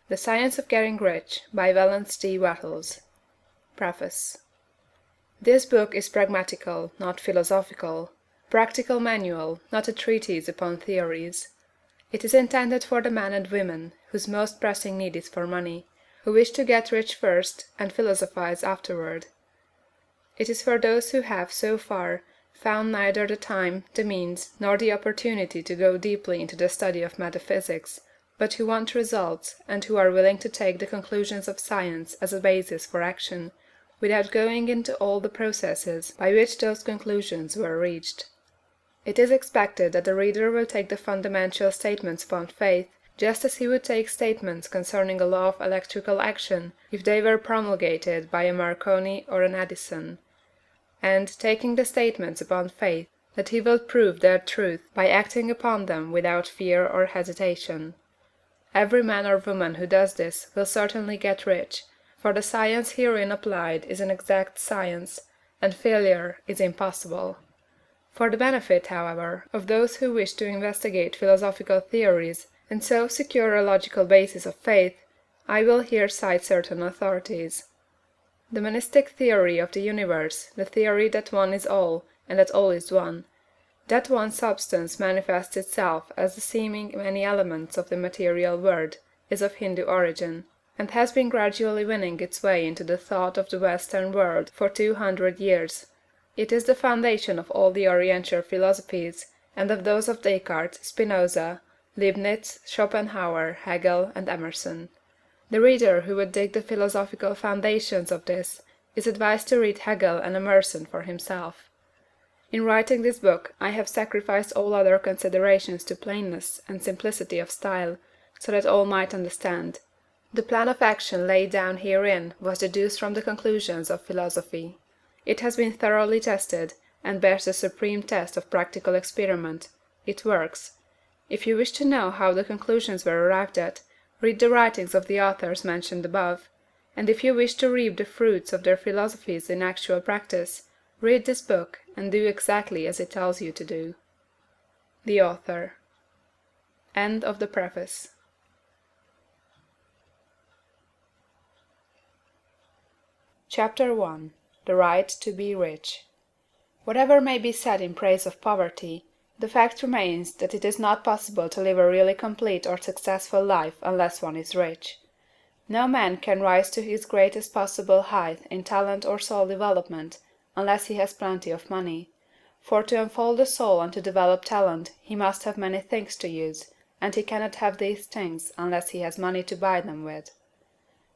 The Science of Getting Rich by Wallace D. Wattles. Preface. This book is pragmatical, not philosophical; practical manual, not a treatise upon theories. It is intended for the men and women whose most pressing need is for money, who wish to get rich first and philosophize afterward. It is for those who have, so far, found neither the time, the means, nor the opportunity to go deeply into the study of metaphysics, but who want results, and who are willing to take the conclusions of science as a basis for action, without going into all the processes by which those conclusions were reached. It is expected that the reader will take the fundamental statements upon faith, just as he would take statements concerning a law of electrical action if they were promulgated by a Marconi or an Edison; and, taking the statements upon faith, that he will prove their truth by acting upon them without fear or hesitation. Every man or woman who does this will certainly get rich, for the science herein applied is an exact science, and failure is impossible. For the benefit, however, of those who wish to investigate philosophical theories, and so secure a logical basis of faith, I will here cite certain authorities. The monistic theory of the universe, the theory that one is all, and that all is one; that one substance manifests itself as the seeming many elements of the material world, is of Hindu origin, and has been gradually winning its way into the thought of the Western world for 200 years. It is the foundation of all the Oriental philosophies, and of those of Descartes, Spinoza, Leibniz, Schopenhauer, Hegel, and Emerson. The reader who would dig the philosophical foundations of this is advised to read Hegel and Emerson for himself. In writing this book I have sacrificed all other considerations to plainness and simplicity of style, so that all might understand. The plan of action laid down herein was deduced from the conclusions of philosophy. It has been thoroughly tested, and bears the supreme test of practical experiment. It works. If you wish to know how the conclusions were arrived at, read the writings of the authors mentioned above; and if you wish to reap the fruits of their philosophies in actual practice, read this book, and do exactly as it tells you to do. The Author. End of the Preface. Chapter 1. The Right to be Rich. Whatever may be said in praise of poverty, the fact remains that it is not possible to live a really complete or successful life unless one is rich. No man can rise to his greatest possible height in talent or soul development unless he has plenty of money, for to unfold the soul and to develop talent he must have many things to use, and he cannot have these things unless he has money to buy them with.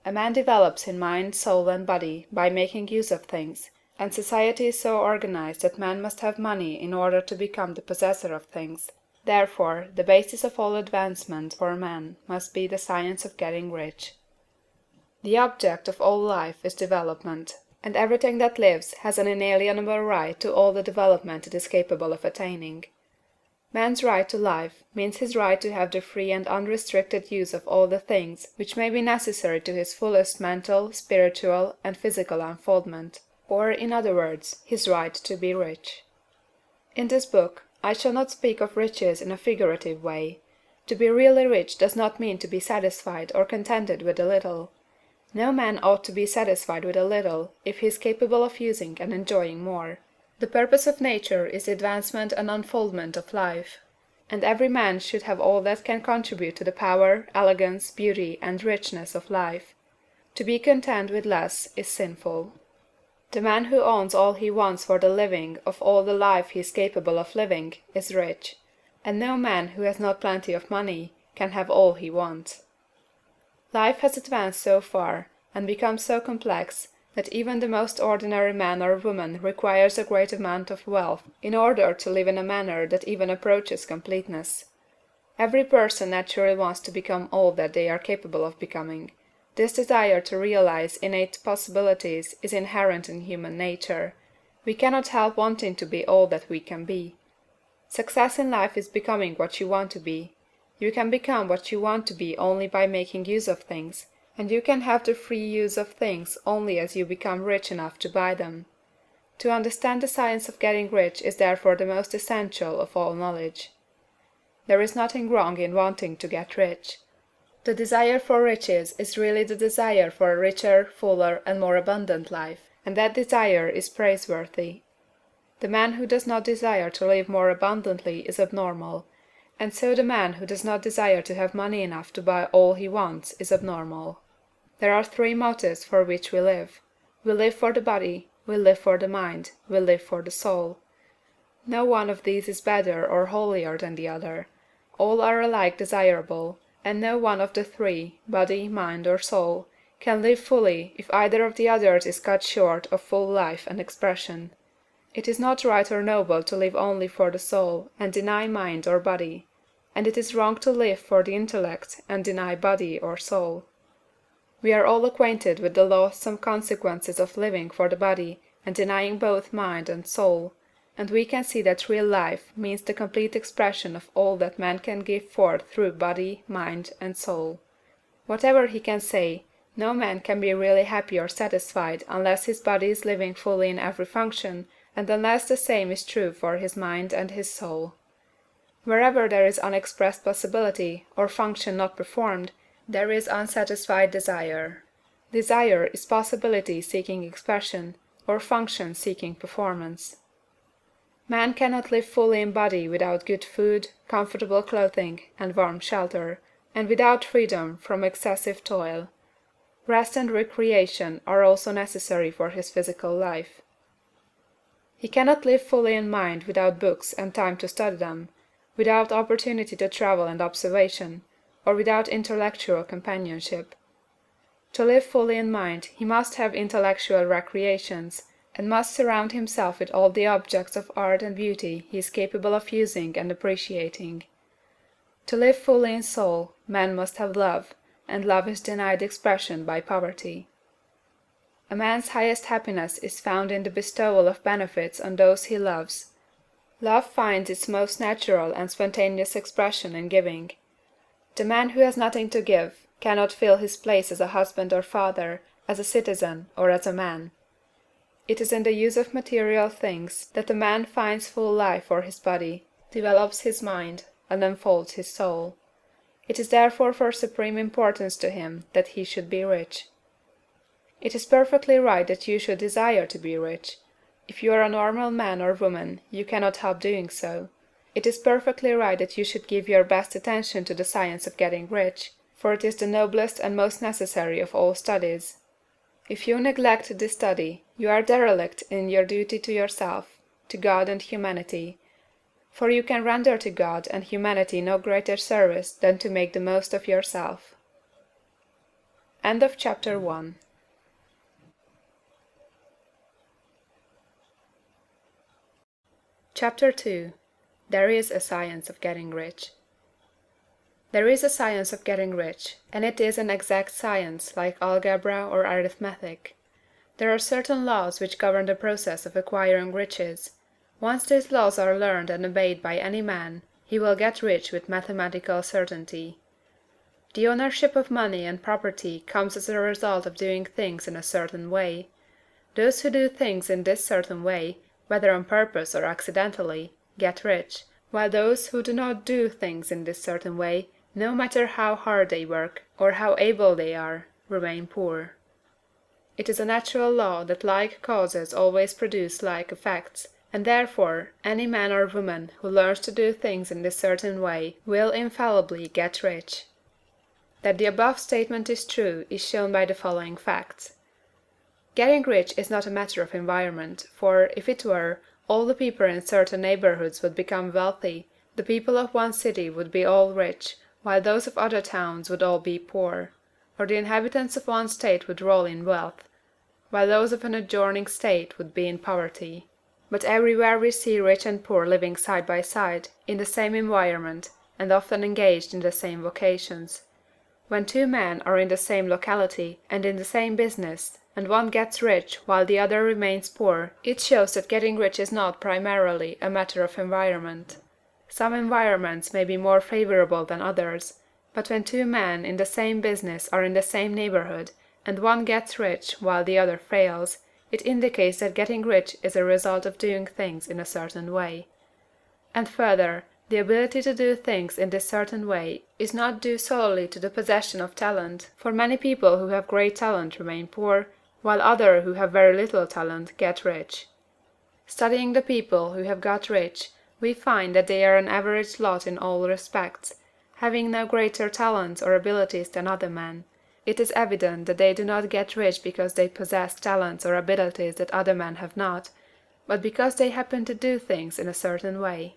A man develops in mind, soul, and body by making use of things, and society is so organized that man must have money in order to become the possessor of things. Therefore, the basis of all advancement for man must be the science of getting rich. The object of all life is development, and everything that lives has an inalienable right to all the development it is capable of attaining. Man's right to life means his right to have the free and unrestricted use of all the things which may be necessary to his fullest mental, spiritual, and physical unfoldment, or, in other words, his right to be rich. In this book I shall not speak of riches in a figurative way. To be really rich does not mean to be satisfied or contented with a little. No man ought to be satisfied with a little if he is capable of using and enjoying more. The purpose of nature is the advancement and unfoldment of life, and every man should have all that can contribute to the power, elegance, beauty, and richness of life. To be content with less is sinful. The man who owns all he wants for the living of all the life he is capable of living is rich, and no man who has not plenty of money can have all he wants. Life has advanced so far, and become so complex, that even the most ordinary man or woman requires a great amount of wealth in order to live in a manner that even approaches completeness. Every person naturally wants to become all that they are capable of becoming. This desire to realize innate possibilities is inherent in human nature. We cannot help wanting to be all that we can be. Success in life is becoming what you want to be. You can become what you want to be only by making use of things, and you can have the free use of things only as you become rich enough to buy them. To understand the science of getting rich is therefore the most essential of all knowledge. There is nothing wrong in wanting to get rich. The desire for riches is really the desire for a richer, fuller, and more abundant life, and that desire is praiseworthy. The man who does not desire to live more abundantly is abnormal, and so the man who does not desire to have money enough to buy all he wants is abnormal. There are three motives for which we live. We live for the body, we live for the mind, we live for the soul. No one of these is better or holier than the other. All are alike desirable, and no one of the three, body, mind, or soul, can live fully if either of the others is cut short of full life and expression. It is not right or noble to live only for the soul and deny mind or body, and it is wrong to live for the intellect and deny body or soul. We are all acquainted with the loathsome consequences of living for the body and denying both mind and soul, and we can see that real life means the complete expression of all that man can give forth through body, mind, and soul. Whatever he can say, no man can be really happy or satisfied unless his body is living fully in every function, and unless the same is true for his mind and his soul. Wherever there is unexpressed possibility, or function not performed, there is unsatisfied desire. Desire is possibility seeking expression, or function seeking performance. Man cannot live fully in body without good food, comfortable clothing, and warm shelter, and without freedom from excessive toil. Rest and recreation are also necessary for his physical life. He cannot live fully in mind without books and time to study them, without opportunity to travel and observation, or without intellectual companionship. To live fully in mind he must have intellectual recreations, and must surround himself with all the objects of art and beauty he is capable of using and appreciating. To live fully in soul, man must have love, and love is denied expression by poverty. A man's highest happiness is found in the bestowal of benefits on those he loves. Love finds its most natural and spontaneous expression in giving. The man who has nothing to give cannot fill his place as a husband or father, as a citizen, or as a man. It is in the use of material things that a man finds full life for his body, develops his mind, and unfolds his soul. It is therefore of supreme importance to him that he should be rich. It is perfectly right that you should desire to be rich. If you are a normal man or woman, you cannot help doing so. It is perfectly right that you should give your best attention to the science of getting rich, for it is the noblest and most necessary of all studies. If you neglect this study, you are derelict in your duty to yourself, to God and humanity, for you can render to God and humanity no greater service than to make the most of yourself. End of Chapter 1. Chapter 2. There is a science of getting rich. There is a science of getting rich, and it is an exact science like algebra or arithmetic. There are certain laws which govern the process of acquiring riches. Once these laws are learned and obeyed by any man, he will get rich with mathematical certainty. The ownership of money and property comes as a result of doing things in a certain way. Those who do things in this certain way, whether on purpose or accidentally, get rich, while those who do not do things in this certain way, no matter how hard they work, or how able they are, remain poor. It is a natural law that like causes always produce like effects, and therefore any man or woman who learns to do things in this certain way will infallibly get rich. That the above statement is true is shown by the following facts. Getting rich is not a matter of environment, for, if it were, all the people in certain neighborhoods would become wealthy, the people of one city would be all rich, while those of other towns would all be poor, or the inhabitants of one state would roll in wealth, while those of an adjoining state would be in poverty. But everywhere we see rich and poor living side by side, in the same environment, and often engaged in the same vocations. When two men are in the same locality, and in the same business, and one gets rich while the other remains poor, it shows that getting rich is not primarily a matter of environment. Some environments may be more favorable than others, but when two men in the same business are in the same neighborhood, and one gets rich while the other fails, it indicates that getting rich is a result of doing things in a certain way. And further, The ability to do things in this certain way is not due solely to the possession of talent, for many people who have great talent remain poor, while others who have very little talent get rich. Studying the people who have got rich, we find that they are an average lot in all respects, having no greater talents or abilities than other men. It is evident that they do not get rich because they possess talents or abilities that other men have not, but because they happen to do things in a certain way.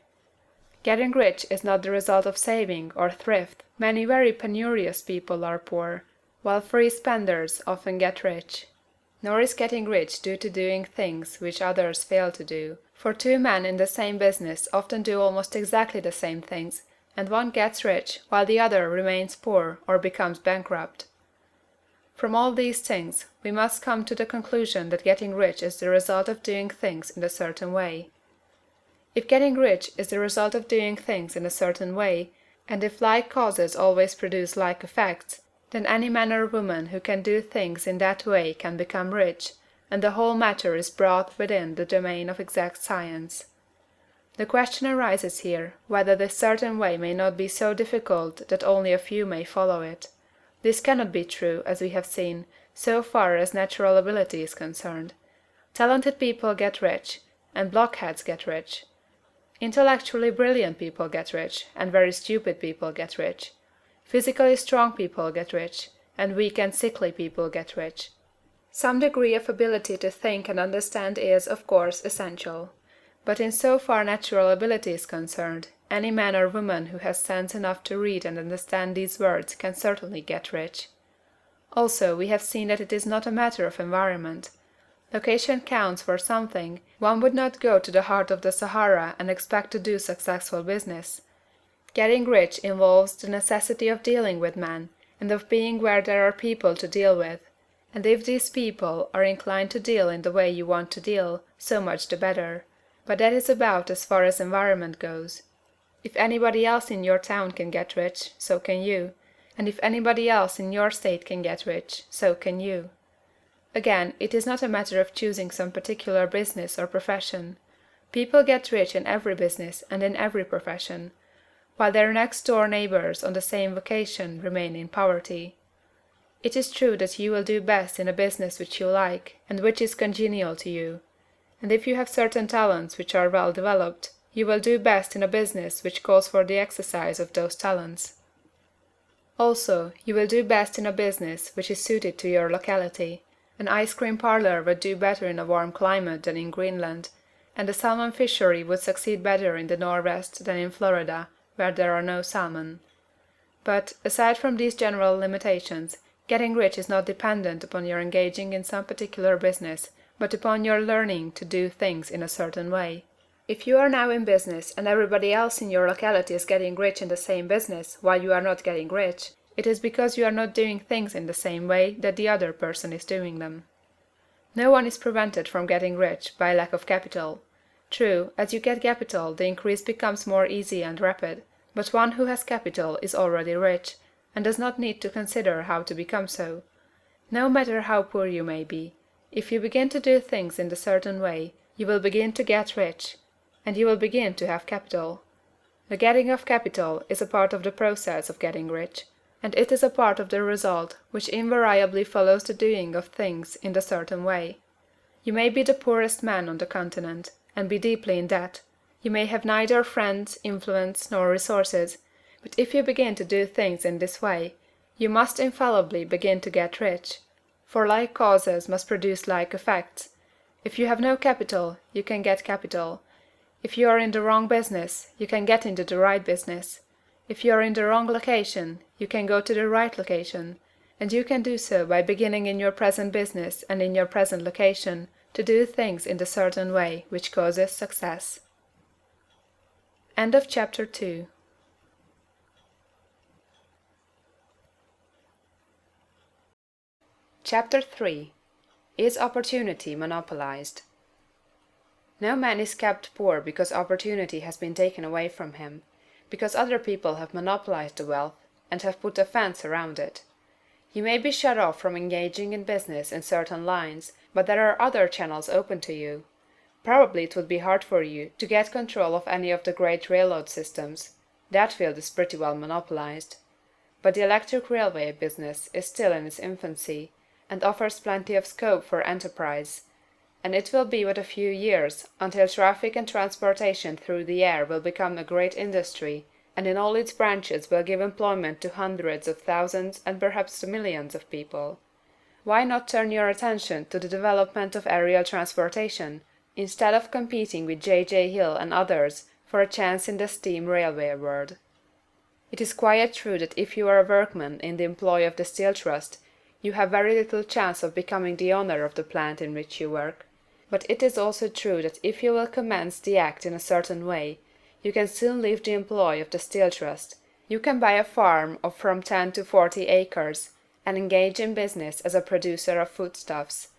Getting rich is not the result of saving or thrift. Many very penurious people are poor, while free spenders often get rich. Nor is getting rich due to doing things which others fail to do, for two men in the same business often do almost exactly the same things, and one gets rich while the other remains poor or becomes bankrupt. From all these things, we must come to the conclusion that getting rich is the result of doing things in a certain way. If getting rich is the result of doing things in a certain way, and if like causes always produce like effects, then any man or woman who can do things in that way can become rich, and the whole matter is brought within the domain of exact science. The question arises here, whether this certain way may not be so difficult that only a few may follow it. This cannot be true, as we have seen, so far as natural ability is concerned. Talented people get rich, and blockheads get rich. Intellectually brilliant people get rich, and very stupid people get rich. Physically strong people get rich, and weak and sickly people get rich. Some degree of ability to think and understand is, of course, essential. But in so far natural ability is concerned, any man or woman who has sense enough to read and understand these words can certainly get rich. Also, we have seen that it is not a matter of environment. Location counts for something. One would not go to the heart of the Sahara and expect to do successful business. Getting rich involves the necessity of dealing with men, and of being where there are people to deal with. And if these people are inclined to deal in the way you want to deal, so much the better. But that is about as far as environment goes. If anybody else in your town can get rich, so can you. And if anybody else in your state can get rich, so can you. Again, it is not a matter of choosing some particular business or profession. People get rich in every business and in every profession, while their next-door neighbors on the same vocation remain in poverty. It is true that you will do best in a business which you like, and which is congenial to you. And if you have certain talents which are well developed, you will do best in a business which calls for the exercise of those talents. Also, you will do best in a business which is suited to your locality. An ice cream parlor would do better in a warm climate than in Greenland, and a salmon fishery would succeed better in the Northwest than in Florida, where there are no salmon. But, aside from these general limitations, getting rich is not dependent upon your engaging in some particular business, but upon your learning to do things in a certain way. If you are now in business, and everybody else in your locality is getting rich in the same business, while you are not getting rich, it is because you are not doing things in the same way that the other person is doing them. No one is prevented from getting rich by lack of capital. True, as you get capital, the increase becomes more easy and rapid, but one who has capital is already rich, and does not need to consider how to become so. No matter how poor you may be, if you begin to do things in a certain way, you will begin to get rich, and you will begin to have capital. The getting of capital is a part of the process of getting rich, and it is a part of the result which invariably follows the doing of things in a certain way. You may be the poorest man on the continent, and be deeply in debt. You may have neither friends, influence, nor resources, but if you begin to do things in this way, you must infallibly begin to get rich, for like causes must produce like effects. If you have no capital, you can get capital. If you are in the wrong business, you can get into the right business. If you are in the wrong location, you can go to the right location, and you can do so by beginning in your present business and in your present location to do things in the certain way which causes success. End of chapter 2. Chapter 3. Is opportunity monopolized? No man is kept poor because opportunity has been taken away from him, because other people have monopolized the wealth, and have put a fence around it. You may be shut off from engaging in business in certain lines, but there are other channels open to you. Probably it would be hard for you to get control of any of the great railroad systems. That field is pretty well monopolized. But the electric railway business is still in its infancy, and offers plenty of scope for enterprise, and it will be but a few years until traffic and transportation through the air will become a great industry, and in all its branches will give employment to hundreds of thousands and perhaps to millions of people. Why not turn your attention to the development of aerial transportation, instead of competing with J. Hill and others for a chance in the steam railway world? It is quite true that if you are a workman in the employ of the Steel Trust, you have very little chance of becoming the owner of the plant in which you work. But it is also true that if you will commence the act in a certain way, you can soon leave the employ of the Steel Trust. You can buy a farm of from 10 to 40 acres, and engage in business as a producer of foodstuffs.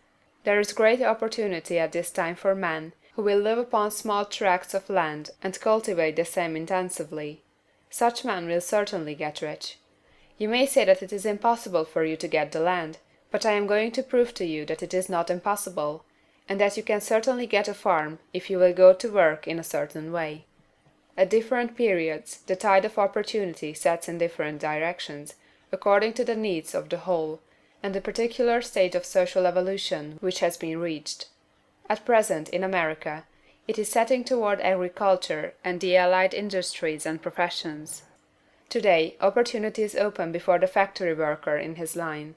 There is great opportunity at this time for men who will live upon small tracts of land and cultivate the same intensively. Such men will certainly get rich. You may say that it is impossible for you to get the land, but I am going to prove to you that it is not impossible, and that you can certainly get a farm if you will go to work in a certain way. At different periods the tide of opportunity sets in different directions, according to the needs of the whole, and the particular stage of social evolution which has been reached. At present, in America, it is setting toward agriculture and the allied industries and professions. Today, opportunity is open before the factory worker in his line.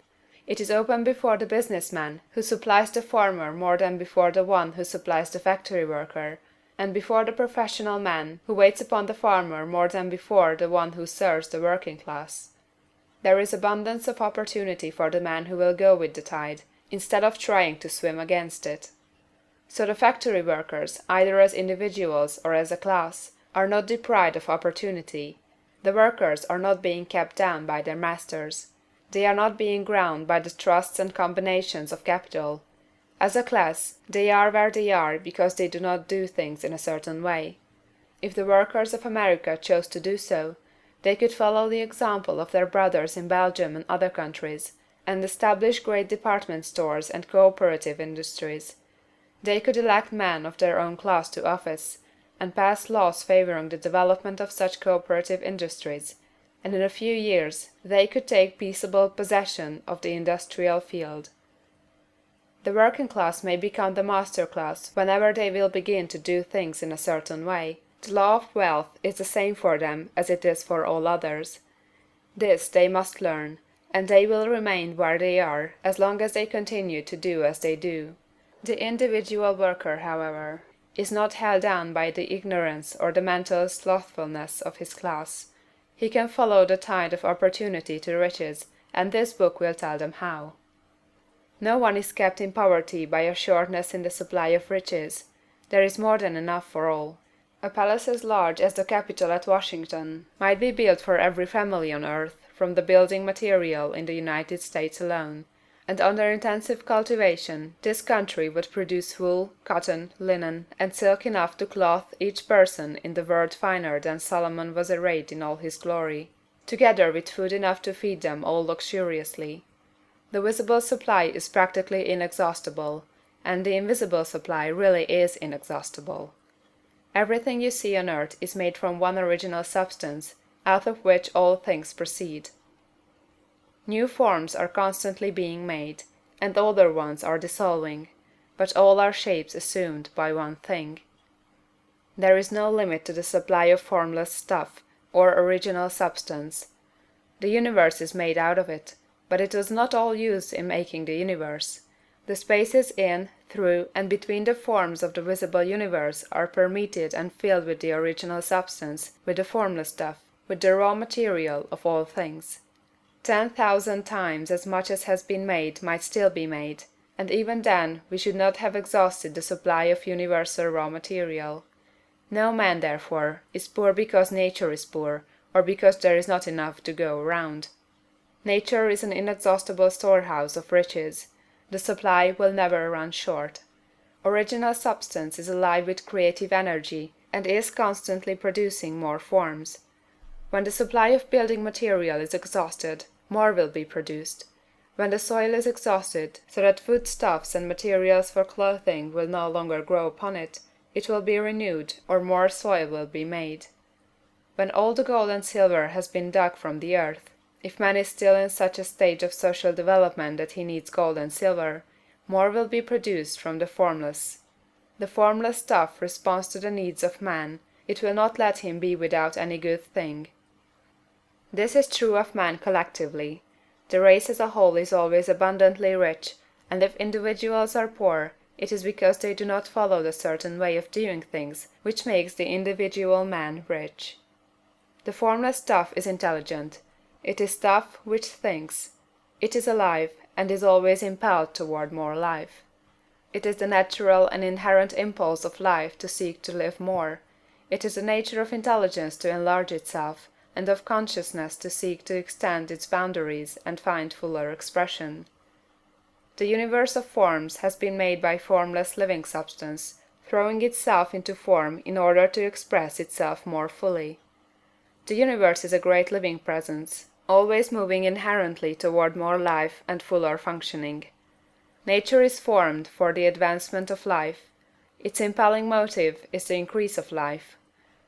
It is open before the businessman who supplies the farmer more than before the one who supplies the factory worker, and before the professional man who waits upon the farmer more than before the one who serves the working class. There is abundance of opportunity for the man who will go with the tide, instead of trying to swim against it. So the factory workers, either as individuals or as a class, are not deprived of opportunity. The workers are not being kept down by their masters. They are not being ground by the trusts and combinations of capital. As a class, they are where they are because they do not do things in a certain way. If the workers of America chose to do so, they could follow the example of their brothers in Belgium and other countries, and establish great department stores and cooperative industries. They could elect men of their own class to office, and pass laws favoring the development of such cooperative industries, and in a few years they could take peaceable possession of the industrial field. The working class may become the master class whenever they will begin to do things in a certain way. The law of wealth is the same for them as it is for all others. This they must learn, and they will remain where they are as long as they continue to do as they do. The individual worker, however, is not held down by the ignorance or the mental slothfulness of his class. He can follow the tide of opportunity to riches, and this book will tell them how. No one is kept in poverty by a shortness in the supply of riches. There is more than enough for all. A palace as large as the Capitol at Washington might be built for every family on earth from the building material in the United States alone, and under intensive cultivation this country would produce wool, cotton, linen, and silk enough to clothe each person in the world finer than Solomon was arrayed in all his glory, together with food enough to feed them all luxuriously. The visible supply is practically inexhaustible, and the invisible supply really is inexhaustible. Everything you see on earth is made from one original substance, out of which all things proceed. New forms are constantly being made, and older ones are dissolving, but all are shapes assumed by one thing. There is no limit to the supply of formless stuff, or original substance. The universe is made out of it, but it was not all used in making the universe. The spaces in, through, and between the forms of the visible universe are permeated and filled with the original substance, with the formless stuff, with the raw material of all things. 10,000 times as much as has been made might still be made, and even then we should not have exhausted the supply of universal raw material. No man, therefore, is poor because nature is poor, or because there is not enough to go round. Nature is an inexhaustible storehouse of riches. The supply will never run short. Original substance is alive with creative energy, and is constantly producing more forms. When the supply of building material is exhausted, more will be produced. When the soil is exhausted, so that foodstuffs and materials for clothing will no longer grow upon it, it will be renewed, or more soil will be made. When all the gold and silver has been dug from the earth, if man is still in such a stage of social development that he needs gold and silver, more will be produced from the formless. The formless stuff responds to the needs of man, it will not let him be without any good thing. This is true of man collectively. The race as a whole is always abundantly rich, and if individuals are poor, it is because they do not follow the certain way of doing things which makes the individual man rich. The formless stuff is intelligent. It is stuff which thinks. It is alive, and is always impelled toward more life. It is the natural and inherent impulse of life to seek to live more. It is the nature of intelligence to enlarge itself, and of consciousness to seek to extend its boundaries and find fuller expression. The universe of forms has been made by formless living substance, throwing itself into form in order to express itself more fully. The universe is a great living presence, always moving inherently toward more life and fuller functioning. Nature is formed for the advancement of life. Its impelling motive is the increase of life.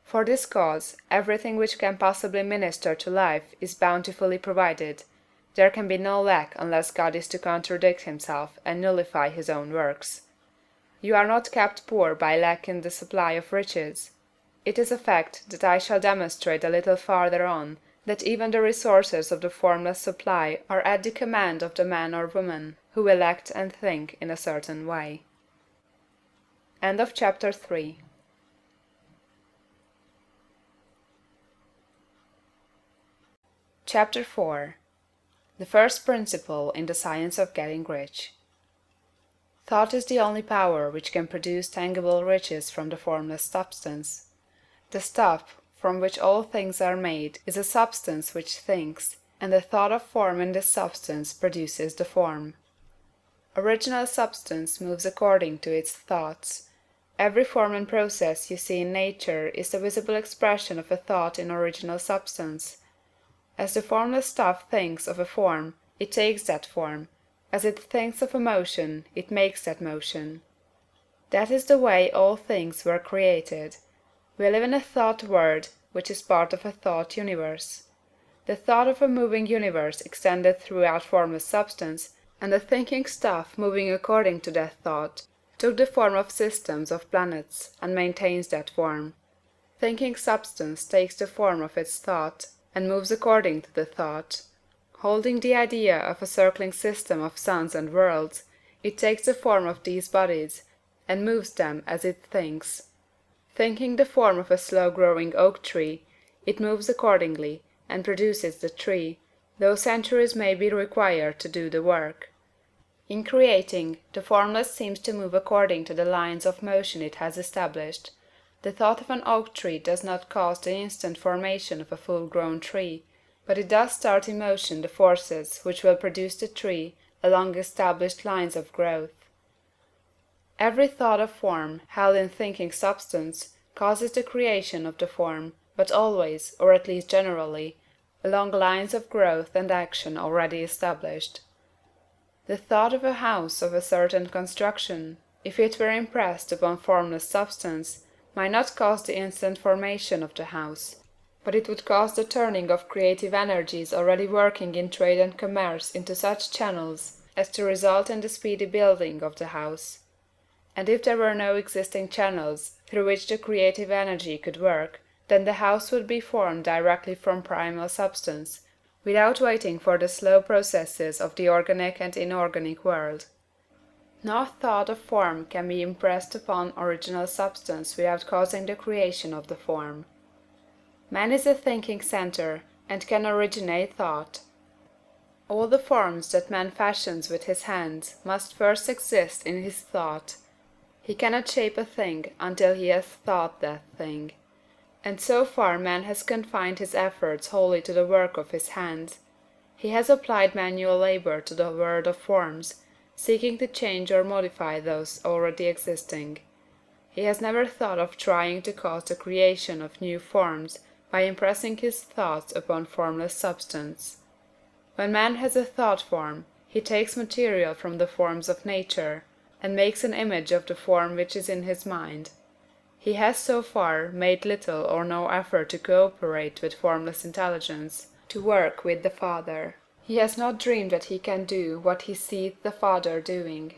For this cause, everything which can possibly minister to life is bountifully provided. There can be no lack unless God is to contradict himself and nullify his own works. You are not kept poor by lack in the supply of riches. It is a fact that I shall demonstrate a little farther on, that even the resources of the formless supply are at the command of the man or woman who will act and think in a certain way. End of chapter 3. Chapter 4. The first principle in the science of getting rich. Thought is the only power which can produce tangible riches from the formless substance. The stuff from which all things are made is a substance which thinks, and the thought of form in this substance produces the form. Original substance moves according to its thoughts. Every form and process you see in nature is the visible expression of a thought in original substance. As the formless stuff thinks of a form, it takes that form. As it thinks of a motion, it makes that motion. That is the way all things were created. We live in a thought world, which is part of a thought universe. The thought of a moving universe extended throughout formless substance, and the thinking stuff moving according to that thought, took the form of systems of planets, and maintains that form. Thinking substance takes the form of its thought, and moves according to the thought. Holding the idea of a circling system of suns and worlds, it takes the form of these bodies, and moves them as it thinks. Thinking the form of a slow-growing oak tree, it moves accordingly, and produces the tree, though centuries may be required to do the work. In creating, the formless seems to move according to the lines of motion it has established. The thought of an oak tree does not cause the instant formation of a full-grown tree, but it does start in motion the forces which will produce the tree along established lines of growth. Every thought of form, held in thinking substance, causes the creation of the form, but always, or at least generally, along lines of growth and action already established. The thought of a house of a certain construction, if it were impressed upon formless substance, might not cause the instant formation of the house, but it would cause the turning of creative energies already working in trade and commerce into such channels as to result in the speedy building of the house. And if there were no existing channels through which the creative energy could work, then the house would be formed directly from primal substance, without waiting for the slow processes of the organic and inorganic world. No thought of form can be impressed upon original substance without causing the creation of the form. Man is a thinking centre, and can originate thought. All the forms that man fashions with his hands must first exist in his thought. He cannot shape a thing until he has thought that thing. And so far man has confined his efforts wholly to the work of his hands. He has applied manual labor to the world of forms, seeking to change or modify those already existing. He has never thought of trying to cause the creation of new forms by impressing his thoughts upon formless substance. When man has a thought form, he takes material from the forms of nature, and makes an image of the form which is in his mind. He has so far made little or no effort to cooperate with formless intelligence, to work with the Father. He has not dreamed that he can do what he sees the Father doing.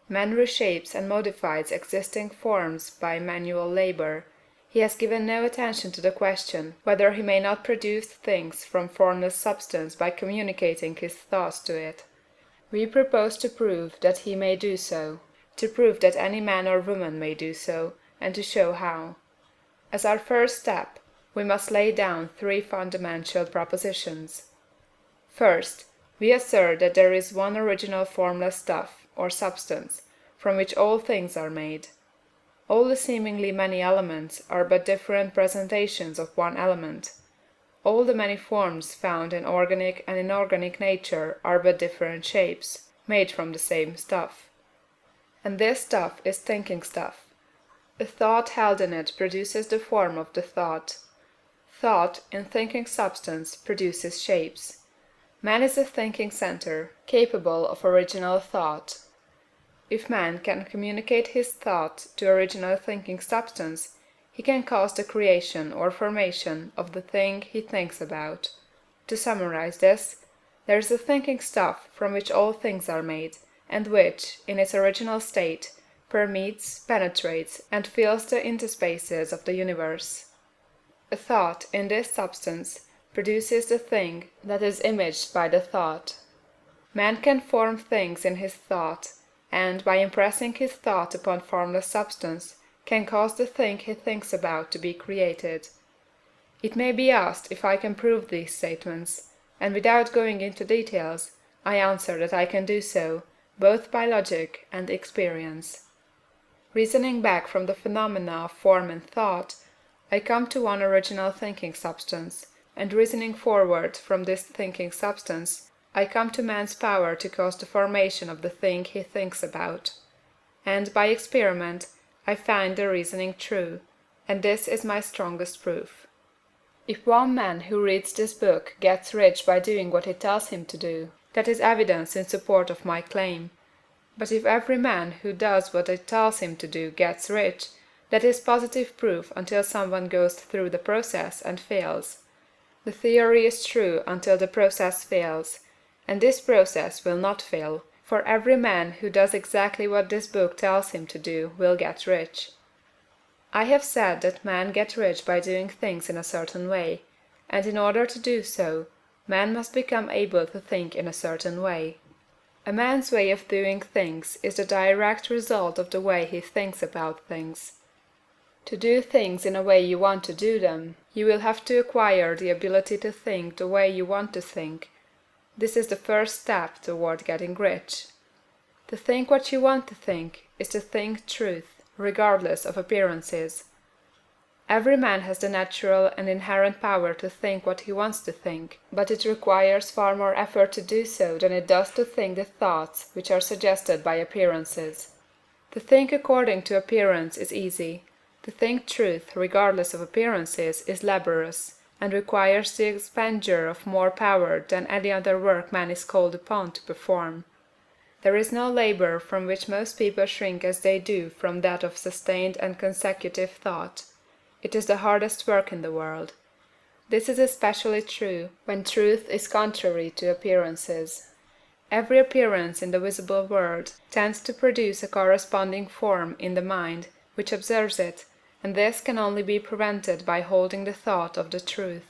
Man reshapes and modifies existing forms by manual labor. He has given no attention to the question whether he may not produce things from formless substance by communicating his thoughts to it. We propose to prove that he may do so, to prove that any man or woman may do so, and to show how. As our first step, we must lay down three fundamental propositions. First, we assert that there is one original formless stuff, or substance, from which all things are made. All the seemingly many elements are but different presentations of one element. All the many forms found in organic and inorganic nature are but different shapes, made from the same stuff. And this stuff is thinking stuff. A thought held in it produces the form of the thought. Thought, in thinking substance, produces shapes. Man is a thinking center, capable of original thought. If man can communicate his thought to original thinking substance, he can cause the creation or formation of the thing he thinks about. To summarize this, there is a thinking stuff from which all things are made, and which, in its original state, permeates, penetrates, and fills the interspaces of the universe. A thought, in this substance, produces the thing that is imaged by the thought. Man can form things in his thought, and, by impressing his thought upon formless substance, can cause the thing he thinks about to be created. It may be asked if I can prove these statements, and without going into details, I answer that I can do so, both by logic and experience. Reasoning back from the phenomena of form and thought, I come to one original thinking substance, and reasoning forward from this thinking substance, I come to man's power to cause the formation of the thing he thinks about. And, by experiment, I find the reasoning true, and this is my strongest proof. If one man who reads this book gets rich by doing what it tells him to do, that is evidence in support of my claim. But if every man who does what it tells him to do gets rich, that is positive proof until someone goes through the process and fails. The theory is true until the process fails, and this process will not fail, for every man who does exactly what this book tells him to do will get rich. I have said that man gets rich by doing things in a certain way, and in order to do so, man must become able to think in a certain way. A man's way of doing things is the direct result of the way he thinks about things. To do things in a way you want to do them, you will have to acquire the ability to think the way you want to think. This is the first step toward getting rich. To think what you want to think is to think truth, regardless of appearances. Every man has the natural and inherent power to think what he wants to think, but it requires far more effort to do so than it does to think the thoughts which are suggested by appearances. To think according to appearance is easy. To think truth, regardless of appearances, is laborious, and requires the expenditure of more power than any other work man is called upon to perform. There is no labor from which most people shrink as they do from that of sustained and consecutive thought. It is the hardest work in the world. This is especially true when truth is contrary to appearances. Every appearance in the visible world tends to produce a corresponding form in the mind which observes it, and this can only be prevented by holding the thought of the truth.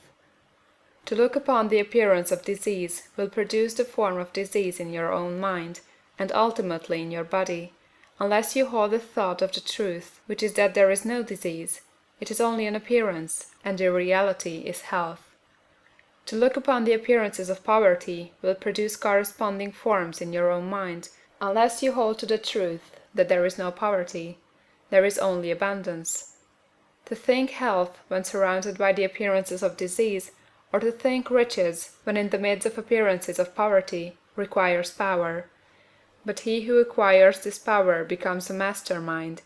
To look upon the appearance of disease will produce the form of disease in your own mind, and ultimately in your body, unless you hold the thought of the truth, which is that there is no disease, it is only an appearance, and the reality is health. To look upon the appearances of poverty will produce corresponding forms in your own mind, unless you hold to the truth that there is no poverty, there is only abundance. To think health when surrounded by the appearances of disease, or to think riches when in the midst of appearances of poverty, requires power. But he who acquires this power becomes a master mind.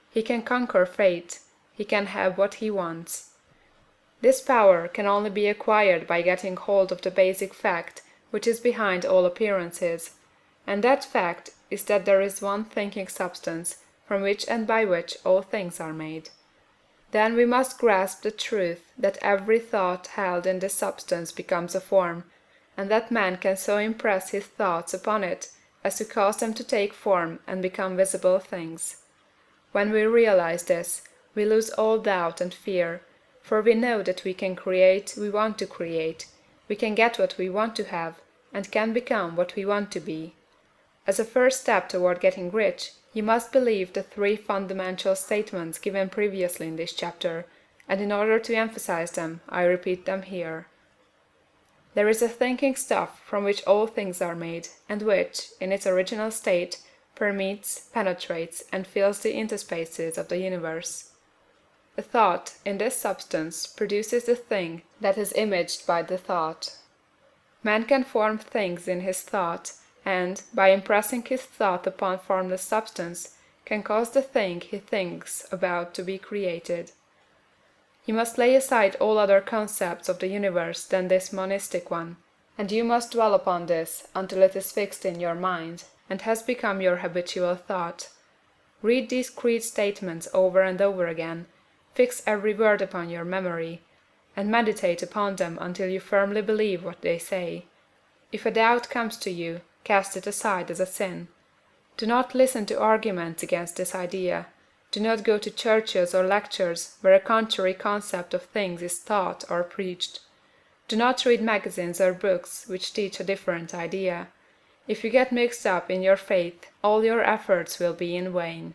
He can conquer fate. He can have what he wants. This power can only be acquired by getting hold of the basic fact which is behind all appearances, And that fact is that there is one thinking substance, from which and by which all things are made. Then we must grasp the truth that every thought held in this substance becomes a form, and that man can so impress his thoughts upon it as to cause them to take form and become visible things. When we realize this, we lose all doubt and fear, for we know that we can create we want to create, we can get what we want to have, and can become what we want to be. As a first step toward getting rich, you must believe the three fundamental statements given previously in this chapter, and in order to emphasize them, I repeat them here. There is a thinking stuff from which all things are made, and which, in its original state, permeates, penetrates, and fills the interspaces of the universe. A thought, in this substance, produces the thing that is imaged by the thought. Man can form things in his thought, and, by impressing his thought upon formless substance, can cause the thing he thinks about to be created. You must lay aside all other concepts of the universe than this monistic one, and you must dwell upon this until it is fixed in your mind, and has become your habitual thought. Read these creed statements over and over again, fix every word upon your memory, and meditate upon them until you firmly believe what they say. If a doubt comes to you, cast it aside as a sin. Do not listen to arguments against this idea. Do not go to churches or lectures where a contrary concept of things is taught or preached. Do not read magazines or books which teach a different idea. If you get mixed up in your faith, all your efforts will be in vain.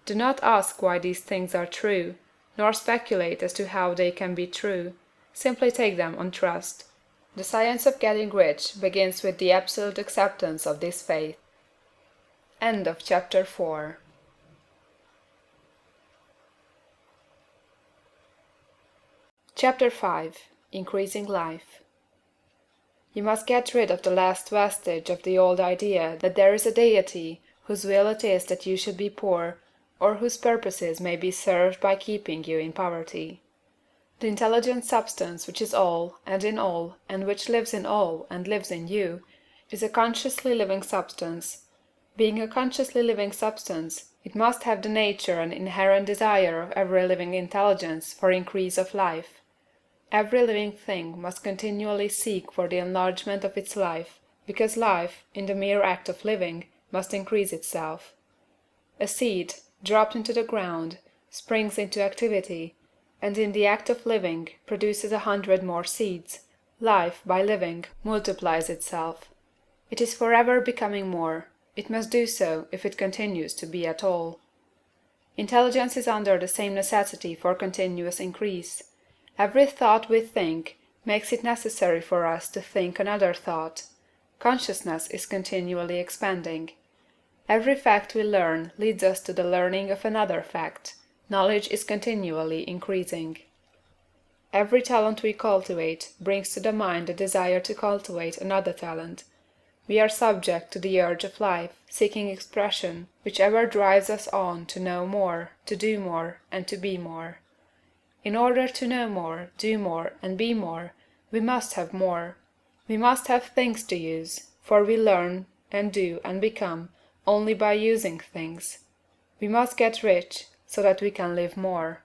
Do not ask why these things are true, nor speculate as to how they can be true. Simply take them on trust. The science of getting rich begins with the absolute acceptance of this faith. End of chapter 4. Chapter 5. Increasing Life. You must get rid of the last vestige of the old idea that there is a deity whose will it is that you should be poor, or whose purposes may be served by keeping you in poverty. The intelligent substance which is all, and in all, and which lives in all, and lives in you, is a consciously living substance. Being a consciously living substance, it must have the nature and inherent desire of every living intelligence for increase of life. Every living thing must continually seek for the enlargement of its life, because life, in the mere act of living, must increase itself. A seed, dropped into the ground, springs into activity, and in the act of living produces 100 more seeds. Life, by living, multiplies itself. It is forever becoming more. It must do so if it continues to be at all. Intelligence is under the same necessity for continuous increase. Every thought we think makes it necessary for us to think another thought. Consciousness is continually expanding. Every fact we learn leads us to the learning of another fact. Knowledge is continually increasing. Every talent we cultivate brings to the mind the desire to cultivate another talent. We are subject to the urge of life, seeking expression, which ever drives us on to know more, to do more, and to be more. In order to know more, do more, and be more, we must have more. We must have things to use, for we learn, and do, and become, only by using things. We must get rich, so that we can live more.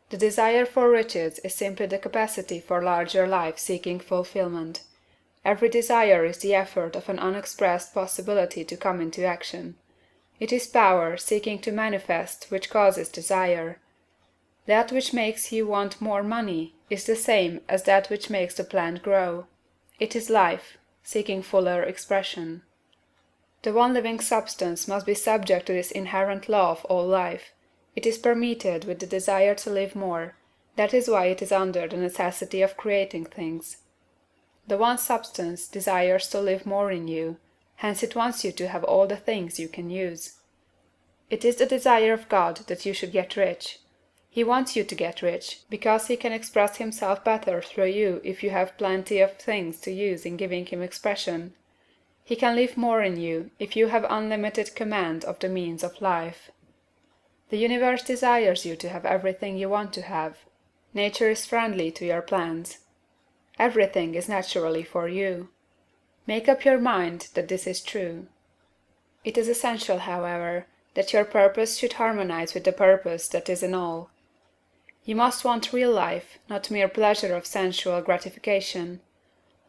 The desire for riches is simply the capacity for larger life seeking fulfillment. Every desire is the effort of an unexpressed possibility to come into action. It is power seeking to manifest which causes desire. That which makes you want more money is the same as that which makes the plant grow. It is life, seeking fuller expression. The one living substance must be subject to this inherent law of all life. It is permeated with the desire to live more. That is why it is under the necessity of creating things. The one substance desires to live more in you, hence it wants you to have all the things you can use. It is the desire of God that you should get rich. He wants you to get rich, because he can express himself better through you if you have plenty of things to use in giving him expression. He can live more in you if you have unlimited command of the means of life. The universe desires you to have everything you want to have. Nature is friendly to your plans. Everything is naturally for you. Make up your mind that this is true. It is essential, however, that your purpose should harmonize with the purpose that is in all. You must want real life, not mere pleasure of sensual gratification.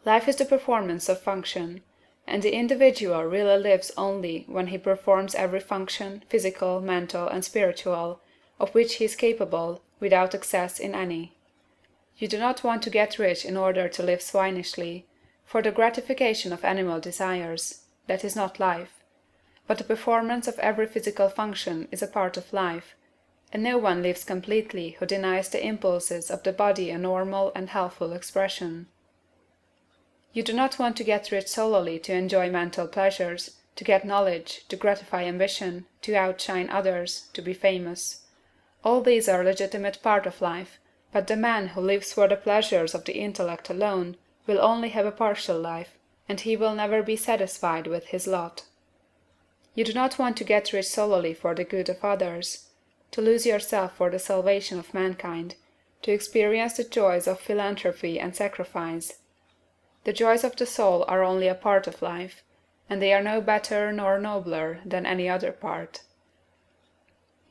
Life is the performance of function, and the individual really lives only when he performs every function, physical, mental, and spiritual, of which he is capable, without excess in any. You do not want to get rich in order to live swinishly, for the gratification of animal desires. That is not life. But the performance of every physical function is a part of life, and no one lives completely who denies the impulses of the body a normal and healthful expression. You do not want to get rich solely to enjoy mental pleasures, to get knowledge, to gratify ambition, to outshine others, to be famous. All these are a legitimate part of life, but the man who lives for the pleasures of the intellect alone will only have a partial life, and he will never be satisfied with his lot. You do not want to get rich solely for the good of others, to lose yourself for the salvation of mankind, to experience the joys of philanthropy and sacrifice. The joys of the soul are only a part of life, and they are no better nor nobler than any other part.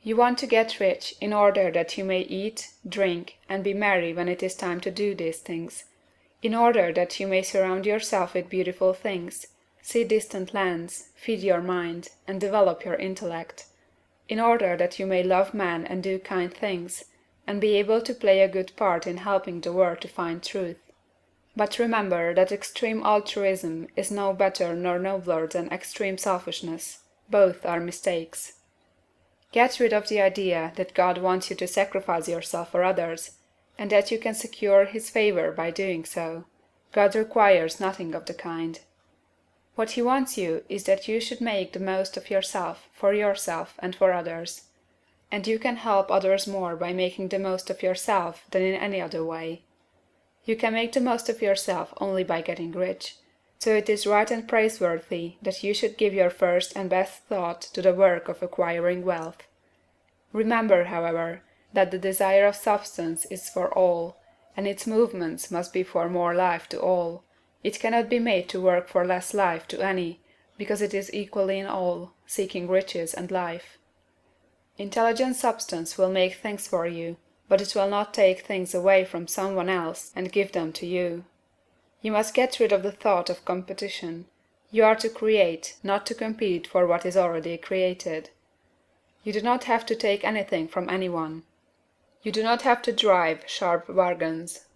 You want to get rich in order that you may eat, drink, and be merry when it is time to do these things, in order that you may surround yourself with beautiful things, see distant lands, feed your mind, and develop your intellect, in order that you may love man and do kind things, and be able to play a good part in helping the world to find truth. But remember that extreme altruism is no better nor nobler than extreme selfishness. Both are mistakes. Get rid of the idea that God wants you to sacrifice yourself for others, and that you can secure his favor by doing so. God requires nothing of the kind. What he wants you is that you should make the most of yourself, for yourself and for others. And you can help others more by making the most of yourself than in any other way. You can make the most of yourself only by getting rich, so it is right and praiseworthy that you should give your first and best thought to the work of acquiring wealth. Remember, however, that the desire of substance is for all, and its movements must be for more life to all. It cannot be made to work for less life to any, because it is equally in all, seeking riches and life. Intelligent substance will make things for you, but it will not take things away from some one else and give them to you. You must get rid of the thought of competition. You are to create, not to compete for what is already created. You do not have to take anything from anyone. You do not have to drive sharp bargains.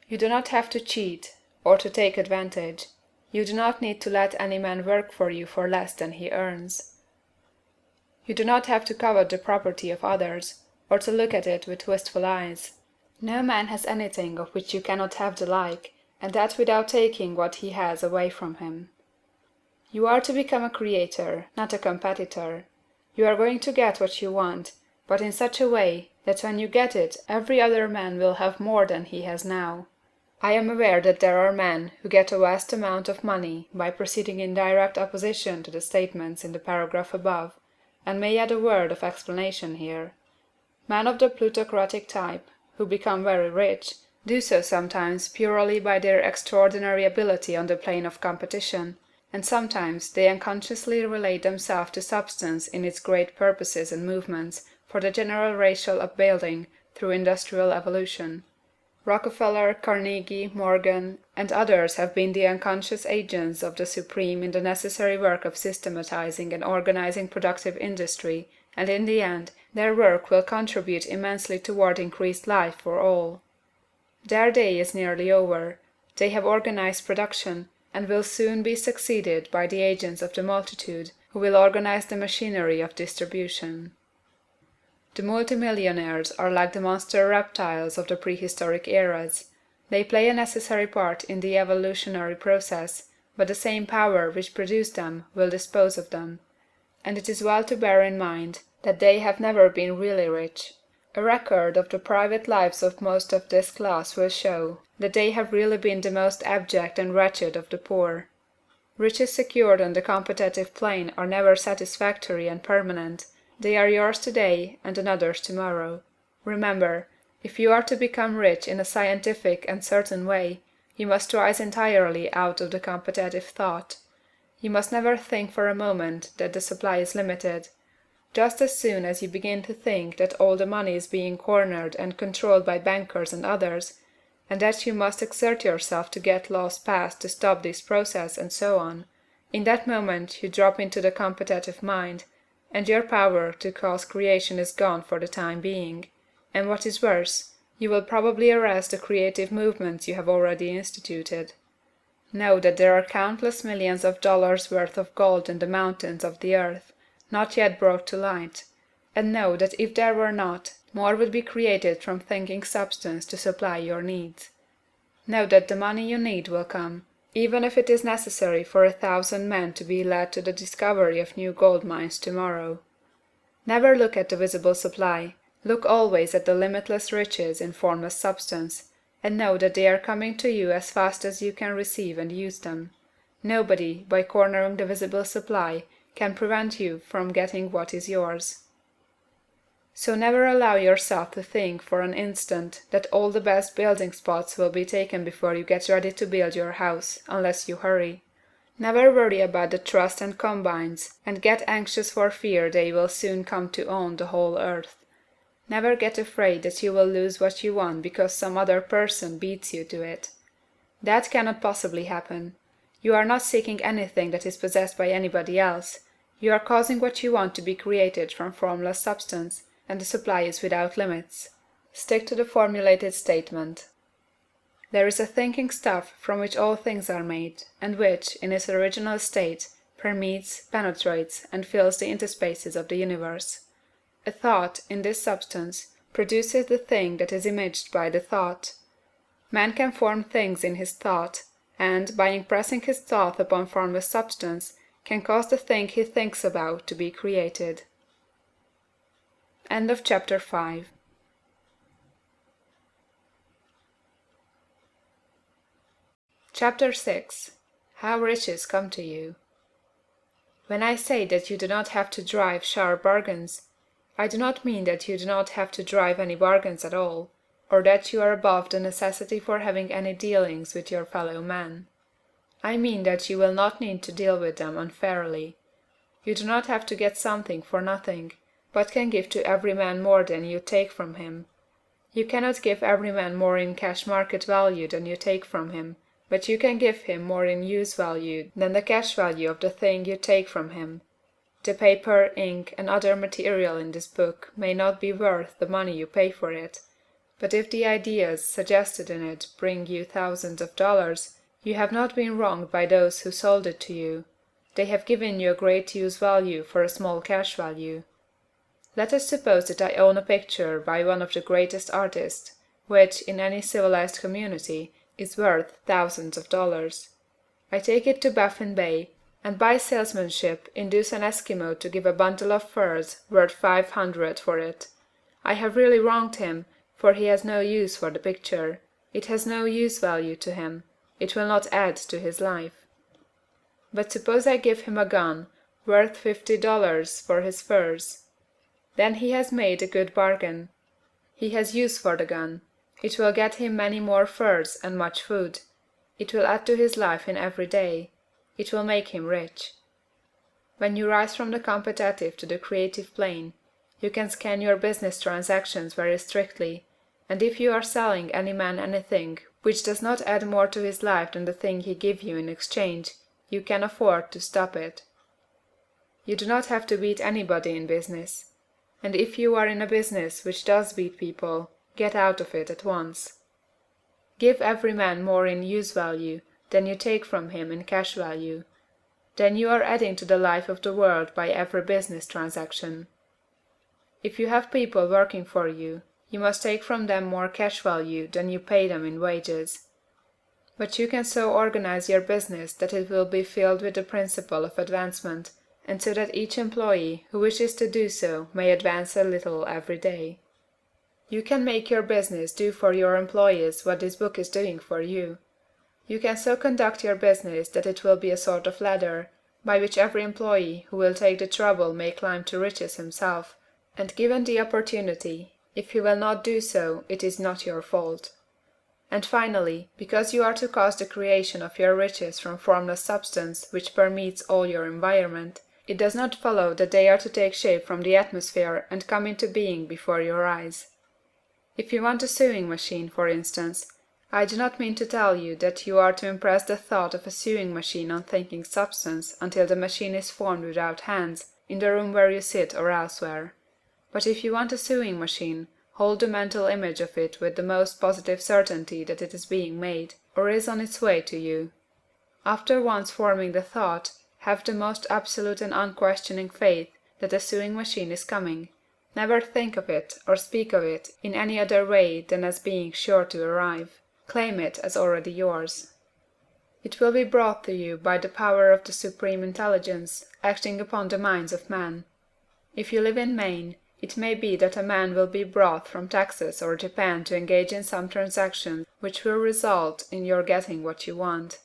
You do not have to cheat, or to take advantage. You do not need to let any man work for you for less than he earns. You do not have to covet the property of others, or to look at it with wistful eyes. No man has anything of which you cannot have the like, and that without taking what he has away from him. You are to become a creator, not a competitor. You are going to get what you want, but in such a way that when you get it every other man will have more than he has now. I am aware that there are men who get a vast amount of money by proceeding in direct opposition to the statements in the paragraph above, and may add a word of explanation here. Men of the plutocratic type, who become very rich, do so sometimes purely by their extraordinary ability on the plane of competition, and sometimes they unconsciously relate themselves to substance in its great purposes and movements for the general racial upbuilding through industrial evolution. Rockefeller, Carnegie, Morgan, and others have been the unconscious agents of the supreme in the necessary work of systematizing and organizing productive industry, and in the end their work will contribute immensely toward increased life for all. Their day is nearly over. They have organized production, and will soon be succeeded by the agents of the multitude, who will organize the machinery of distribution. The multimillionaires are like the monster reptiles of the prehistoric eras. They play a necessary part in the evolutionary process, but the same power which produced them will dispose of them. And it is well to bear in mind that they have never been really rich. A record of the private lives of most of this class will show that they have really been the most abject and wretched of the poor. Riches secured on the competitive plane are never satisfactory and permanent. They are yours today and another's tomorrow. Remember, if you are to become rich in a scientific and certain way, You must rise entirely out of the competitive thought. You must never think for a moment that the supply is limited. Just as soon as you begin to think that all the money is being cornered and controlled by bankers and others, and that you must exert yourself to get laws passed to stop this process and so on, in that moment you drop into the competitive mind, and your power to cause creation is gone for the time being, and what is worse, you will probably arrest the creative movements you have already instituted. Know that there are countless millions of dollars worth of gold in the mountains of the earth, not yet brought to light, and know that if there were not, more would be created from thinking substance to supply your needs. Know that the money you need will come, even if it is necessary for 1,000 men to be led to the discovery of new gold mines tomorrow. Never look at the visible supply, look always at the limitless riches in formless substance, and know that they are coming to you as fast as you can receive and use them. Nobody, by cornering the visible supply, can prevent you from getting what is yours. So never allow yourself to think for an instant that all the best building spots will be taken before you get ready to build your house, unless you hurry. Never worry about the trusts and combines, and get anxious for fear they will soon come to own the whole earth. Never get afraid that you will lose what you want because some other person beats you to it. That cannot possibly happen. You are not seeking anything that is possessed by anybody else. You are causing what you want to be created from formless substance, and the supply is without limits. Stick to the formulated statement. There is a thinking stuff from which all things are made, and which, in its original state, permeates, penetrates, and fills the interspaces of the universe. A thought, in this substance, produces the thing that is imaged by the thought. Man can form things in his thought, and, by impressing his thought upon formless substance, can cause the thing he thinks about to be created. End of chapter 5. Chapter 6. How Riches Come to You. When I say that you do not have to drive sharp bargains, I do not mean that you do not have to drive any bargains at all, or that you are above the necessity for having any dealings with your fellow men. I mean that you will not need to deal with them unfairly. You do not have to get something for nothing, but can give to every man more than you take from him. You cannot give every man more in cash market value than you take from him, but you can give him more in use value than the cash value of the thing you take from him. The paper, ink, and other material in this book may not be worth the money you pay for it, but if the ideas suggested in it bring you thousands of dollars, you have not been wronged by those who sold it to you. They have given you a great use value for a small cash value. Let us suppose that I own a picture by one of the greatest artists, which, in any civilized community, is worth thousands of dollars. I take it to Baffin Bay, and by salesmanship induce an Eskimo to give a bundle of furs worth 500 for it. I have really wronged him, for he has no use for the picture. It has no use value to him. It will not add to his life. But suppose I give him a gun, worth $50 for his furs. Then he has made a good bargain. He has use for the gun. It will get him many more furs and much food. It will add to his life in every day. It will make him rich. When you rise from the competitive to the creative plane, you can scan your business transactions very strictly, and if you are selling any man anything which does not add more to his life than the thing he gives you in exchange, you can afford to stop it. You do not have to beat anybody in business. And if you are in a business which does beat people, get out of it at once. Give every man more in use value than you take from him in cash value. Then you are adding to the life of the world by every business transaction. If you have people working for you, you must take from them more cash value than you pay them in wages. But you can so organize your business that it will be filled with the principle of advancement, and so that each employee who wishes to do so may advance a little every day. You can make your business do for your employees what this book is doing for you. You can so conduct your business that it will be a sort of ladder, by which every employee who will take the trouble may climb to riches himself, and given the opportunity, if he will not do so, it is not your fault. And finally, because you are to cause the creation of your riches from formless substance which permeates all your environment, it does not follow that they are to take shape from the atmosphere and come into being before your eyes. If you want a sewing machine, for instance, I do not mean to tell you that you are to impress the thought of a sewing machine on thinking substance until the machine is formed without hands, in the room where you sit or elsewhere. But if you want a sewing machine, hold the mental image of it with the most positive certainty that it is being made, or is on its way to you. After once forming the thought, have the most absolute and unquestioning faith that a sewing machine is coming. Never think of it or speak of it in any other way than as being sure to arrive. Claim it as already yours. It will be brought to you by the power of the Supreme Intelligence acting upon the minds of men. If you live in Maine, it may be that a man will be brought from Texas or Japan to engage in some transaction which will result in your getting what you want.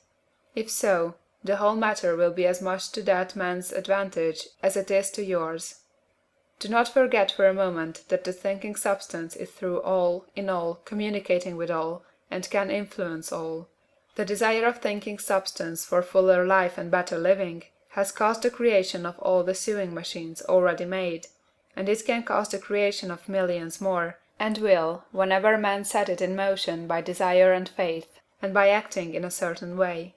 If so, the whole matter will be as much to that man's advantage as it is to yours. Do not forget for a moment that the thinking substance is through all, in all, communicating with all, and can influence all. The desire of thinking substance for fuller life and better living has caused the creation of all the sewing machines already made, and it can cause the creation of millions more, and will, whenever men set it in motion by desire and faith, and by acting in a certain way.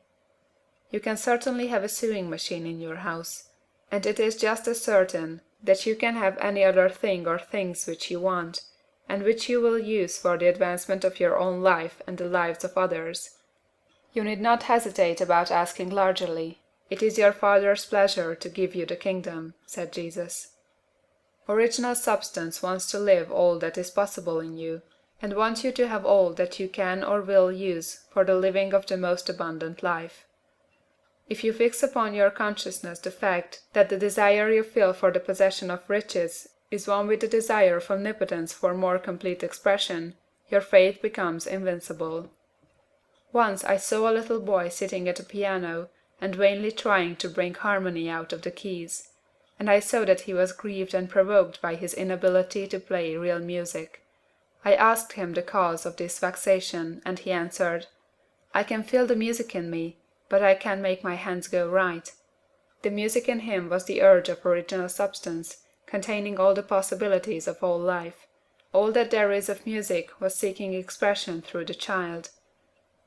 You can certainly have a sewing machine in your house, and it is just as certain that you can have any other thing or things which you want, and which you will use for the advancement of your own life and the lives of others. You need not hesitate about asking largely. It is your Father's pleasure to give you the kingdom, said Jesus. Original substance wants to live all that is possible in you, and wants you to have all that you can or will use for the living of the most abundant life. If you fix upon your consciousness the fact that the desire you feel for the possession of riches is one with the desire of omnipotence for more complete expression, your faith becomes invincible. Once I saw a little boy sitting at a piano and vainly trying to bring harmony out of the keys, and I saw that he was grieved and provoked by his inability to play real music. I asked him the cause of this vexation, and he answered, "I can feel the music in me, but I can't make my hands go right." The music in him was the urge of original substance, containing all the possibilities of all life. All that there is of music was seeking expression through the child.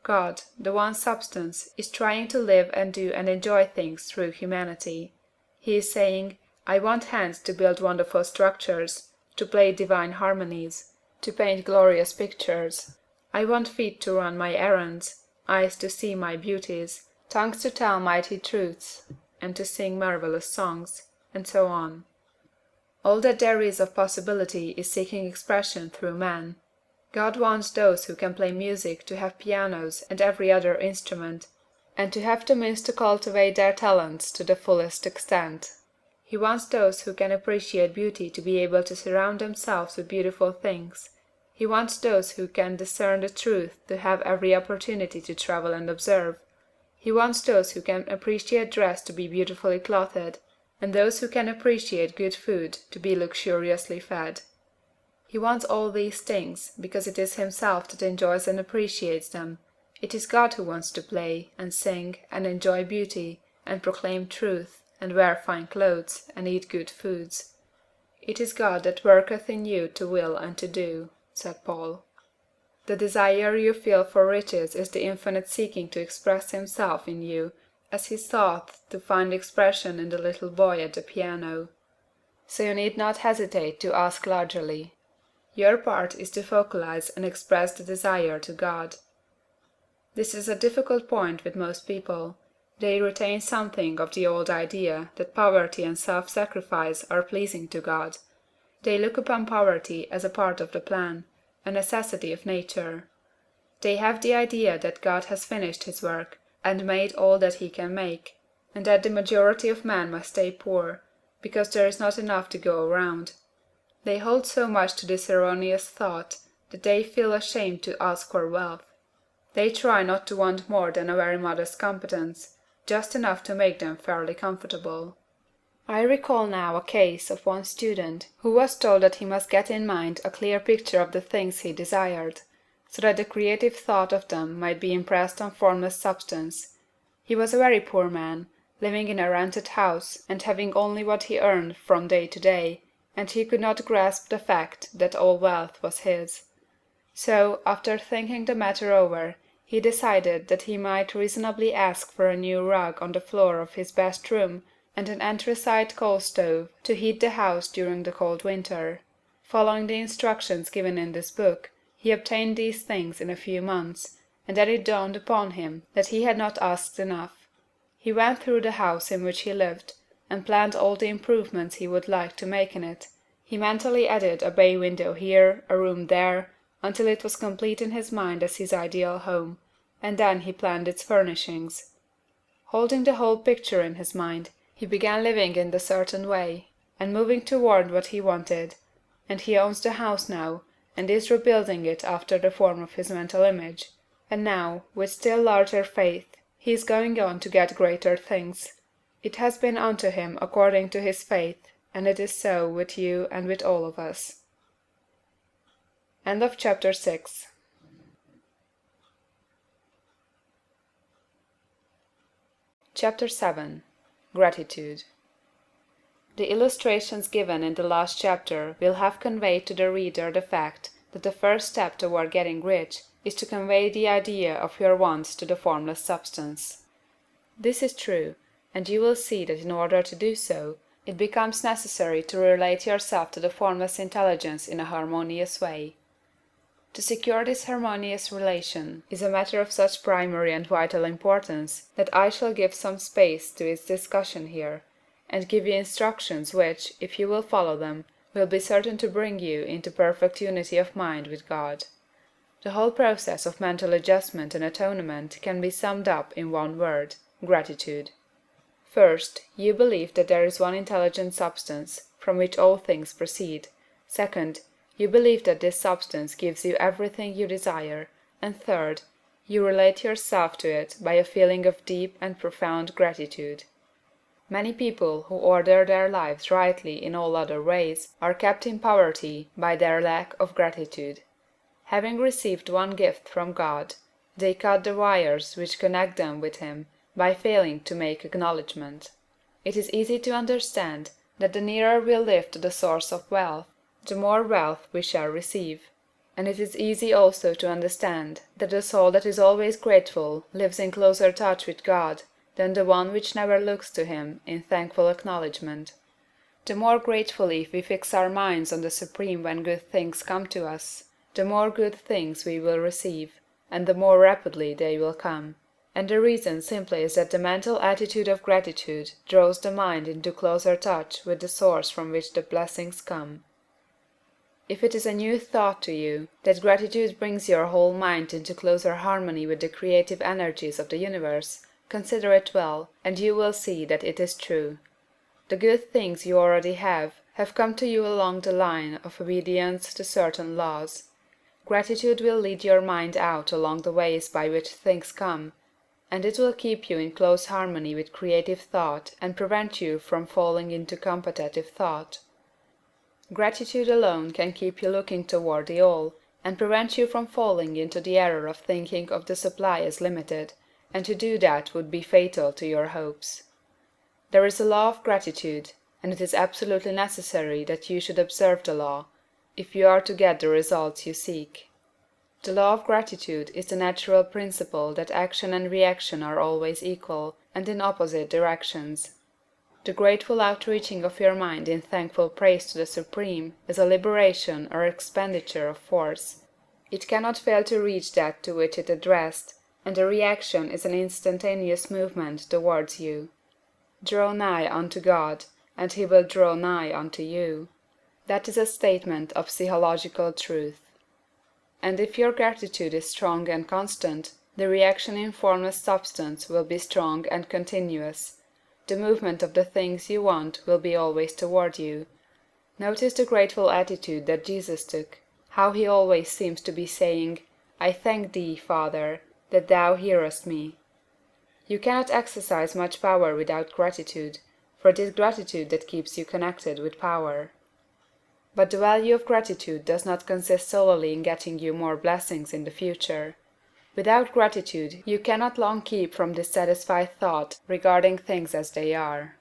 God, the one substance, is trying to live and do and enjoy things through humanity. He is saying, I want hands to build wonderful structures, to play divine harmonies, to paint glorious pictures. I want feet to run my errands, eyes to see my beauties, tongues to tell mighty truths, and to sing marvelous songs, and so on. All that there is of possibility is seeking expression through man. God wants those who can play music to have pianos and every other instrument, and to have the means to cultivate their talents to the fullest extent. He wants those who can appreciate beauty to be able to surround themselves with beautiful things. He wants those who can discern the truth to have every opportunity to travel and observe. He wants those who can appreciate dress to be beautifully clothed, and those who can appreciate good food to be luxuriously fed. He wants all these things, because it is himself that enjoys and appreciates them. It is God who wants to play, and sing, and enjoy beauty, and proclaim truth, and wear fine clothes, and eat good foods. It is God that worketh in you to will and to do, said Paul. The desire you feel for riches is the infinite seeking to express himself in you, as he sought to find expression in the little boy at the piano. So you need not hesitate to ask largely. Your part is to focalize and express the desire to God. This is a difficult point with most people. They retain something of the old idea that poverty and self-sacrifice are pleasing to God. They look upon poverty as a part of the plan, a necessity of nature. They have the idea that God has finished his work, and made all that he can make, and that the majority of men must stay poor, because there is not enough to go around. They hold so much to this erroneous thought that they feel ashamed to ask for wealth. They try not to want more than a very modest competence, just enough to make them fairly comfortable. I recall now a case of one student who was told that he must get in mind a clear picture of the things he desired. so that the creative thought of them might be impressed on formless substance. He was a very poor man, living in a rented house, and having only what he earned from day to day, and he could not grasp the fact that all wealth was his. So, after thinking the matter over, he decided that he might reasonably ask for a new rug on the floor of his best room and an anthracite coal stove to heat the house during the cold winter. Following the instructions given in this book, he obtained these things in a few months, and then it dawned upon him that he had not asked enough. He went through the house in which he lived, and planned all the improvements he would like to make in it. He mentally added a bay window here, a room there, until it was complete in his mind as his ideal home, and then he planned its furnishings. Holding the whole picture in his mind, he began living in the certain way, and moving toward what he wanted, and he owns the house now, and is rebuilding it after the form of his mental image, and now, with still larger faith, he is going on to get greater things. It has been unto him according to his faith, and it is so with you and with all of us. End of chapter 6. Chapter 7. Gratitude. The illustrations given in the last chapter will have conveyed to the reader the fact that the first step toward getting rich is to convey the idea of your wants to the formless substance. This is true, and you will see that in order to do so, it becomes necessary to relate yourself to the formless intelligence in a harmonious way. To secure this harmonious relation is a matter of such primary and vital importance that I shall give some space to its discussion here, and give you instructions which, if you will follow them, will be certain to bring you into perfect unity of mind with God. The whole process of mental adjustment and atonement can be summed up in one word: gratitude. First, you believe that there is one intelligent substance, from which all things proceed. Second, you believe that this substance gives you everything you desire, and third, you relate yourself to it by a feeling of deep and profound gratitude. Many people who order their lives rightly in all other ways are kept in poverty by their lack of gratitude. Having received one gift from God, they cut the wires which connect them with him by failing to make acknowledgment. It is easy to understand that the nearer we live to the source of wealth, the more wealth we shall receive. And it is easy also to understand that the soul that is always grateful lives in closer touch with God than the one which never looks to him in thankful acknowledgment. The more gratefully we fix our minds on the Supreme when good things come to us, the more good things we will receive, and the more rapidly they will come. And the reason simply is that the mental attitude of gratitude draws the mind into closer touch with the source from which the blessings come. If it is a new thought to you that gratitude brings your whole mind into closer harmony with the creative energies of the universe, consider it well, and you will see that it is true. The good things you already have come to you along the line of obedience to certain laws. Gratitude will lead your mind out along the ways by which things come, and it will keep you in close harmony with creative thought and prevent you from falling into competitive thought. Gratitude alone can keep you looking toward the all, and prevent you from falling into the error of thinking of the supply as limited, and to do that would be fatal to your hopes. There is a law of gratitude, and it is absolutely necessary that you should observe the law, if you are to get the results you seek. The law of gratitude is the natural principle that action and reaction are always equal, and in opposite directions. The grateful outreaching of your mind in thankful praise to the Supreme is a liberation or expenditure of force. It cannot fail to reach that to which it addressed, and the reaction is an instantaneous movement towards you. Draw nigh unto God, and he will draw nigh unto you. That is a statement of psychological truth. And if your gratitude is strong and constant, the reaction in formless substance will be strong and continuous. The movement of the things you want will be always toward you. Notice the grateful attitude that Jesus took, how he always seems to be saying, "I thank thee, Father, that thou hearest me." You cannot exercise much power without gratitude, for it is gratitude that keeps you connected with power. But the value of gratitude does not consist solely in getting you more blessings in the future. Without gratitude you cannot long keep from dissatisfied thought regarding things as they are.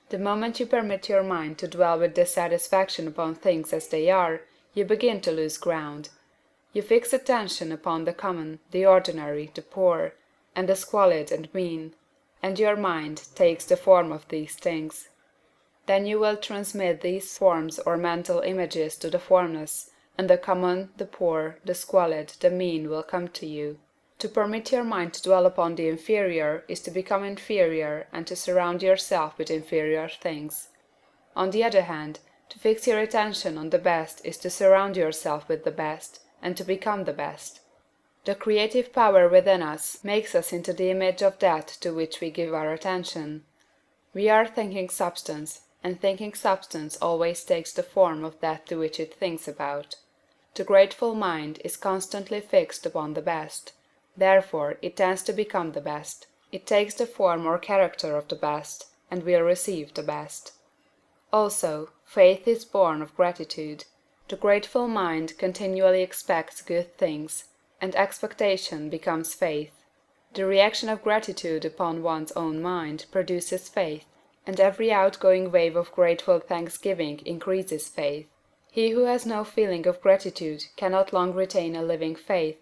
The moment you permit your mind to dwell with dissatisfaction upon things as they are, you begin to lose ground. You fix attention upon the common, the ordinary, the poor, and the squalid and mean, and your mind takes the form of these things. Then you will transmit these forms or mental images to the formless, and the common, the poor, the squalid, the mean will come to you. To permit your mind to dwell upon the inferior is to become inferior and to surround yourself with inferior things. On the other hand, to fix your attention on the best is to surround yourself with the best, and to become the best. The creative power within us makes us into the image of that to which we give our attention. We are thinking substance, and thinking substance always takes the form of that to which it thinks about. The grateful mind is constantly fixed upon the best. Therefore it tends to become the best. It takes the form or character of the best, and will receive the best. Also, faith is born of gratitude. The grateful mind continually expects good things, and expectation becomes faith. The reaction of gratitude upon one's own mind produces faith, and every outgoing wave of grateful thanksgiving increases faith. He who has no feeling of gratitude cannot long retain a living faith,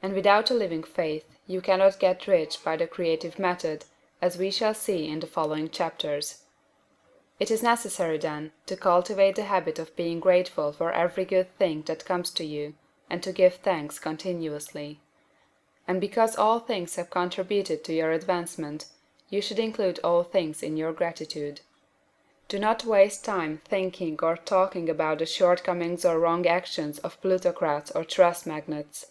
and without a living faith you cannot get rich by the creative method, as we shall see in the following chapters. It is necessary, then, to cultivate the habit of being grateful for every good thing that comes to you, and to give thanks continuously. And because all things have contributed to your advancement, you should include all things in your gratitude. Do not waste time thinking or talking about the shortcomings or wrong actions of plutocrats or trust magnates.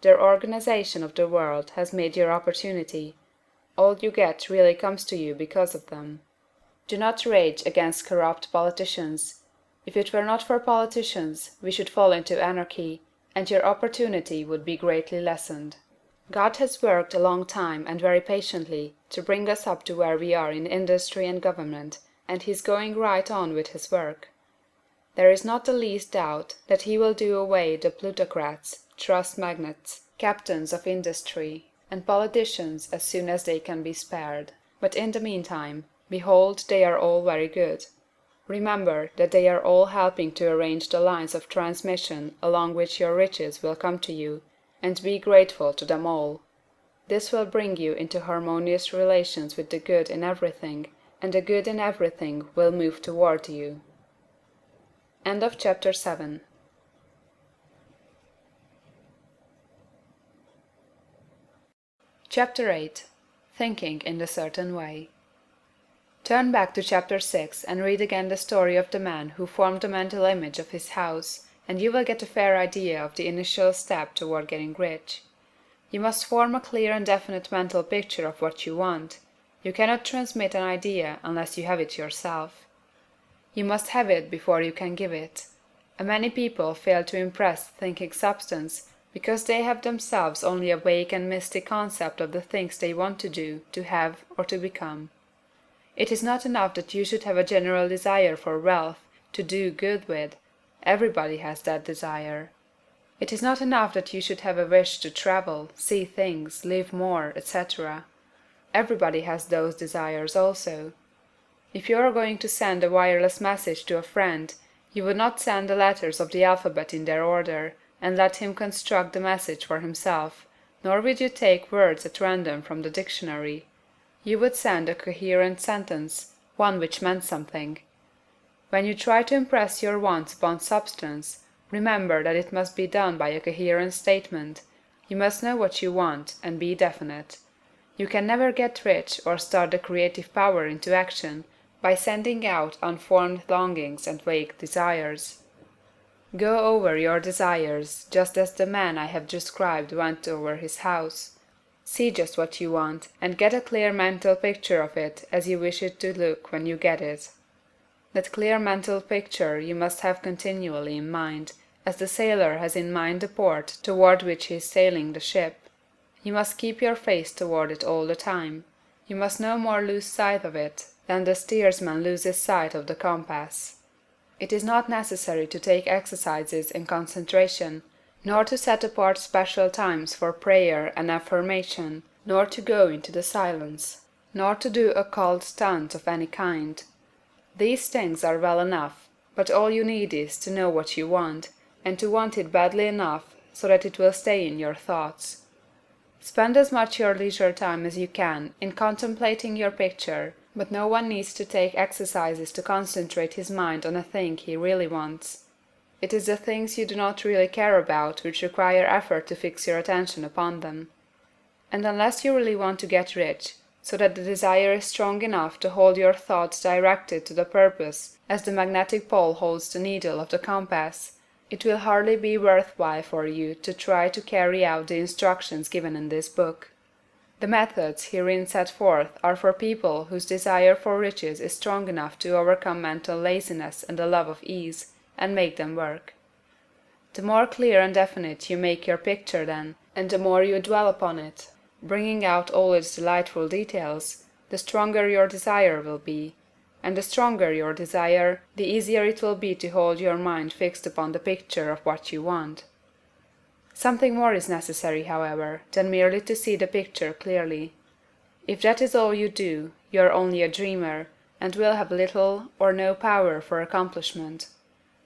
Their organization of the world has made your opportunity. All you get really comes to you because of them. Do not rage against corrupt politicians. If it were not for politicians, we should fall into anarchy, and your opportunity would be greatly lessened. God has worked a long time and very patiently to bring us up to where we are in industry and government, and he is going right on with his work. There is not the least doubt that he will do away the plutocrats, trust magnates, captains of industry, and politicians as soon as they can be spared. But in the meantime, behold, they are all very good. Remember that they are all helping to arrange the lines of transmission along which your riches will come to you, and be grateful to them all. This will bring you into harmonious relations with the good in everything, and the good in everything will move toward you. End of chapter 7. Chapter 8. Thinking in the Certain Way. Turn back to chapter 6 and read again the story of the man who formed the mental image of his house, and you will get a fair idea of the initial step toward getting rich. You must form a clear and definite mental picture of what you want. You cannot transmit an idea unless you have it yourself. You must have it before you can give it. Many people fail to impress thinking substance because they have themselves only a vague and misty concept of the things they want to do, to have, or to become. It is not enough that you should have a general desire for wealth, to do good with. Everybody has that desire. It is not enough that you should have a wish to travel, see things, live more, etc. Everybody has those desires also. If you are going to send a wireless message to a friend, you would not send the letters of the alphabet in their order, and let him construct the message for himself, nor would you take words at random from the dictionary. You would send a coherent sentence, one which meant something. When you try to impress your wants upon substance, remember that it must be done by a coherent statement. You must know what you want, and be definite. You can never get rich or start the creative power into action by sending out unformed longings and vague desires. Go over your desires, just as the man I have described went over his house. See just what you want, and get a clear mental picture of it as you wish it to look when you get it. That clear mental picture you must have continually in mind, as the sailor has in mind the port toward which he is sailing the ship. You must keep your face toward it all the time. You must no more lose sight of it than the steersman loses sight of the compass. It is not necessary to take exercises in concentration, nor to set apart special times for prayer and affirmation, nor to go into the silence, nor to do occult stunts of any kind. These things are well enough, but all you need is to know what you want, and to want it badly enough so that it will stay in your thoughts. Spend as much your leisure time as you can in contemplating your picture, but no one needs to take exercises to concentrate his mind on a thing he really wants. It is the things you do not really care about which require effort to fix your attention upon them. And unless you really want to get rich, so that the desire is strong enough to hold your thoughts directed to the purpose as the magnetic pole holds the needle of the compass, it will hardly be worth while for you to try to carry out the instructions given in this book. The methods herein set forth are for people whose desire for riches is strong enough to overcome mental laziness and the love of ease, and make them work. The more clear and definite you make your picture then, and the more you dwell upon it, bringing out all its delightful details, the stronger your desire will be, and the stronger your desire, the easier it will be to hold your mind fixed upon the picture of what you want. Something more is necessary, however, than merely to see the picture clearly. If that is all you do, you are only a dreamer, and will have little or no power for accomplishment.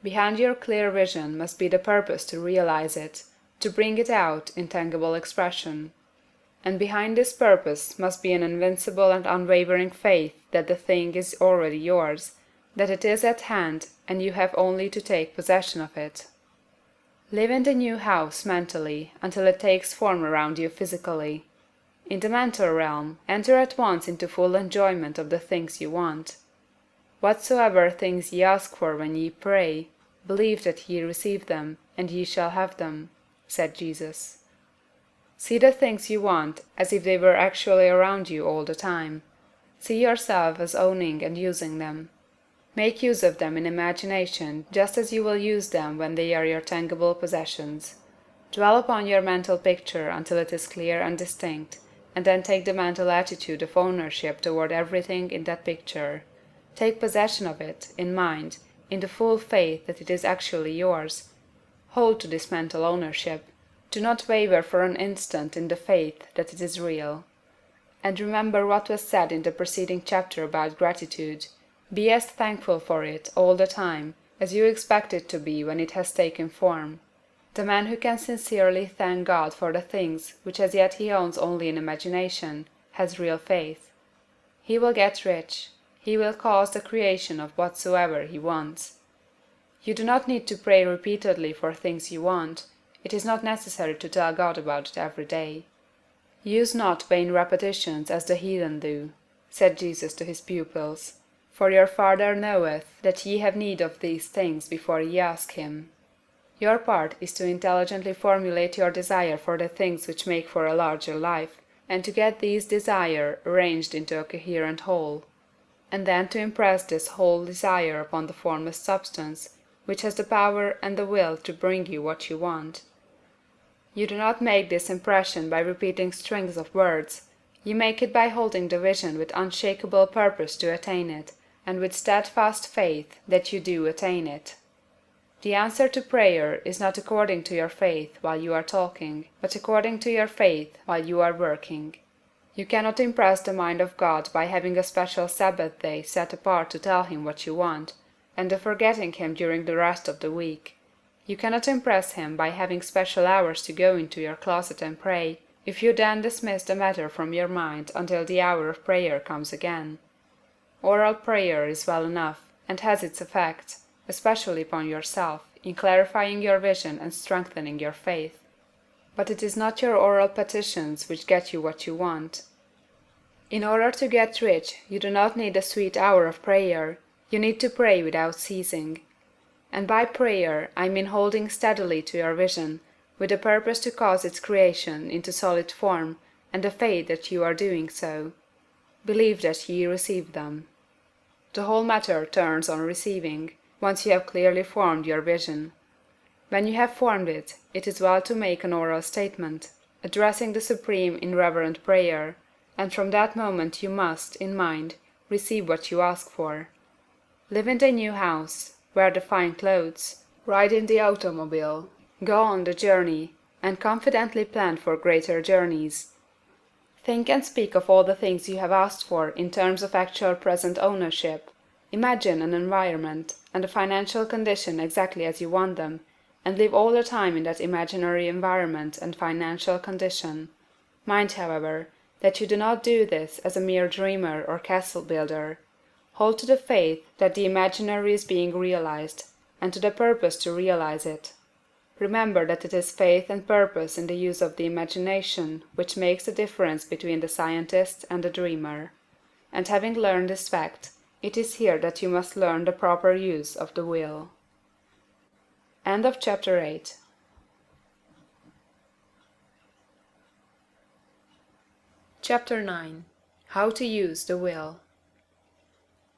Behind your clear vision must be the purpose to realize it, to bring it out in tangible expression. And behind this purpose must be an invincible and unwavering faith that the thing is already yours, that it is at hand, and you have only to take possession of it. Live in the new house mentally until it takes form around you physically. In the mental realm, enter at once into full enjoyment of the things you want. Whatsoever things ye ask for when ye pray, believe that ye receive them, and ye shall have them, said Jesus. See the things you want as if they were actually around you all the time. See yourself as owning and using them. Make use of them in imagination just as you will use them when they are your tangible possessions. Dwell upon your mental picture until it is clear and distinct, and then take the mental attitude of ownership toward everything in that picture. Take possession of it, in mind, in the full faith that it is actually yours. Hold to this mental ownership. Do not waver for an instant in the faith that it is real. And remember what was said in the preceding chapter about gratitude. Be as thankful for it all the time as you expect it to be when it has taken form. The man who can sincerely thank God for the things which as yet he owns only in imagination has real faith. He will get rich. He will cause the creation of whatsoever he wants. You do not need to pray repeatedly for things you want. It is not necessary to tell God about it every day. Use not vain repetitions as the heathen do, said Jesus to his pupils, for your Father knoweth that ye have need of these things before ye ask him. Your part is to intelligently formulate your desire for the things which make for a larger life, and to get these desire arranged into a coherent whole, and then to impress this whole desire upon the formless substance, which has the power and the will to bring you what you want. You do not make this impression by repeating strings of words. You make it by holding the vision with unshakable purpose to attain it, and with steadfast faith that you do attain it. The answer to prayer is not according to your faith while you are talking, but according to your faith while you are working. You cannot impress the mind of God by having a special Sabbath day set apart to tell him what you want, and of forgetting him during the rest of the week. You cannot impress him by having special hours to go into your closet and pray, if you then dismiss the matter from your mind until the hour of prayer comes again. Oral prayer is well enough, and has its effect, especially upon yourself, in clarifying your vision and strengthening your faith. But it is not your oral petitions which get you what you want. In order to get rich, you do not need a sweet hour of prayer, you need to pray without ceasing. And by prayer I mean holding steadily to your vision, with the purpose to cause its creation into solid form, and the faith that you are doing so. Believe that ye receive them. The whole matter turns on receiving, once you have clearly formed your vision. When you have formed it, it is well to make an oral statement, addressing the Supreme in reverent prayer, and from that moment you must, in mind, receive what you ask for. Live in the new house, wear the fine clothes, ride in the automobile, go on the journey, and confidently plan for greater journeys. Think and speak of all the things you have asked for in terms of actual present ownership. Imagine an environment and a financial condition exactly as you want them, and live all the time in that imaginary environment and financial condition. Mind, however, that you do not do this as a mere dreamer or castle builder. Hold to the faith that the imaginary is being realized, and to the purpose to realize it. Remember that it is faith and purpose in the use of the imagination which makes the difference between the scientist and the dreamer. And having learned this fact, it is here that you must learn the proper use of the will. End of chapter 8. Chapter 9. How to use the will.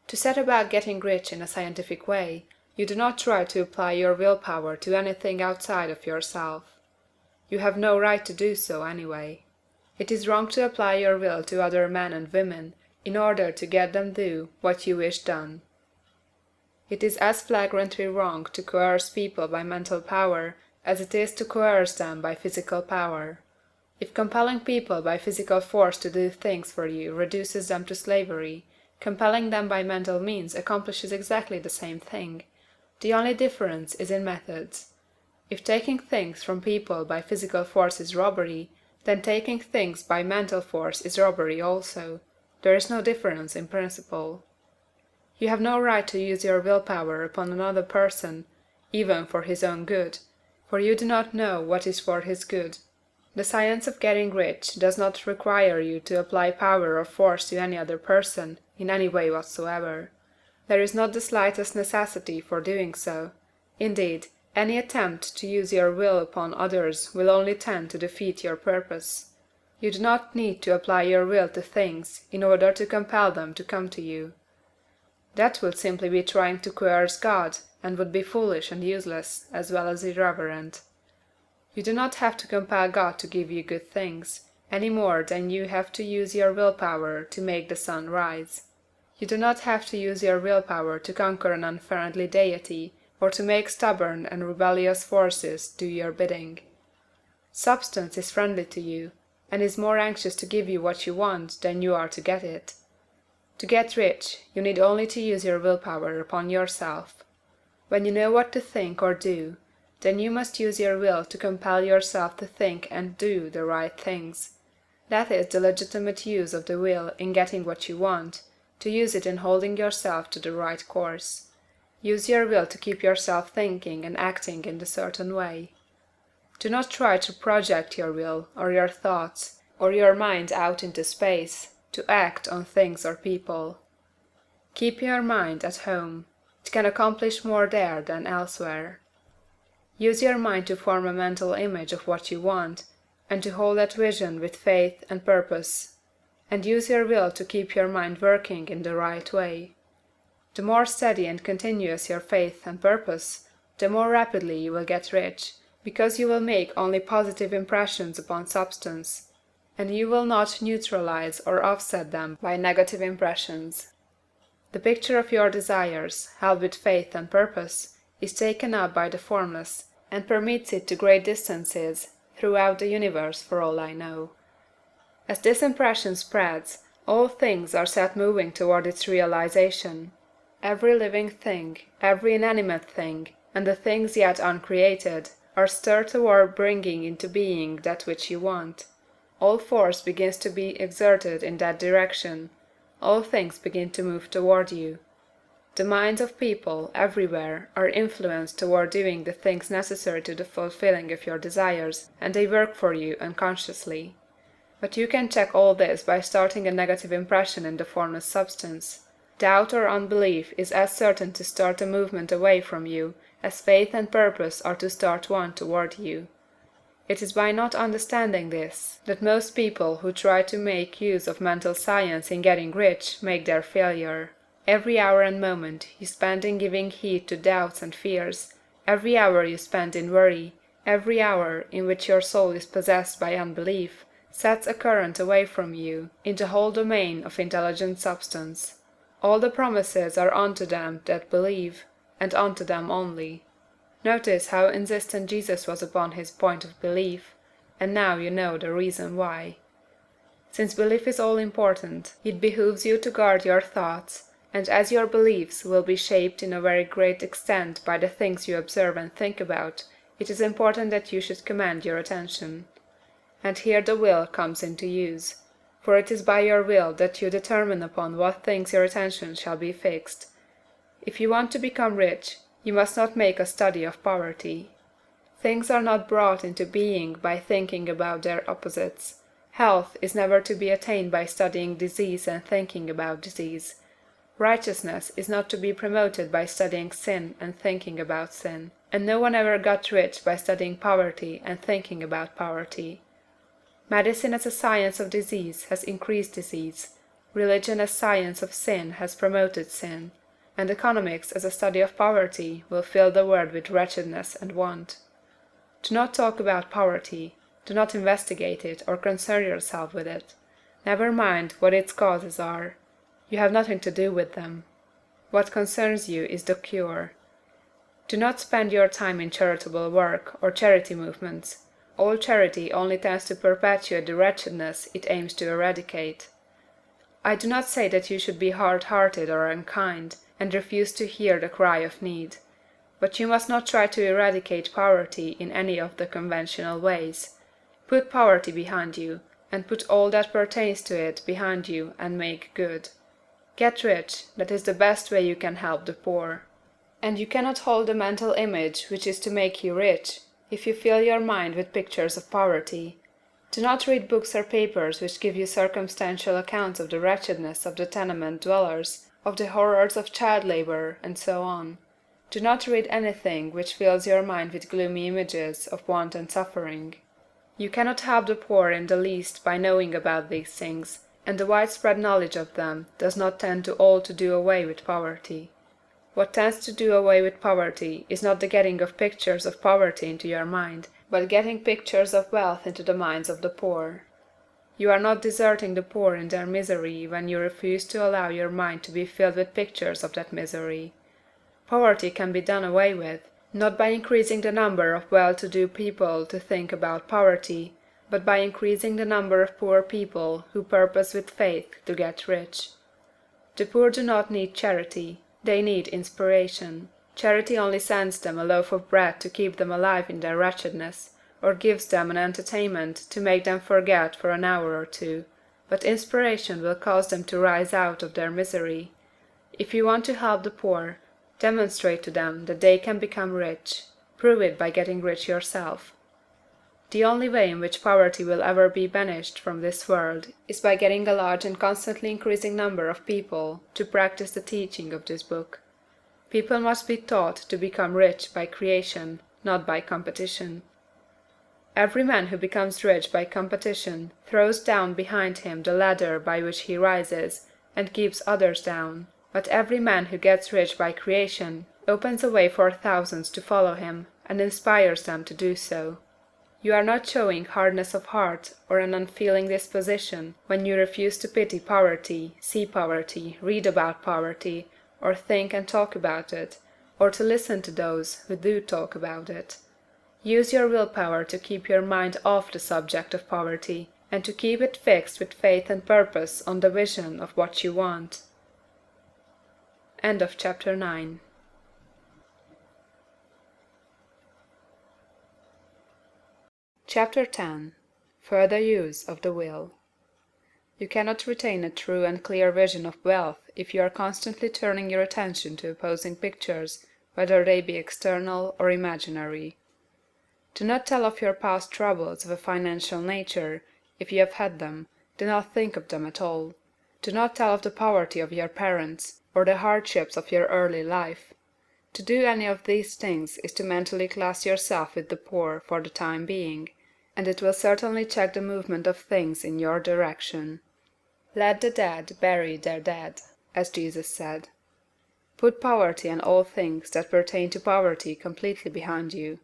To set about getting rich in a scientific way, you do not try to apply your willpower to anything outside of yourself. You have no right to do so, anyway. It is wrong to apply your will to other men and women in order to get them do what you wish done. It is as flagrantly wrong to coerce people by mental power as it is to coerce them by physical power. If compelling people by physical force to do things for you reduces them to slavery, compelling them by mental means accomplishes exactly the same thing. The only difference is in methods. If taking things from people by physical force is robbery, then taking things by mental force is robbery also. There is no difference in principle. You have no right to use your willpower upon another person, even for his own good, for you do not know what is for his good. The science of getting rich does not require you to apply power or force to any other person in any way whatsoever. There is not the slightest necessity for doing so. Indeed, any attempt to use your will upon others will only tend to defeat your purpose. You do not need to apply your will to things in order to compel them to come to you. That would simply be trying to coerce God, and would be foolish and useless, as well as irreverent. You do not have to compel God to give you good things, any more than you have to use your willpower to make the sun rise. You do not have to use your willpower to conquer an unfriendly deity, or to make stubborn and rebellious forces do your bidding. Substance is friendly to you, and is more anxious to give you what you want than you are to get it. To get rich, you need only to use your willpower upon yourself. When you know what to think or do, then you must use your will to compel yourself to think and do the right things. That is the legitimate use of the will in getting what you want, to use it in holding yourself to the right course. Use your will to keep yourself thinking and acting in a certain way. Do not try to project your will, or your thoughts, or your mind out into space, to act on things or people. Keep your mind at home. It can accomplish more there than elsewhere. Use your mind to form a mental image of what you want, and to hold that vision with faith and purpose. And use your will to keep your mind working in the right way. The more steady and continuous your faith and purpose, the more rapidly you will get rich, because you will make only positive impressions upon substance, and you will not neutralize or offset them by negative impressions. The picture of your desires, held with faith and purpose, is taken up by the formless, and permits it to great distances throughout the universe for all I know. As this impression spreads, all things are set moving toward its realization. Every living thing, every inanimate thing, and the things yet uncreated, are stirred toward bringing into being that which you want. All force begins to be exerted in that direction. All things begin to move toward you. The minds of people, everywhere, are influenced toward doing the things necessary to the fulfilling of your desires, and they work for you unconsciously. But you can check all this by starting a negative impression in the formless substance. Doubt or unbelief is as certain to start a movement away from you as faith and purpose are to start one toward you. It is by not understanding this that most people who try to make use of mental science in getting rich make their failure. Every hour and moment you spend in giving heed to doubts and fears, every hour you spend in worry, every hour in which your soul is possessed by unbelief, sets a current away from you in the whole domain of intelligent substance. All the promises are unto them that believe, and unto them only. Notice how insistent Jesus was upon his point of belief, and now you know the reason why. Since belief is all important, it behooves you to guard your thoughts, and as your beliefs will be shaped in a very great extent by the things you observe and think about, it is important that you should command your attention. And here the will comes into use, for it is by your will that you determine upon what things your attention shall be fixed. If you want to become rich, you must not make a study of poverty. Things are not brought into being by thinking about their opposites. Health is never to be attained by studying disease and thinking about disease. Righteousness is not to be promoted by studying sin and thinking about sin. And no one ever got rich by studying poverty and thinking about poverty. Medicine as a science of disease has increased disease. Religion as science of sin has promoted sin. And economics as a study of poverty will fill the world with wretchedness and want. Do not talk about poverty. Do not investigate it or concern yourself with it. Never mind what its causes are. You have nothing to do with them. What concerns you is the cure. Do not spend your time in charitable work or charity movements. All charity only tends to perpetuate the wretchedness it aims to eradicate. I do not say that you should be hard-hearted or unkind, and refuse to hear the cry of need. But you must not try to eradicate poverty in any of the conventional ways. Put poverty behind you, and put all that pertains to it behind you, and make good. Get rich, that is the best way you can help the poor. And you cannot hold the mental image which is to make you rich, if you fill your mind with pictures of poverty. Do not read books or papers which give you circumstantial accounts of the wretchedness of the tenement dwellers, of the horrors of child labor, and so on. Do not read anything which fills your mind with gloomy images of want and suffering. You cannot help the poor in the least by knowing about these things, and the widespread knowledge of them does not tend to all to do away with poverty. What tends to do away with poverty is not the getting of pictures of poverty into your mind, but getting pictures of wealth into the minds of the poor. You are not deserting the poor in their misery when you refuse to allow your mind to be filled with pictures of that misery. Poverty can be done away with, not by increasing the number of well-to-do people to think about poverty, but by increasing the number of poor people who purpose with faith to get rich. The poor do not need charity, they need inspiration. Charity only sends them a loaf of bread to keep them alive in their wretchedness, or gives them an entertainment to make them forget for an hour or two, but inspiration will cause them to rise out of their misery. If you want to help the poor, demonstrate to them that they can become rich. Prove it by getting rich yourself. The only way in which poverty will ever be banished from this world is by getting a large and constantly increasing number of people to practice the teaching of this book. People must be taught to become rich by creation, not by competition. Every man who becomes rich by competition throws down behind him the ladder by which he rises, and keeps others down. But every man who gets rich by creation opens a way for thousands to follow him, and inspires them to do so. You are not showing hardness of heart or an unfeeling disposition when you refuse to pity poverty, see poverty, read about poverty, or think and talk about it, or to listen to those who do talk about it. Use your willpower to keep your mind off the subject of poverty, and to keep it fixed with faith and purpose on the vision of what you want. End of chapter 9. Chapter 10. Further use of the will. You cannot retain a true and clear vision of wealth if you are constantly turning your attention to opposing pictures, whether they be external or imaginary. Do not tell of your past troubles of a financial nature, if you have had them. Do not think of them at all. Do not tell of the poverty of your parents, or the hardships of your early life. To do any of these things is to mentally class yourself with the poor for the time being, and it will certainly check the movement of things in your direction. Let the dead bury their dead, as Jesus said. Put poverty and all things that pertain to poverty completely behind you.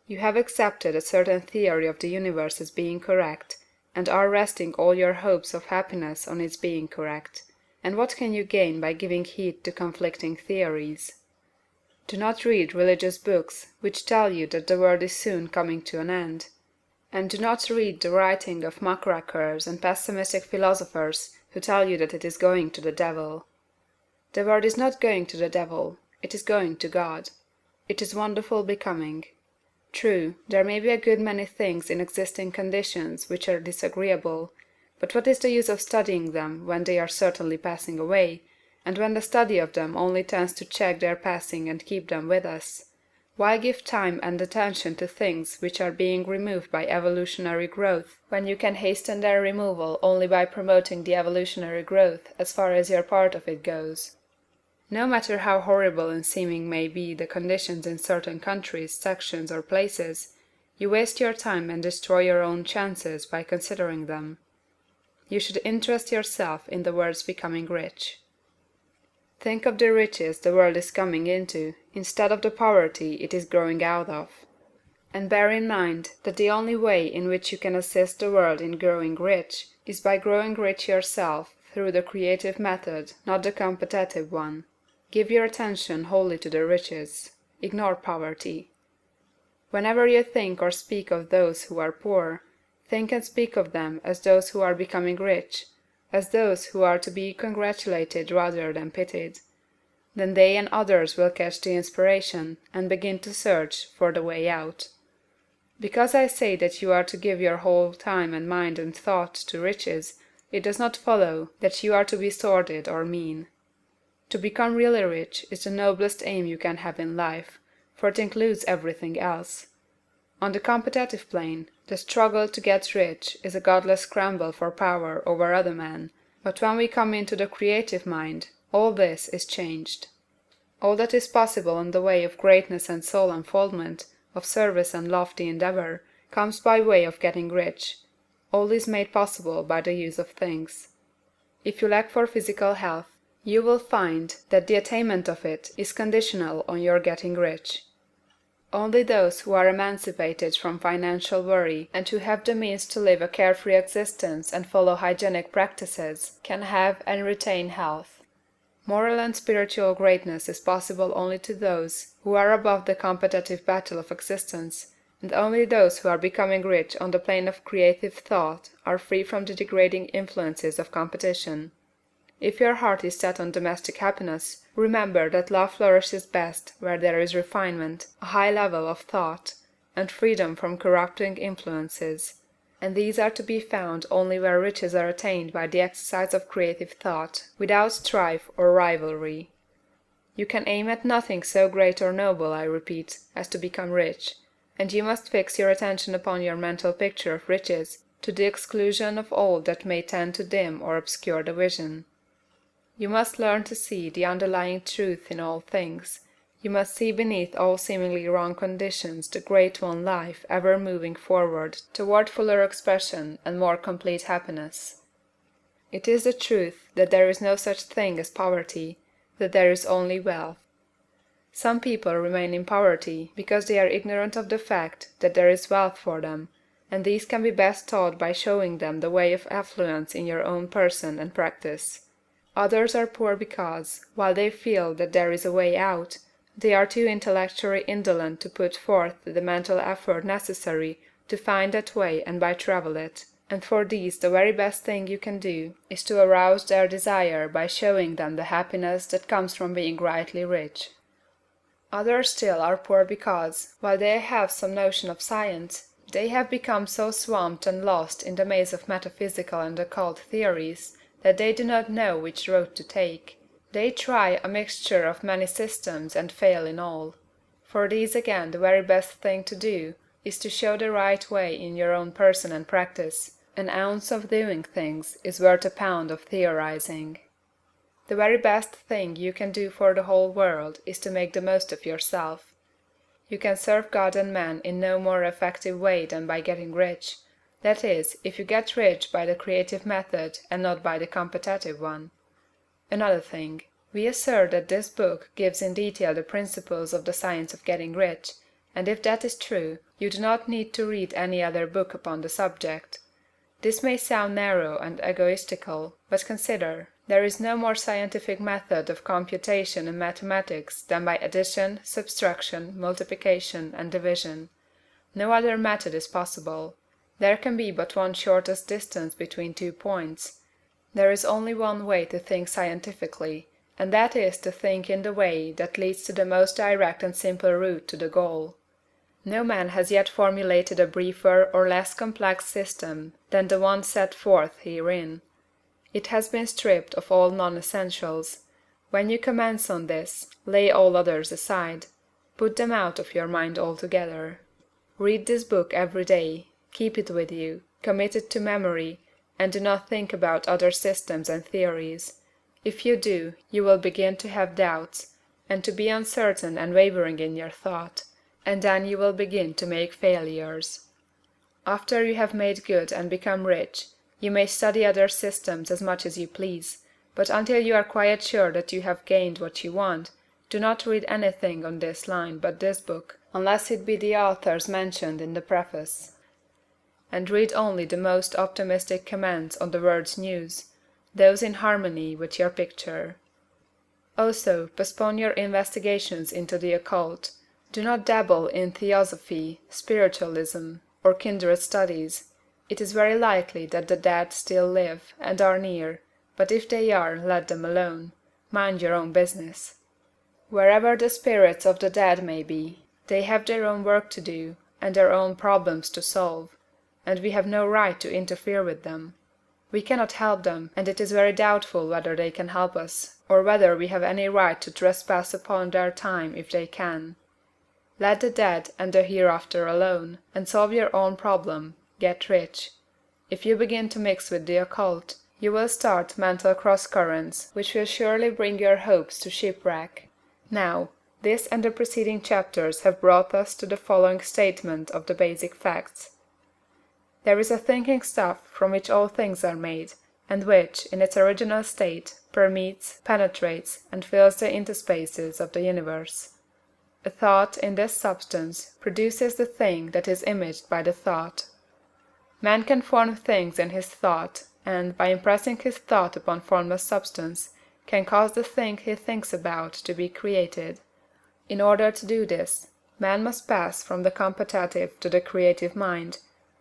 You have accepted a certain theory of the universe as being correct, and are resting all your hopes of happiness on its being correct. And what can you gain by giving heed to conflicting theories? Do not read religious books which tell you that the world is soon coming to an end. And do not read the writing of muckrakers and pessimistic philosophers who tell you that it is going to the devil. The world is not going to the devil, it is going to God. It is wonderful becoming. True, there may be a good many things in existing conditions which are disagreeable, but what is the use of studying them when they are certainly passing away, and when the study of them only tends to check their passing and keep them with us? Why give time and attention to things which are being removed by evolutionary growth, when you can hasten their removal only by promoting the evolutionary growth as far as your part of it goes? No matter how horrible in seeming may be the conditions in certain countries, sections, or places, you waste your time and destroy your own chances by considering them. You should interest yourself in the world's becoming rich. Think of the riches the world is coming into, instead of the poverty it is growing out of. And bear in mind that the only way in which you can assist the world in growing rich is by growing rich yourself through the creative method, not the competitive one. Give your attention wholly to the riches. Ignore poverty. Whenever you think or speak of those who are poor, think and speak of them as those who are becoming rich, as those who are to be congratulated rather than pitied. Then they and others will catch the inspiration and begin to search for the way out. Because I say that you are to give your whole time and mind and thought to riches, it does not follow that you are to be sordid or mean. To become really rich is the noblest aim you can have in life, for it includes everything else. On the competitive plane, the struggle to get rich is a godless scramble for power over other men, but when we come into the creative mind, all this is changed. All that is possible in the way of greatness and soul unfoldment, of service and lofty endeavor, comes by way of getting rich. All is made possible by the use of things. If you lack for physical health, you will find that the attainment of it is conditional on your getting rich. Only those who are emancipated from financial worry and who have the means to live a carefree existence and follow hygienic practices can have and retain health. Moral and spiritual greatness is possible only to those who are above the competitive battle of existence, and only those who are becoming rich on the plane of creative thought are free from the degrading influences of competition. If your heart is set on domestic happiness, remember that love flourishes best where there is refinement, a high level of thought, and freedom from corrupting influences, and these are to be found only where riches are attained by the exercise of creative thought, without strife or rivalry. You can aim at nothing so great or noble, I repeat, as to become rich, and you must fix your attention upon your mental picture of riches, to the exclusion of all that may tend to dim or obscure the vision. You must learn to see the underlying truth in all things. You must see beneath all seemingly wrong conditions the great one life ever moving forward toward fuller expression and more complete happiness. It is the truth that there is no such thing as poverty, that there is only wealth. Some people remain in poverty because they are ignorant of the fact that there is wealth for them, and these can be best taught by showing them the way of affluence in your own person and practice. Others are poor because, while they feel that there is a way out, they are too intellectually indolent to put forth the mental effort necessary to find that way and by travel it, and for these the very best thing you can do is to arouse their desire by showing them the happiness that comes from being rightly rich. Others still are poor because, while they have some notion of science, they have become so swamped and lost in the maze of metaphysical and occult theories that they do not know which road to take. They try a mixture of many systems and fail in all. For these again the very best thing to do is to show the right way in your own person and practice. An ounce of doing things is worth a pound of theorizing. The very best thing you can do for the whole world is to make the most of yourself. You can serve God and man in no more effective way than by getting rich. That is, if you get rich by the creative method and not by the competitive one. Another thing. We assert that this book gives in detail the principles of the science of getting rich, and if that is true, you do not need to read any other book upon the subject. This may sound narrow and egoistical, but consider, There is no more scientific method of computation in mathematics than by addition, subtraction, multiplication, and division. No other method is possible. There can be but one shortest distance between two points. There is only one way to think scientifically, and that is to think in the way that leads to the most direct and simple route to the goal. No man has yet formulated a briefer or less complex system than the one set forth herein. It has been stripped of all non-essentials. When you commence on this, lay all others aside. Put them out of your mind altogether. Read this book every day, keep it with you, commit it to memory, and do not think about other systems and theories. If you do, you will begin to have doubts, and to be uncertain and wavering in your thought, and then you will begin to make failures. After you have made good and become rich, you may study other systems as much as you please, but until you are quite sure that you have gained what you want, do not read anything on this line but this book, unless it be the authors mentioned in the preface. And read only the most optimistic comments on the world's news, those in harmony with your picture. Also, postpone your investigations into the occult. Do not dabble in theosophy, spiritualism, or kindred studies. It is very likely that the dead still live and are near, but if they are, let them alone. Mind your own business. Wherever the spirits of the dead may be, they have their own work to do, and their own problems to solve, and we have no right to interfere with them. We cannot help them, and it is very doubtful whether they can help us, or whether we have any right to trespass upon their time if they can. Let the dead and the hereafter alone, and solve your own problem, get rich. If you begin to mix with the occult, you will start mental cross-currents which will surely bring your hopes to shipwreck. Now, this and the preceding chapters have brought us to the following statement of the basic facts. There is a thinking stuff from which all things are made, and which, in its original state, permeates, penetrates, and fills the interspaces of the universe. A thought in this substance produces the thing that is imaged by the thought. Man can form things in his thought, and, by impressing his thought upon formless substance, can cause the thing he thinks about to be created. In order to do this, man must pass from the competitive to the creative mind.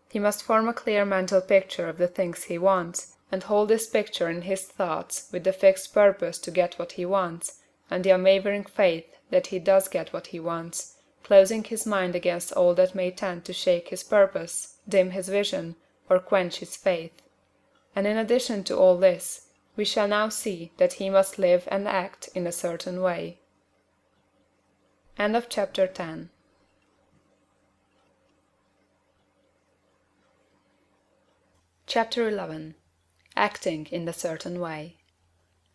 He must form a clear mental picture of the things he wants, and hold this picture in his thoughts with the fixed purpose to get what he wants, and the unwavering faith that he does get what he wants, closing his mind against all that may tend to shake his purpose, dim his vision, or quench his faith. And in addition to all this, we shall now see that he must live and act in a certain way. End of chapter 10. Chapter 11. Acting in a certain way.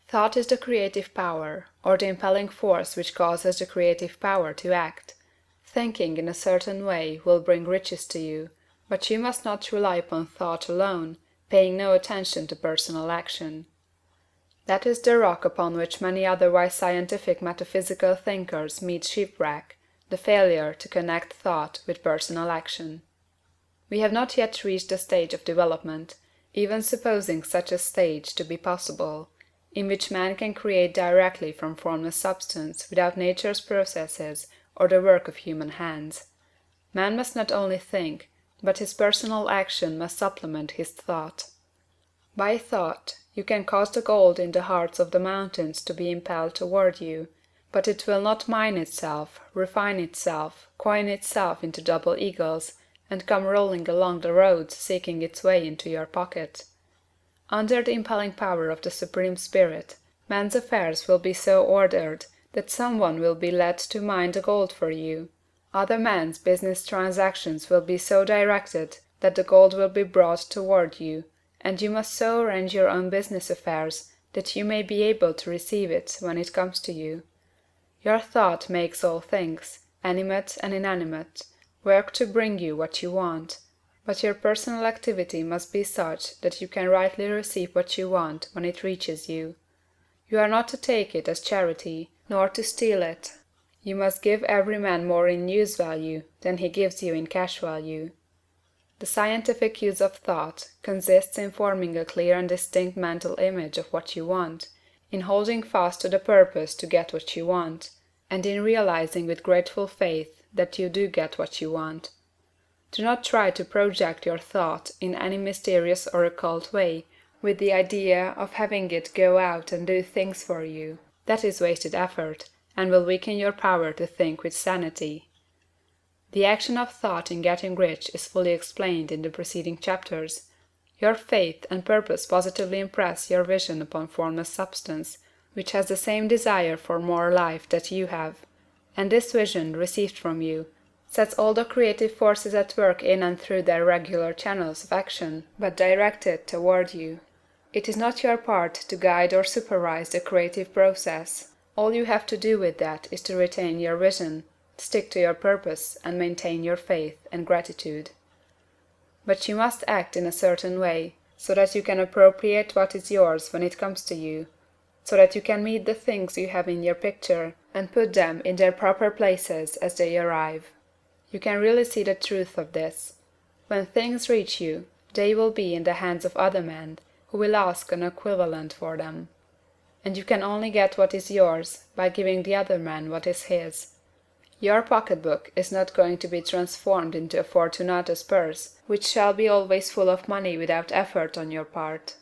Thought is the creative power, or the impelling force which causes the creative power to act. Thinking in a certain way will bring riches to you, but you must not rely upon thought alone, paying no attention to personal action. That is the rock upon which many otherwise scientific metaphysical thinkers meet shipwreck, the failure to connect thought with personal action. We have not yet reached the stage of development, even supposing such a stage to be possible, in which man can create directly from formless substance without nature's processes or the work of human hands. Man must not only think, but his personal action must supplement his thought. By thought, you can cause the gold in the hearts of the mountains to be impelled toward you, but it will not mine itself, refine itself, coin itself into double eagles, and come rolling along the roads seeking its way into your pocket. Under the impelling power of the Supreme Spirit, man's affairs will be so ordered that some one will be led to mine the gold for you. Other men's business transactions will be so directed that the gold will be brought toward you, and you must so arrange your own business affairs that you may be able to receive it when it comes to you. Your thought makes all things, animate and inanimate, work to bring you what you want, but your personal activity must be such that you can rightly receive what you want when it reaches you. You are not to take it as charity, nor to steal it. You must give every man more in use value than he gives you in cash value. The scientific use of thought consists in forming a clear and distinct mental image of what you want, in holding fast to the purpose to get what you want, and in realizing with grateful faith that you do get what you want. Do not try to project your thought in any mysterious or occult way, with the idea of having it go out and do things for you. That is wasted effort, and will weaken your power to think with sanity. The action of thought in getting rich is fully explained in the preceding chapters. Your faith and purpose positively impress your vision upon formless substance, which has the same desire for more life that you have, and this vision, received from you, sets all the creative forces at work in and through their regular channels of action, but directed toward you. It is not your part to guide or supervise the creative process. All you have to do with that is to retain your vision, stick to your purpose, and maintain your faith and gratitude. But you must act in a certain way, so that you can appropriate what is yours when it comes to you, so that you can meet the things you have in your picture, and put them in their proper places as they arrive. You can really see the truth of this. When things reach you, they will be in the hands of other men, who will ask an equivalent for them. And you can only get what is yours by giving the other man what is his. Your pocketbook is not going to be transformed into a Fortunatus purse, which shall be always full of money without effort on your part.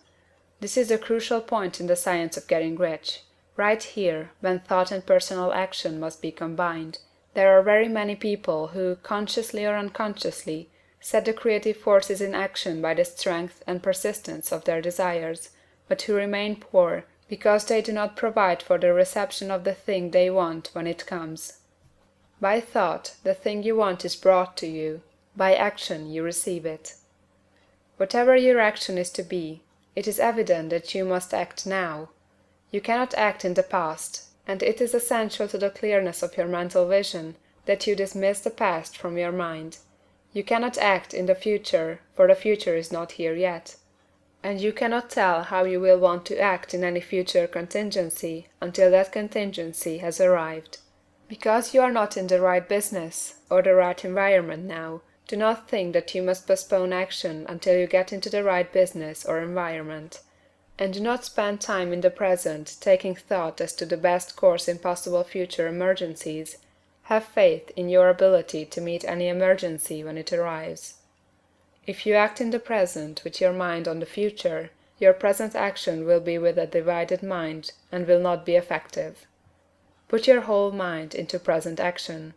This is a crucial point in the science of getting rich. Right here, when thought and personal action must be combined, there are very many people who, consciously or unconsciously, set the creative forces in action by the strength and persistence of their desires, but who remain poor because they do not provide for the reception of the thing they want when it comes. By thought, the thing you want is brought to you. By action, you receive it. Whatever your action is to be, it is evident that you must act now. You cannot act in the past, and it is essential to the clearness of your mental vision that you dismiss the past from your mind. You cannot act in the future, for the future is not here yet. And you cannot tell how you will want to act in any future contingency until that contingency has arrived. Because you are not in the right business or the right environment now, do not think that you must postpone action until you get into the right business or environment. And do not spend time in the present taking thought as to the best course in possible future emergencies. Have faith in your ability to meet any emergency when it arrives. If you act in the present with your mind on the future, your present action will be with a divided mind and will not be effective. Put your whole mind into present action.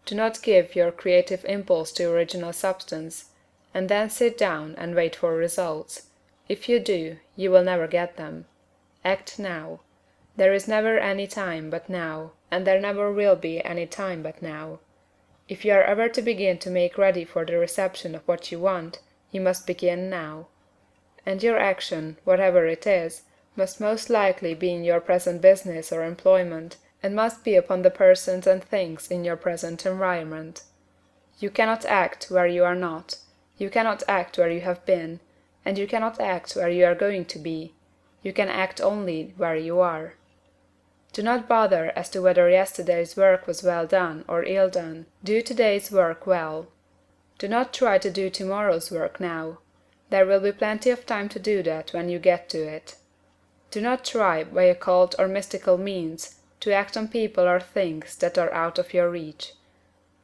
Do not give your creative impulse to original substance, and then sit down and wait for results. If you do, you will never get them. Act now. There is never any time but now, and there never will be any time but now. If you are ever to begin to make ready for the reception of what you want, you must begin now. And your action, whatever it is, must most likely be in your present business or employment, and must be upon the persons and things in your present environment. You cannot act where you are not, you cannot act where you have been, and you cannot act where you are going to be. You can act only where you are. Do not bother as to whether yesterday's work was well done or ill done. Do today's work well. Do not try to do tomorrow's work now. There will be plenty of time to do that when you get to it. Do not try, by occult or mystical means, to act on people or things that are out of your reach.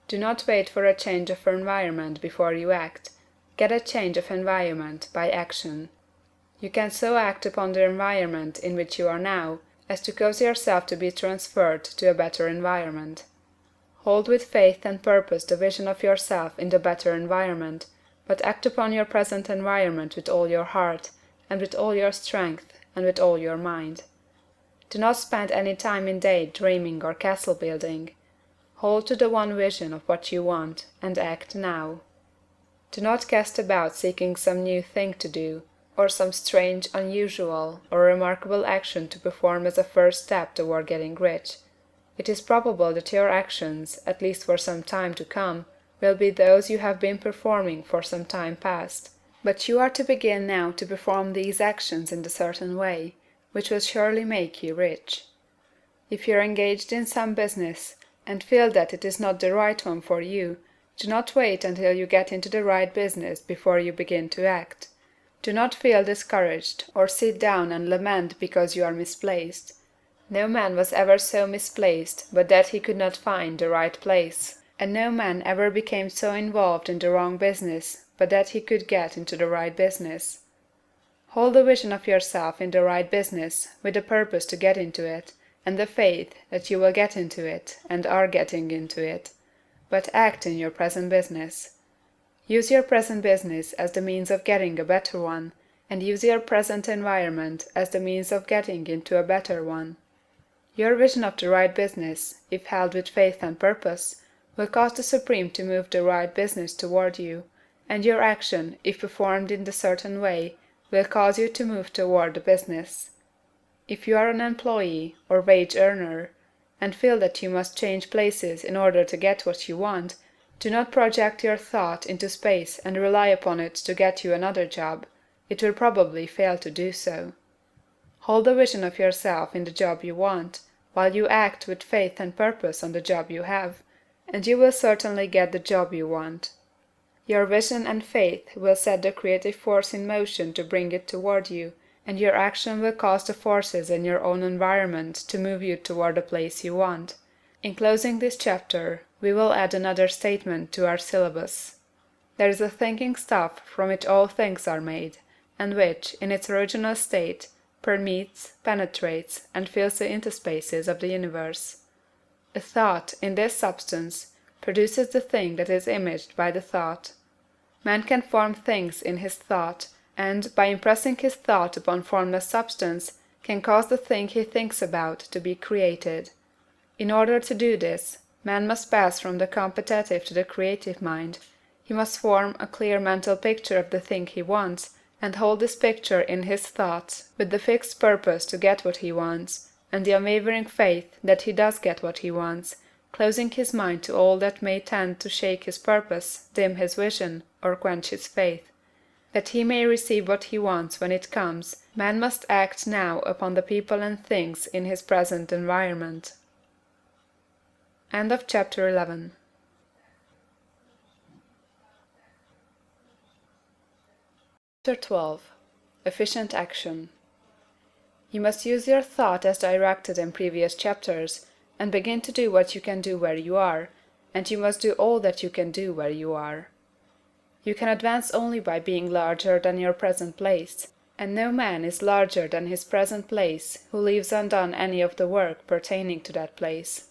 Do not wait for a change of environment before you act. Get a change of environment by action. You can so act upon the environment in which you are now as to cause yourself to be transferred to a better environment. Hold with faith and purpose the vision of yourself in the better environment, but act upon your present environment with all your heart, and with all your strength, and with all your mind. Do not spend any time in day dreaming or castle building. Hold to the one vision of what you want, and act now. Do not cast about seeking some new thing to do, or some strange, unusual, or remarkable action to perform as a first step toward getting rich. It is probable that your actions, at least for some time to come, will be those you have been performing for some time past. But you are to begin now to perform these actions in a certain way, which will surely make you rich. If you are engaged in some business, and feel that it is not the right one for you, Do not wait until you get into the right business before you begin to act. Do not feel discouraged, or sit down and lament because you are misplaced. No man was ever so misplaced but that he could not find the right place, and no man ever became so involved in the wrong business but that he could get into the right business. Hold the vision of yourself in the right business, with the purpose to get into it, and the faith that you will get into it, and are getting into it. But act in your present business. Use your present business as the means of getting a better one, and use your present environment as the means of getting into a better one. Your vision of the right business, if held with faith and purpose, will cause the Supreme to move the right business toward you, and your action, if performed in the certain way, will cause you to move toward the business. If you are an employee, or wage earner, and feel that you must change places in order to get what you want, do not project your thought into space and rely upon it to get you another job. It will probably fail to do so. Hold the vision of yourself in the job you want, while you act with faith and purpose on the job you have, and you will certainly get the job you want. Your vision and faith will set the creative force in motion to bring it toward you, and your action will cause the forces in your own environment to move you toward the place you want. In closing this chapter, we will add another statement to our syllabus. There is a thinking stuff from which all things are made, and which, in its original state, permeates, penetrates, and fills the interspaces of the universe. A thought, in this substance, produces the thing that is imaged by the thought. Man can form things in his thought, and, by impressing his thought upon formless substance, can cause the thing he thinks about to be created. In order to do this, man must pass from the competitive to the creative mind. He must form a clear mental picture of the thing he wants, and hold this picture in his thoughts, with the fixed purpose to get what he wants, and the unwavering faith that he does get what he wants, closing his mind to all that may tend to shake his purpose, dim his vision, or quench his faith. That he may receive what he wants when it comes, man must act now upon the people and things in his present environment. End of chapter 11. Chapter 12. Efficient Action. You must use your thought as directed in previous chapters, and begin to do what you can do where you are, and you must do all that you can do where you are. You can advance only by being larger than your present place, and no man is larger than his present place who leaves undone any of the work pertaining to that place.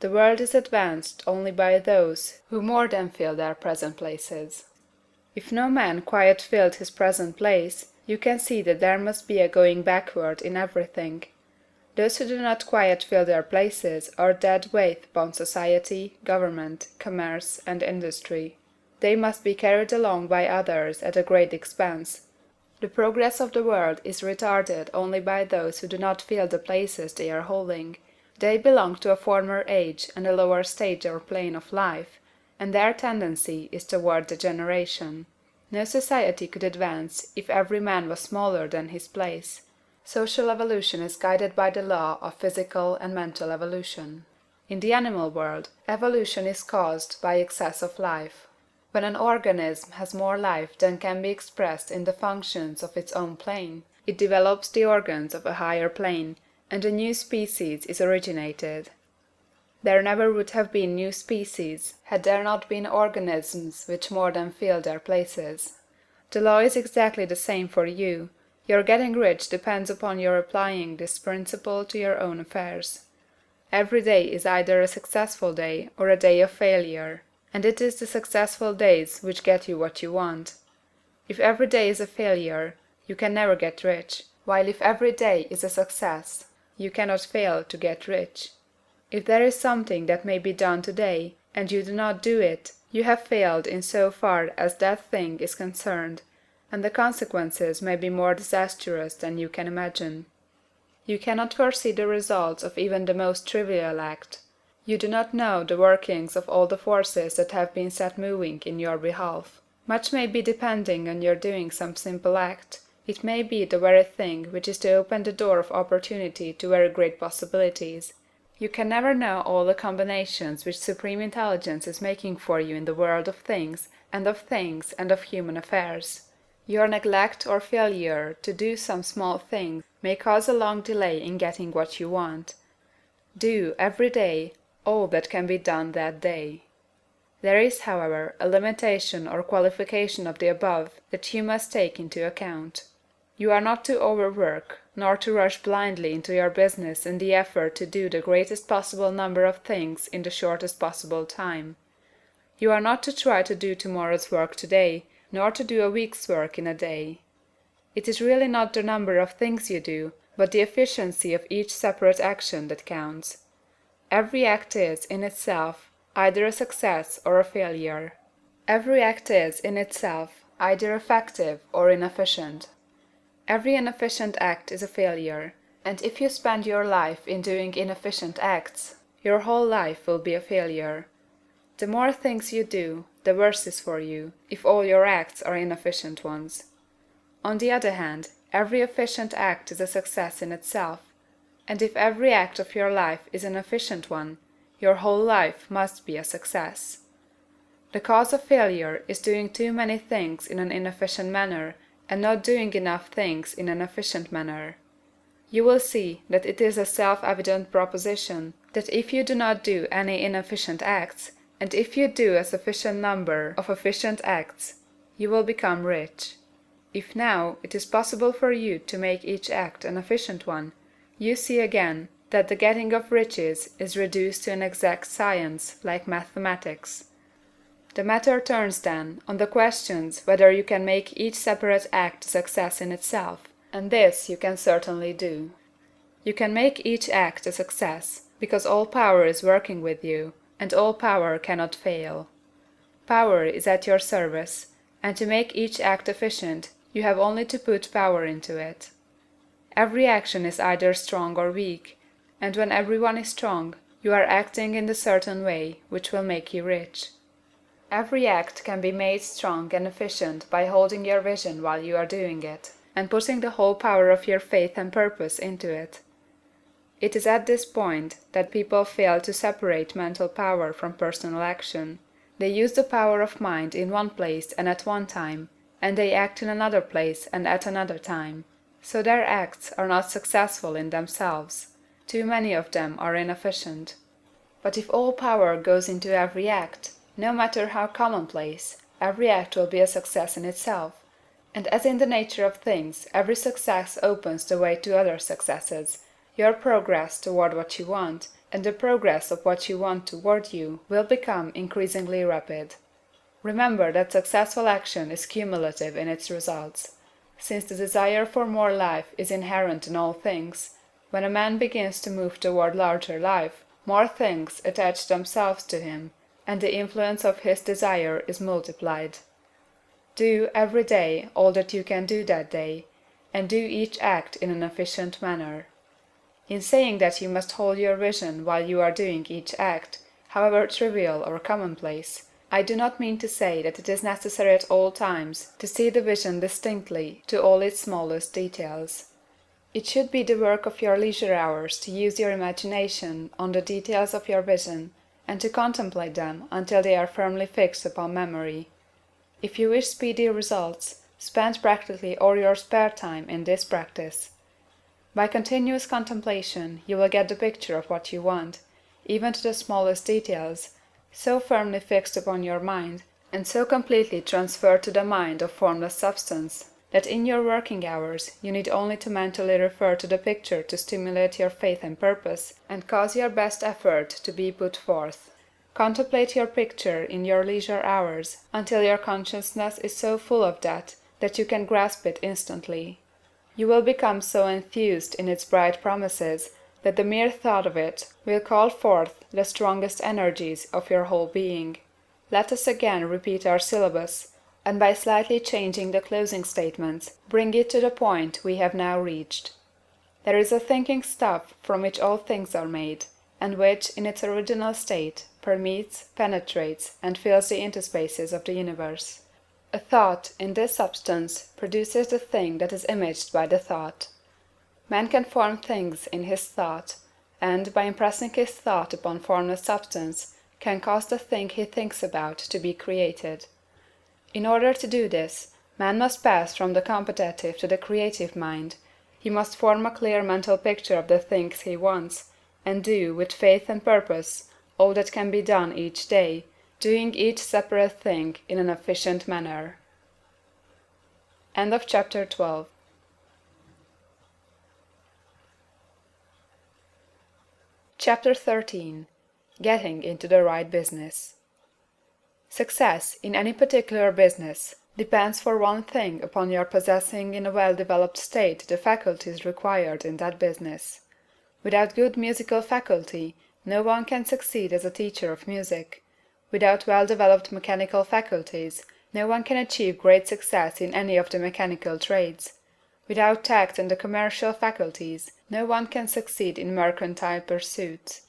The world is advanced only by those who more than fill their present places. If no man quite filled his present place, you can see that there must be a going backward in everything. Those who do not quite fill their places are dead weight upon society, government, commerce, and industry. They must be carried along by others at a great expense. The progress of the world is retarded only by those who do not fill the places they are holding. They belong to a former age and a lower stage or plane of life, and their tendency is toward degeneration. No society could advance if every man was smaller than his place. Social evolution is guided by the law of physical and mental evolution. In the animal world, evolution is caused by excess of life. When an organism has more life than can be expressed in the functions of its own plane, it develops the organs of a higher plane, and a new species is originated. There never would have been new species had there not been organisms which more than filled their places. The law is exactly the same for you. Your getting rich depends upon your applying this principle to your own affairs. Every day is either a successful day or a day of failure, and it is the successful days which get you what you want. If every day is a failure, you can never get rich, while if every day is a success, you cannot fail to get rich. If there is something that may be done today, and you do not do it, you have failed in so far as that thing is concerned, and the consequences may be more disastrous than you can imagine. You cannot foresee the results of even the most trivial act. You do not know the workings of all the forces that have been set moving in your behalf. Much may be depending on your doing some simple act. It may be the very thing which is to open the door of opportunity to very great possibilities. You can never know all the combinations which Supreme Intelligence is making for you in the world of things and of human affairs. Your neglect or failure to do some small thing may cause a long delay in getting what you want. Do, every day, all that can be done that day. There is, however, a limitation or qualification of the above that you must take into account. You are not to overwork, nor to rush blindly into your business in the effort to do the greatest possible number of things in the shortest possible time. You are not to try to do tomorrow's work today, nor to do a week's work in a day. It is really not the number of things you do, but the efficiency of each separate action that counts. Every act is, in itself, either a success or a failure. Every act is, in itself, either effective or inefficient. Every inefficient act is a failure, and if you spend your life in doing inefficient acts, your whole life will be a failure. The more things you do, the worse is for you, if all your acts are inefficient ones. On the other hand, every efficient act is a success in itself, and if every act of your life is an efficient one, your whole life must be a success. The cause of failure is doing too many things in an inefficient manner, and not doing enough things in an efficient manner. You will see that it is a self-evident proposition that if you do not do any inefficient acts, and if you do a sufficient number of efficient acts, you will become rich. If now it is possible for you to make each act an efficient one, you see again that the getting of riches is reduced to an exact science like mathematics. The matter turns, then, on the questions whether you can make each separate act a success in itself, and this you can certainly do. You can make each act a success, because all power is working with you, and all power cannot fail. Power is at your service, and to make each act efficient, you have only to put power into it. Every action is either strong or weak, and when every one is strong, you are acting in the certain way which will make you rich. Every act can be made strong and efficient by holding your vision while you are doing it, and putting the whole power of your faith and purpose into it. It is at this point that people fail to separate mental power from personal action. They use the power of mind in one place and at one time, and they act in another place and at another time. So their acts are not successful in themselves. Too many of them are inefficient. But if all power goes into every act, no matter how commonplace, every act will be a success in itself, and as in the nature of things every success opens the way to other successes, your progress toward what you want, and the progress of what you want toward you, will become increasingly rapid. Remember that successful action is cumulative in its results. Since the desire for more life is inherent in all things, when a man begins to move toward larger life, more things attach themselves to him, and the influence of his desire is multiplied. Do, every day, all that you can do that day, and do each act in an efficient manner. In saying that you must hold your vision while you are doing each act, however trivial or commonplace, I do not mean to say that it is necessary at all times to see the vision distinctly to all its smallest details. It should be the work of your leisure hours to use your imagination on the details of your vision, and to contemplate them until they are firmly fixed upon memory. If you wish speedy results, spend practically all your spare time in this practice. By continuous contemplation you will get the picture of what you want, even to the smallest details, so firmly fixed upon your mind, and so completely transferred to the mind of formless substance, that in your working hours you need only to mentally refer to the picture to stimulate your faith and purpose, and cause your best effort to be put forth. Contemplate your picture in your leisure hours until your consciousness is so full of that you can grasp it instantly. You will become so enthused in its bright promises that the mere thought of it will call forth the strongest energies of your whole being. Let us again repeat our syllabus, and by slightly changing the closing statements, bring it to the point we have now reached. There is a thinking stuff from which all things are made, and which, in its original state, permeates, penetrates, and fills the interspaces of the universe. A thought, in this substance, produces the thing that is imaged by the thought. Man can form things in his thought, and, by impressing his thought upon formless substance, can cause the thing he thinks about to be created. In order to do this, man must pass from the competitive to the creative mind. He must form a clear mental picture of the things he wants, and do, with faith and purpose, all that can be done each day, doing each separate thing in an efficient manner. End of chapter 12. Chapter 13. Getting into the right business. Success in any particular business depends for one thing upon your possessing in a well-developed state the faculties required in that business. Without good musical faculty, no one can succeed as a teacher of music. Without well-developed mechanical faculties, no one can achieve great success in any of the mechanical trades. Without tact and the commercial faculties, no one can succeed in mercantile pursuits.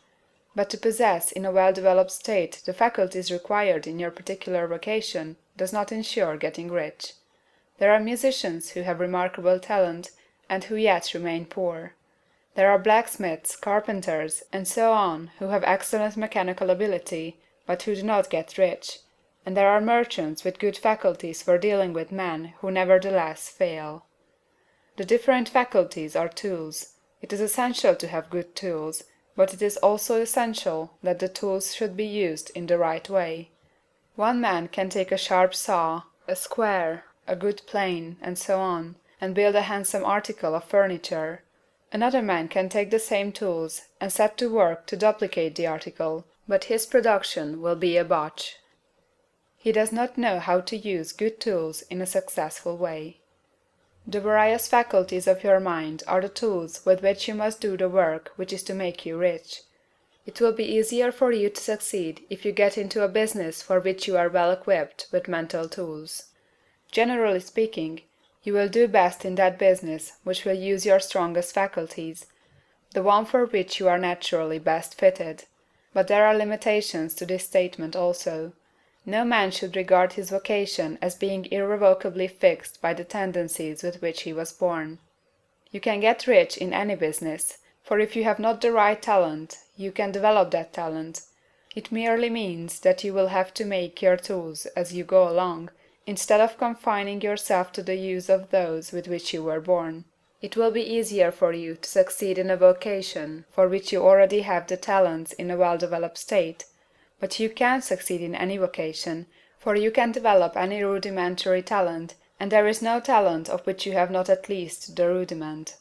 But to possess in a well-developed state the faculties required in your particular vocation does not insure getting rich. There are musicians who have remarkable talent, and who yet remain poor. There are blacksmiths, carpenters, and so on who have excellent mechanical ability, but who do not get rich, and there are merchants with good faculties for dealing with men who nevertheless fail. The different faculties are tools. It is essential to have good tools, but it is also essential that the tools should be used in the right way. One man can take a sharp saw, a square, a good plane, and so on, and build a handsome article of furniture. Another man can take the same tools and set to work to duplicate the article, but his production will be a botch. He does not know how to use good tools in a successful way. The various faculties of your mind are the tools with which you must do the work which is to make you rich. It will be easier for you to succeed if you get into a business for which you are well equipped with mental tools. Generally speaking, you will do best in that business which will use your strongest faculties, the one for which you are naturally best fitted. But there are limitations to this statement also. No man should regard his vocation as being irrevocably fixed by the tendencies with which he was born. You can get rich in any business, for if you have not the right talent, you can develop that talent. It merely means that you will have to make your tools as you go along, instead of confining yourself to the use of those with which you were born. It will be easier for you to succeed in a vocation for which you already have the talents in a well-developed state, but you can succeed in any vocation, for you can develop any rudimentary talent, and there is no talent of which you have not at least the rudiment.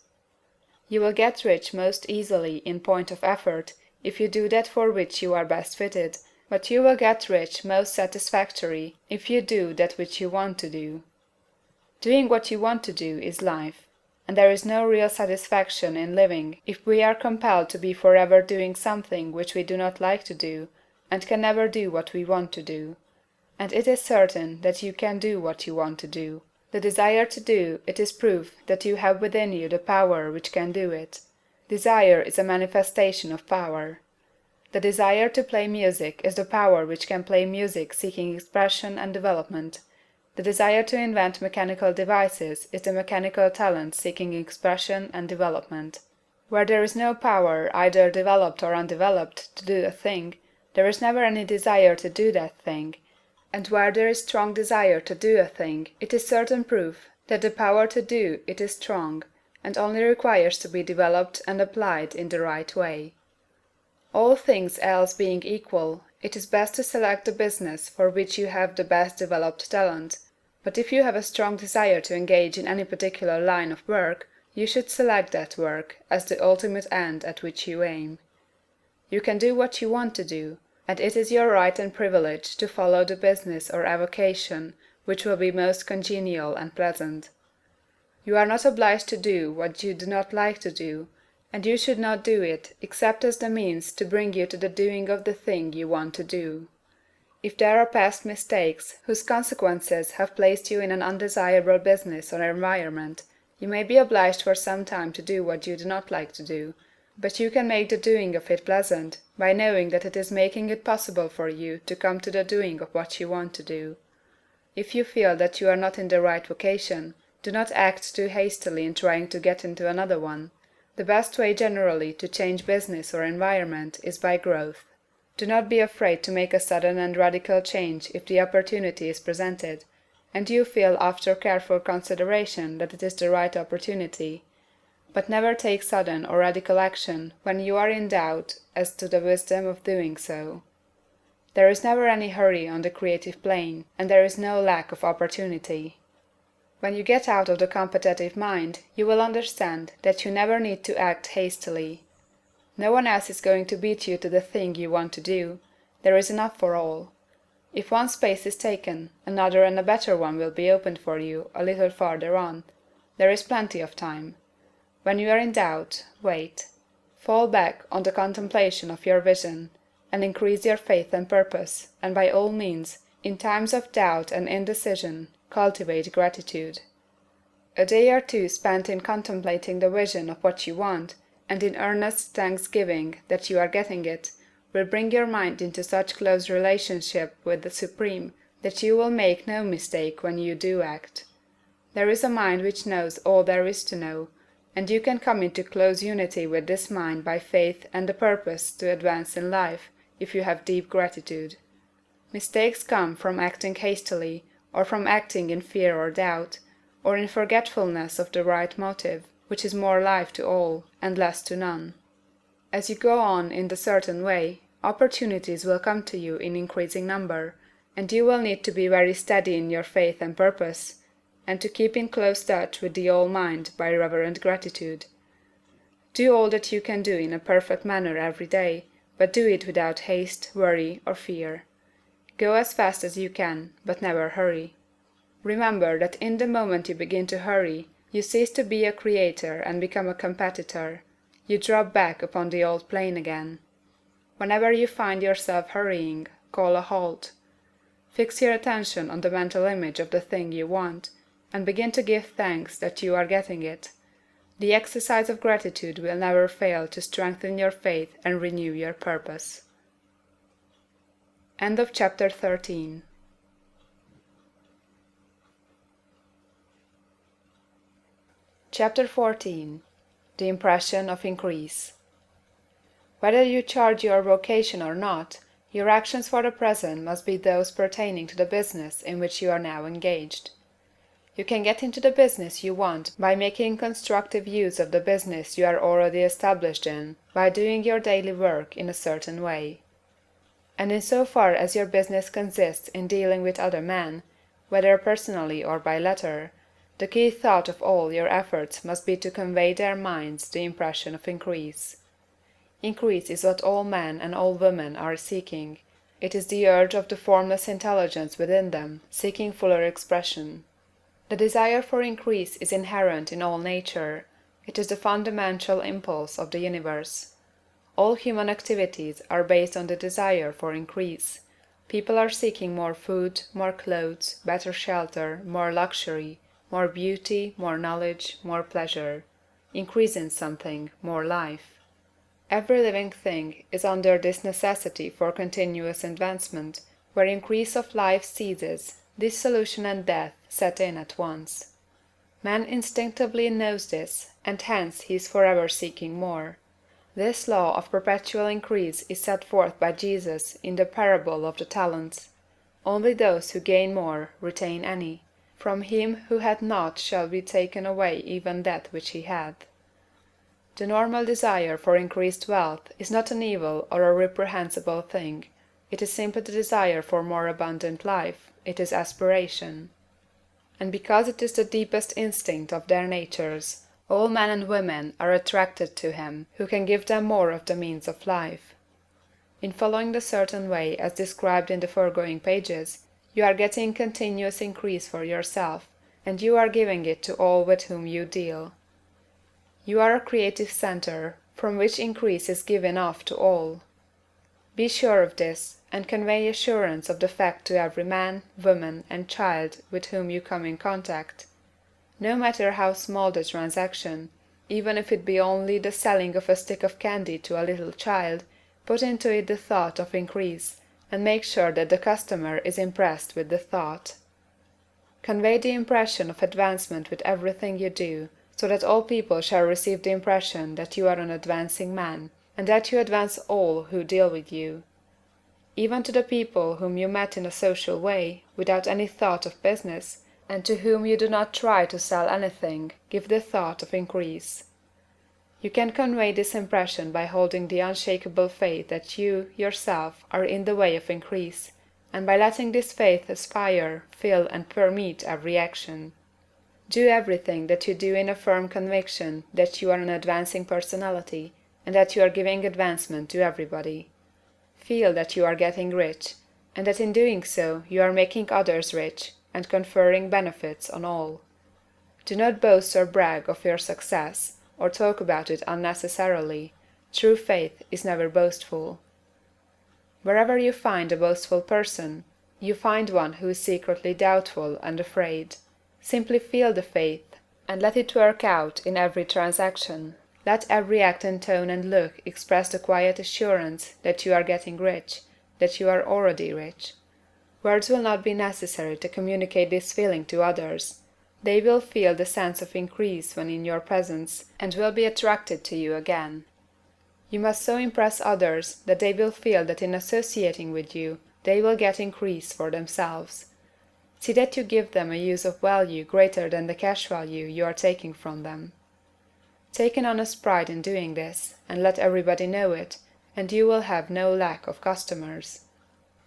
You will get rich most easily in point of effort if you do that for which you are best fitted, but you will get rich most satisfactory if you do that which you want to do. Doing what you want to do is life, and there is no real satisfaction in living if we are compelled to be forever doing something which we do not like to do, and can never do what we want to do. And it is certain that you can do what you want to do. The desire to do it is proof that you have within you the power which can do it. Desire is a manifestation of power. The desire to play music is the power which can play music seeking expression and development. The desire to invent mechanical devices is the mechanical talent seeking expression and development. Where there is no power, either developed or undeveloped, to do a thing, there is never any desire to do that thing, and where there is strong desire to do a thing, it is certain proof that the power to do it is strong, and only requires to be developed and applied in the right way. All things else being equal, it is best to select the business for which you have the best developed talent, but if you have a strong desire to engage in any particular line of work, you should select that work as the ultimate end at which you aim. You can do what you want to do, and it is your right and privilege to follow the business or avocation which will be most congenial and pleasant. You are not obliged to do what you do not like to do, and you should not do it except as the means to bring you to the doing of the thing you want to do. If there are past mistakes whose consequences have placed you in an undesirable business or environment, you may be obliged for some time to do what you do not like to do, but you can make the doing of it pleasant by knowing that it is making it possible for you to come to the doing of what you want to do. If you feel that you are not in the right vocation, do not act too hastily in trying to get into another one. The best way generally to change business or environment is by growth. Do not be afraid to make a sudden and radical change if the opportunity is presented, and you feel after careful consideration that it is the right opportunity. But never take sudden or radical action when you are in doubt as to the wisdom of doing so. There is never any hurry on the creative plane, and there is no lack of opportunity. When you get out of the competitive mind, you will understand that you never need to act hastily. No one else is going to beat you to the thing you want to do. There is enough for all. If one space is taken, another and a better one will be opened for you a little farther on. There is plenty of time. When you are in doubt, wait. Fall back on the contemplation of your vision, and increase your faith and purpose, and by all means, in times of doubt and indecision, cultivate gratitude. A day or two spent in contemplating the vision of what you want, and in earnest thanksgiving that you are getting it, will bring your mind into such close relationship with the Supreme that you will make no mistake when you do act. There is a mind which knows all there is to know, and you can come into close unity with this mind by faith and the purpose to advance in life, if you have deep gratitude. Mistakes come from acting hastily, or from acting in fear or doubt, or in forgetfulness of the right motive, which is more life to all, and less to none. As you go on in the certain way, opportunities will come to you in increasing number, and you will need to be very steady in your faith and purpose, and to keep in close touch with the All-Mind by reverent gratitude. Do all that you can do in a perfect manner every day, but do it without haste, worry, or fear. Go as fast as you can, but never hurry. Remember that in the moment you begin to hurry, you cease to be a creator and become a competitor. You drop back upon the old plane again. Whenever you find yourself hurrying, call a halt. Fix your attention on the mental image of the thing you want, and begin to give thanks that you are getting it. The exercise of gratitude will never fail to strengthen your faith and renew your purpose. End of chapter 13. Chapter 14. The Impression of Increase. Whether you charge your vocation or not, your actions for the present must be those pertaining to the business in which you are now engaged. You can get into the business you want by making constructive use of the business you are already established in, by doing your daily work in a certain way. And in so far as your business consists in dealing with other men, whether personally or by letter, the key thought of all your efforts must be to convey their minds the impression of increase. Increase is what all men and all women are seeking. It is the urge of the formless intelligence within them, seeking fuller expression. The desire for increase is inherent in all nature. It is the fundamental impulse of the universe. All human activities are based on the desire for increase. People are seeking more food, more clothes, better shelter, more luxury, more beauty, more knowledge, more pleasure. Increase in something, more life. Every living thing is under this necessity for continuous advancement. Where increase of life ceases, dissolution and death set in at once. Man instinctively knows this, and hence he is forever seeking more. This law of perpetual increase is set forth by Jesus in the parable of the talents. Only those who gain more retain any. From him who hath not shall be taken away even that which he hath. The normal desire for increased wealth is not an evil or a reprehensible thing. It is simply the desire for more abundant life. It is aspiration. And because it is the deepest instinct of their natures, all men and women are attracted to him who can give them more of the means of life. In following the certain way as described in the foregoing pages, you are getting continuous increase for yourself, and you are giving it to all with whom you deal. You are a creative center, from which increase is given off to all. Be sure of this, and convey assurance of the fact to every man, woman, and child with whom you come in contact. No matter how small the transaction, even if it be only the selling of a stick of candy to a little child, put into it the thought of increase, and make sure that the customer is impressed with the thought. Convey the impression of advancement with everything you do, so that all people shall receive the impression that you are an advancing man, and that you advance all who deal with you. Even to the people whom you met in a social way, without any thought of business, and to whom you do not try to sell anything, give the thought of increase. You can convey this impression by holding the unshakable faith that you, yourself, are in the way of increase, and by letting this faith aspire, fill, and permeate every action. Do everything that you do in a firm conviction that you are an advancing personality, and that you are giving advancement to everybody. Feel that you are getting rich, and that in doing so you are making others rich, and conferring benefits on all. Do not boast or brag of your success, or talk about it unnecessarily. True faith is never boastful. Wherever you find a boastful person, you find one who is secretly doubtful and afraid. Simply feel the faith, and let it work out in every transaction. Let every act and tone and look express the quiet assurance that you are getting rich, that you are already rich. Words will not be necessary to communicate this feeling to others. They will feel the sense of increase when in your presence, and will be attracted to you again. You must so impress others that they will feel that in associating with you they will get increase for themselves. See that you give them a use of value greater than the cash value you are taking from them. Take an honest pride in doing this, and let everybody know it, and you will have no lack of customers.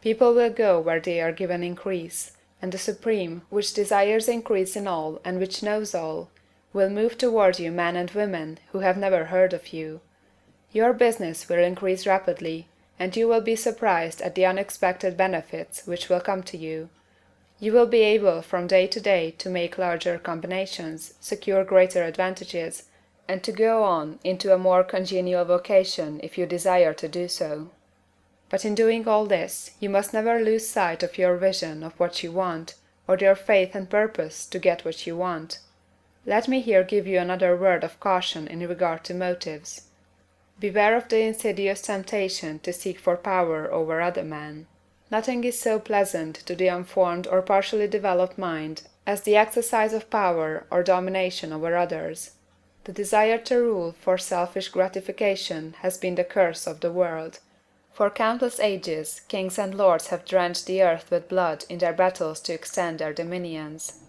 People will go where they are given increase, and the Supreme, which desires increase in all and which knows all, will move toward you men and women who have never heard of you. Your business will increase rapidly, and you will be surprised at the unexpected benefits which will come to you. You will be able from day to day to make larger combinations, secure greater advantages, and to go on into a more congenial vocation if you desire to do so. But in doing all this, you must never lose sight of your vision of what you want, or your faith and purpose to get what you want. Let me here give you another word of caution in regard to motives. Beware of the insidious temptation to seek for power over other men. Nothing is so pleasant to the unformed or partially developed mind as the exercise of power or domination over others. The desire to rule for selfish gratification has been the curse of the world. For countless ages, kings and lords have drenched the earth with blood in their battles to extend their dominions.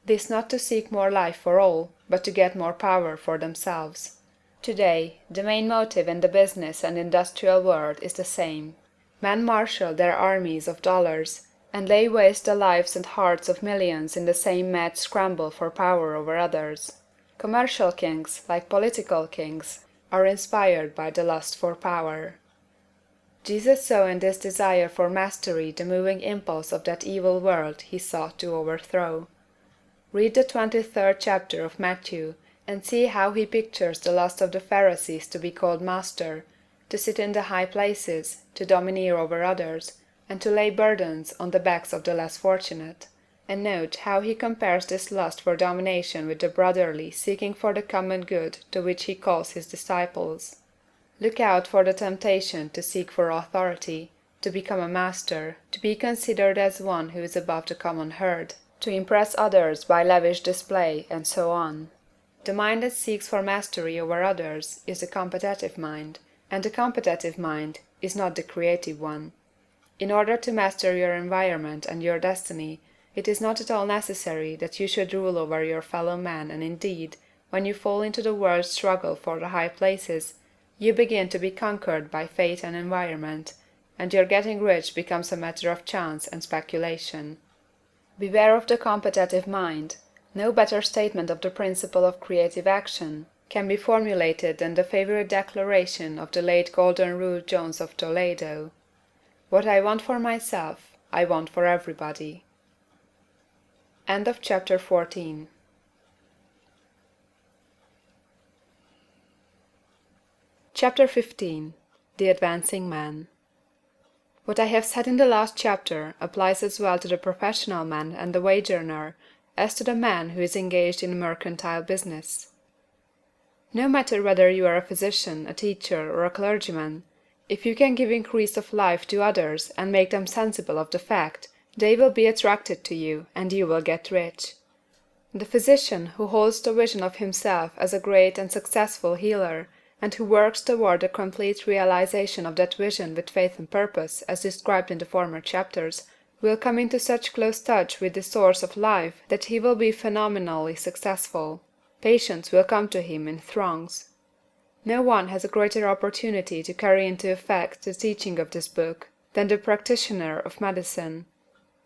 This not to seek more life for all, but to get more power for themselves. Today, the main motive in the business and industrial world is the same. Men marshal their armies of dollars, and lay waste the lives and hearts of millions in the same mad scramble for power over others. Commercial kings, like political kings, are inspired by the lust for power. Jesus saw in this desire for mastery the moving impulse of that evil world he sought to overthrow. Read the 23rd chapter of Matthew, and see how he pictures the lust of the Pharisees to be called master, to sit in the high places, to domineer over others, and to lay burdens on the backs of the less fortunate. And note how he compares this lust for domination with the brotherly seeking for the common good to which he calls his disciples. Look out for the temptation to seek for authority, to become a master, to be considered as one who is above the common herd, to impress others by lavish display, and so on. The mind that seeks for mastery over others is the competitive mind, and the competitive mind is not the creative one. In order to master your environment and your destiny, it is not at all necessary that you should rule over your fellow men, and indeed, when you fall into the world's struggle for the high places, you begin to be conquered by fate and environment, and your getting rich becomes a matter of chance and speculation. Beware of the competitive mind. No better statement of the principle of creative action can be formulated than the favorite declaration of the late Golden Rule Jones of Toledo: "What I want for myself, I want for everybody." End of chapter 14. Chapter 15. The Advancing Man. What I have said in the last chapter applies as well to the professional man and the wage earner as to the man who is engaged in mercantile business. No matter whether you are a physician, a teacher, or a clergyman, if you can give increase of life to others and make them sensible of the fact, they will be attracted to you, and you will get rich. The physician who holds the vision of himself as a great and successful healer, and who works toward the complete realization of that vision with faith and purpose, as described in the former chapters, will come into such close touch with the source of life that he will be phenomenally successful. Patients will come to him in throngs. No one has a greater opportunity to carry into effect the teaching of this book than the practitioner of medicine.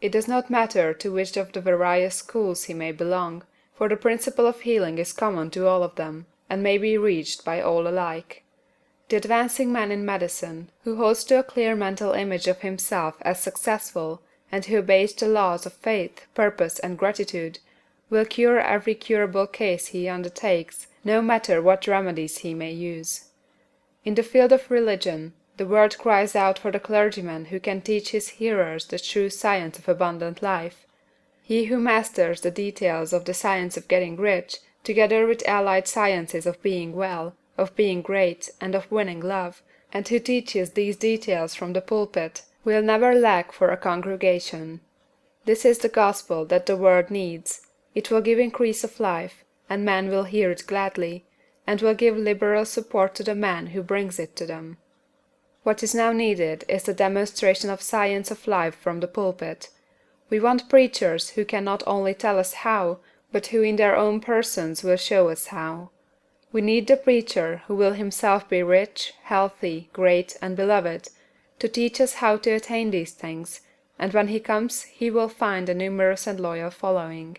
It does not matter to which of the various schools he may belong, for the principle of healing is common to all of them, and may be reached by all alike. The advancing man in medicine, who holds to a clear mental image of himself as successful, and who obeys the laws of faith, purpose, and gratitude, will cure every curable case he undertakes, no matter what remedies he may use. In the field of religion, the world cries out for the clergyman who can teach his hearers the true science of abundant life. He who masters the details of the science of getting rich, together with allied sciences of being well, of being great, and of winning love, and who teaches these details from the pulpit, will never lack for a congregation. This is the gospel that the world needs. It will give increase of life, and men will hear it gladly, and will give liberal support to the man who brings it to them. What is now needed is the demonstration of science of life from the pulpit. We want preachers who can not only tell us how, but who in their own persons will show us how. We need the preacher who will himself be rich, healthy, great, and beloved, to teach us how to attain these things, and when he comes he will find a numerous and loyal following.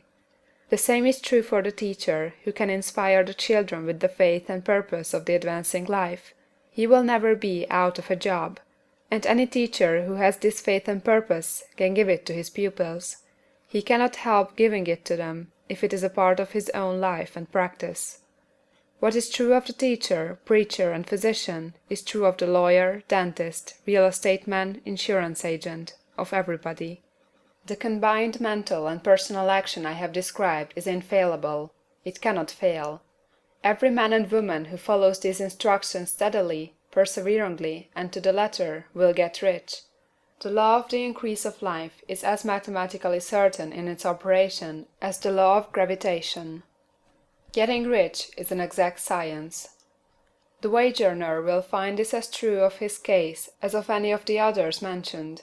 The same is true for the teacher who can inspire the children with the faith and purpose of the advancing life. He will never be out of a job, and any teacher who has this faith and purpose can give it to his pupils. He cannot help giving it to them if it is a part of his own life and practice. What is true of the teacher, preacher, and physician is true of the lawyer, dentist, real estate man, insurance agent, of everybody. The combined mental and personal action I have described is infallible. It cannot fail. Every man and woman who follows these instructions steadily, perseveringly, and to the letter, will get rich. The law of the increase of life is as mathematically certain in its operation as the law of gravitation. Getting rich is an exact science. The wage earner will find this as true of his case as of any of the others mentioned.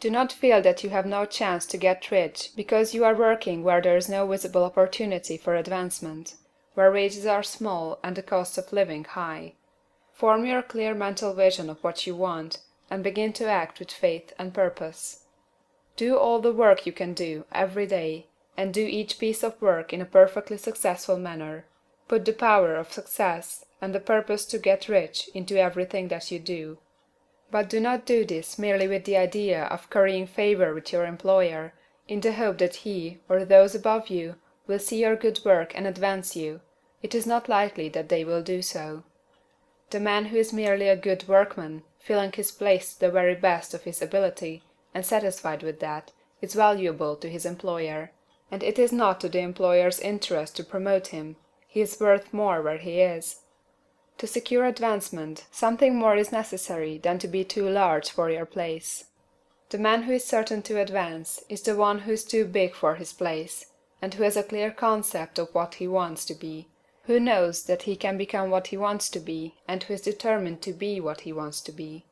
Do not feel that you have no chance to get rich because you are working where there is no visible opportunity for advancement, where wages are small and the cost of living high. Form your clear mental vision of what you want, and begin to act with faith and purpose. Do all the work you can do every day, and do each piece of work in a perfectly successful manner. Put the power of success and the purpose to get rich into everything that you do. But do not do this merely with the idea of currying favor with your employer, in the hope that he, or those above you, will see your good work and advance you. It is not likely that they will do so. The man who is merely a good workman, filling his place to the very best of his ability, and satisfied with that, is valuable to his employer, and it is not to the employer's interest to promote him. He is worth more where he is. To secure advancement, something more is necessary than to be too large for your place. The man who is certain to advance is the one who is too big for his place, and who has a clear concept of what he wants to be, who knows that he can become what he wants to be, and who is determined to be what he wants to be.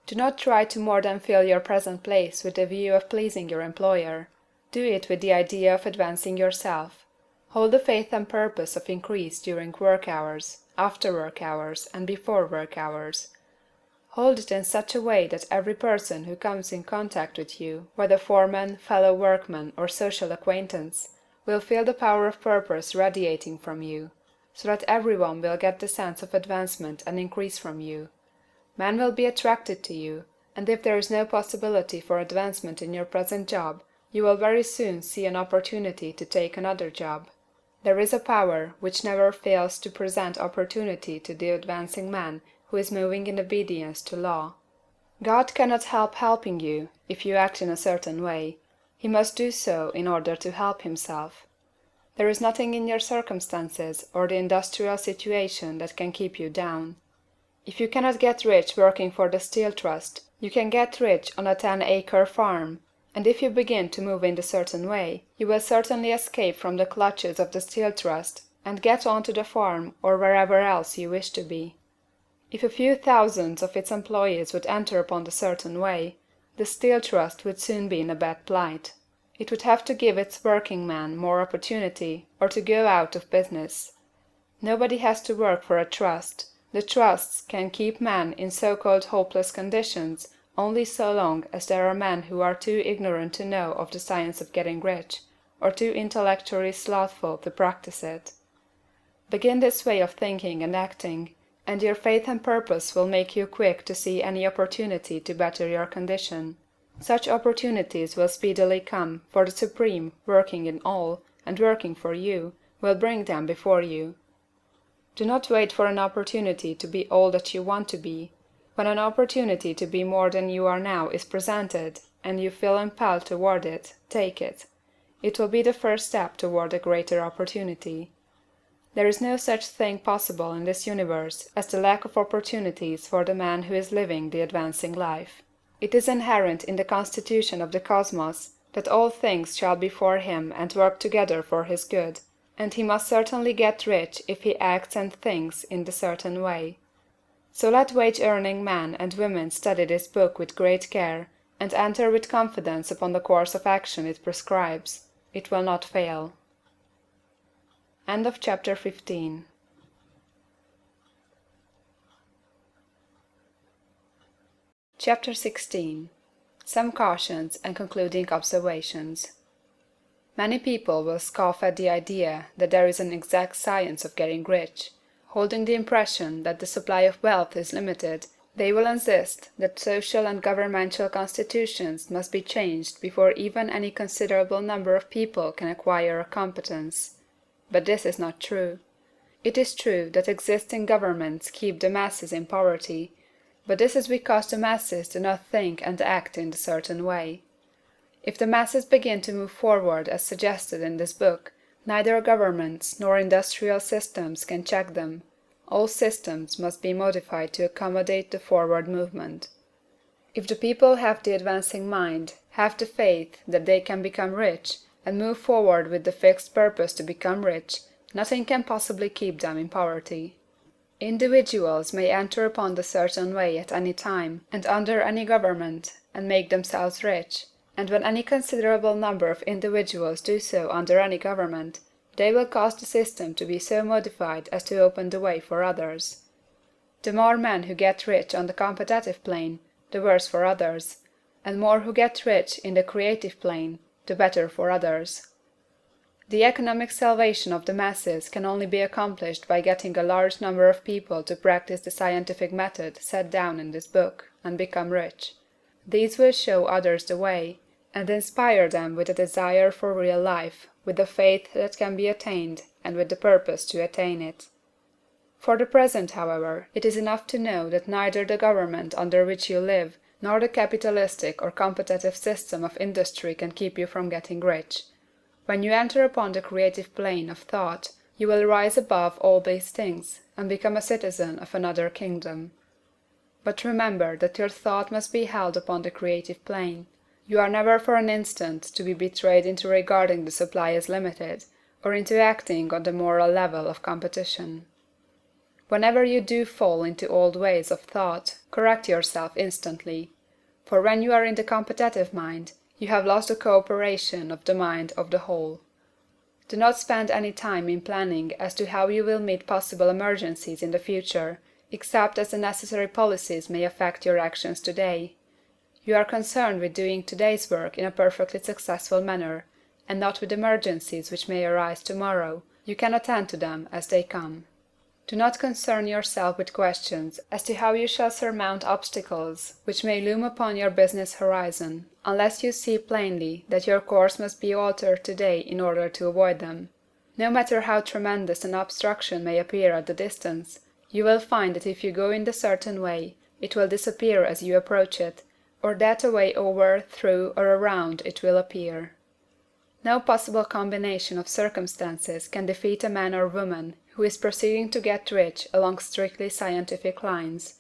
Do not try to more than fill your present place with the view of pleasing your employer. Do it with the idea of advancing yourself. Hold the faith and purpose of increase during work hours, after work hours, and before work hours. Hold it in such a way that every person who comes in contact with you, whether foreman, fellow workman, or social acquaintance, will feel the power of purpose radiating from you, so that everyone will get the sense of advancement and increase from you. Men will be attracted to you, and if there is no possibility for advancement in your present job, you will very soon see an opportunity to take another job. There is a power which never fails to present opportunity to the advancing man who is moving in obedience to law. God cannot help helping you if you act in a certain way. He must do so in order to help himself. There is nothing in your circumstances or the industrial situation that can keep you down. If you cannot get rich working for the Steel Trust, you can get rich on a 10-acre farm. And if you begin to move in the certain way, you will certainly escape from the clutches of the Steel Trust and get on to the farm or wherever else you wish to be. If a few thousands of its employees would enter upon the certain way, the Steel Trust would soon be in a bad plight. It would have to give its working men more opportunity or to go out of business. Nobody has to work for a trust. The trusts can keep men in so-called hopeless conditions only so long as there are men who are too ignorant to know of the science of getting rich, or too intellectually slothful to practice it. Begin this way of thinking and acting, and your faith and purpose will make you quick to see any opportunity to better your condition. Such opportunities will speedily come, for the Supreme, working in all, and working for you, will bring them before you. Do not wait for an opportunity to be all that you want to be. When an opportunity to be more than you are now is presented, and you feel impelled toward it, take it. It will be the first step toward a greater opportunity. There is no such thing possible in this universe as the lack of opportunities for the man who is living the advancing life. It is inherent in the constitution of the cosmos that all things shall be for him and work together for his good, and he must certainly get rich if he acts and thinks in the certain way. So let wage-earning men and women study this book with great care, and enter with confidence upon the course of action it prescribes. It will not fail. End of chapter 15. Chapter 16. Some cautions and concluding observations. Many people will scoff at the idea that there is an exact science of getting rich. Holding the impression that the supply of wealth is limited, they will insist that social and governmental constitutions must be changed before even any considerable number of people can acquire a competence. But this is not true. It is true that existing governments keep the masses in poverty, but this is because the masses do not think and act in a certain way. If the masses begin to move forward as suggested in this book, neither governments nor industrial systems can check them. All systems must be modified to accommodate the forward movement. If the people have the advancing mind, have the faith that they can become rich, and move forward with the fixed purpose to become rich, nothing can possibly keep them in poverty. Individuals may enter upon the certain way at any time, and under any government, and make themselves rich, and when any considerable number of individuals do so under any government, they will cause the system to be so modified as to open the way for others. The more men who get rich on the competitive plane, the worse for others, and more who get rich in the creative plane, the better for others. The economic salvation of the masses can only be accomplished by getting a large number of people to practice the scientific method set down in this book, and become rich. These will show others the way, and inspire them with a desire for real life, with the faith that can be attained, and with the purpose to attain it. For the present, however, it is enough to know that neither the government under which you live, nor the capitalistic or competitive system of industry can keep you from getting rich. When you enter upon the creative plane of thought, you will rise above all these things, and become a citizen of another kingdom. But remember that your thought must be held upon the creative plane. You are never for an instant to be betrayed into regarding the supply as limited, or into acting on the moral level of competition. Whenever you do fall into old ways of thought, correct yourself instantly. For when you are in the competitive mind, you have lost the cooperation of the mind of the whole. Do not spend any time in planning as to how you will meet possible emergencies in the future, except as the necessary policies may affect your actions today. You are concerned with doing today's work in a perfectly successful manner, and not with emergencies which may arise tomorrow. You can attend to them as they come. Do not concern yourself with questions as to how you shall surmount obstacles which may loom upon your business horizon, unless you see plainly that your course must be altered today in order to avoid them. No matter how tremendous an obstruction may appear at the distance, you will find that if you go in the certain way, it will disappear as you approach it, or that a way over, through, or around it will appear. No possible combination of circumstances can defeat a man or woman who is proceeding to get rich along strictly scientific lines.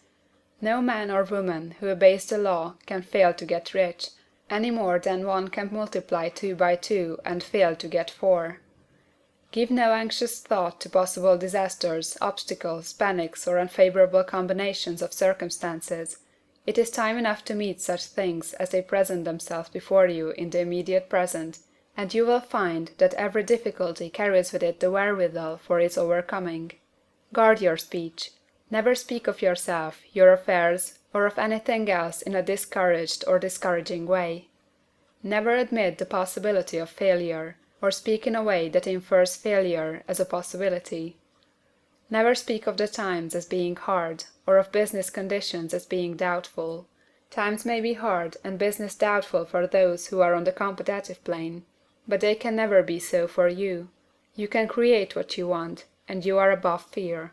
No man or woman who obeys the law can fail to get rich, any more than one can multiply 2 by 2 and fail to get 4. Give no anxious thought to possible disasters, obstacles, panics, or unfavorable combinations of circumstances. It is time enough to meet such things as they present themselves before you in the immediate present, and you will find that every difficulty carries with it the wherewithal for its overcoming. Guard your speech. Never speak of yourself, your affairs, or of anything else in a discouraged or discouraging way. Never admit the possibility of failure, or speak in a way that infers failure as a possibility. Never speak of the times as being hard, or of business conditions as being doubtful. Times may be hard and business doubtful for those who are on the competitive plane, but they can never be so for you. You can create what you want, and you are above fear.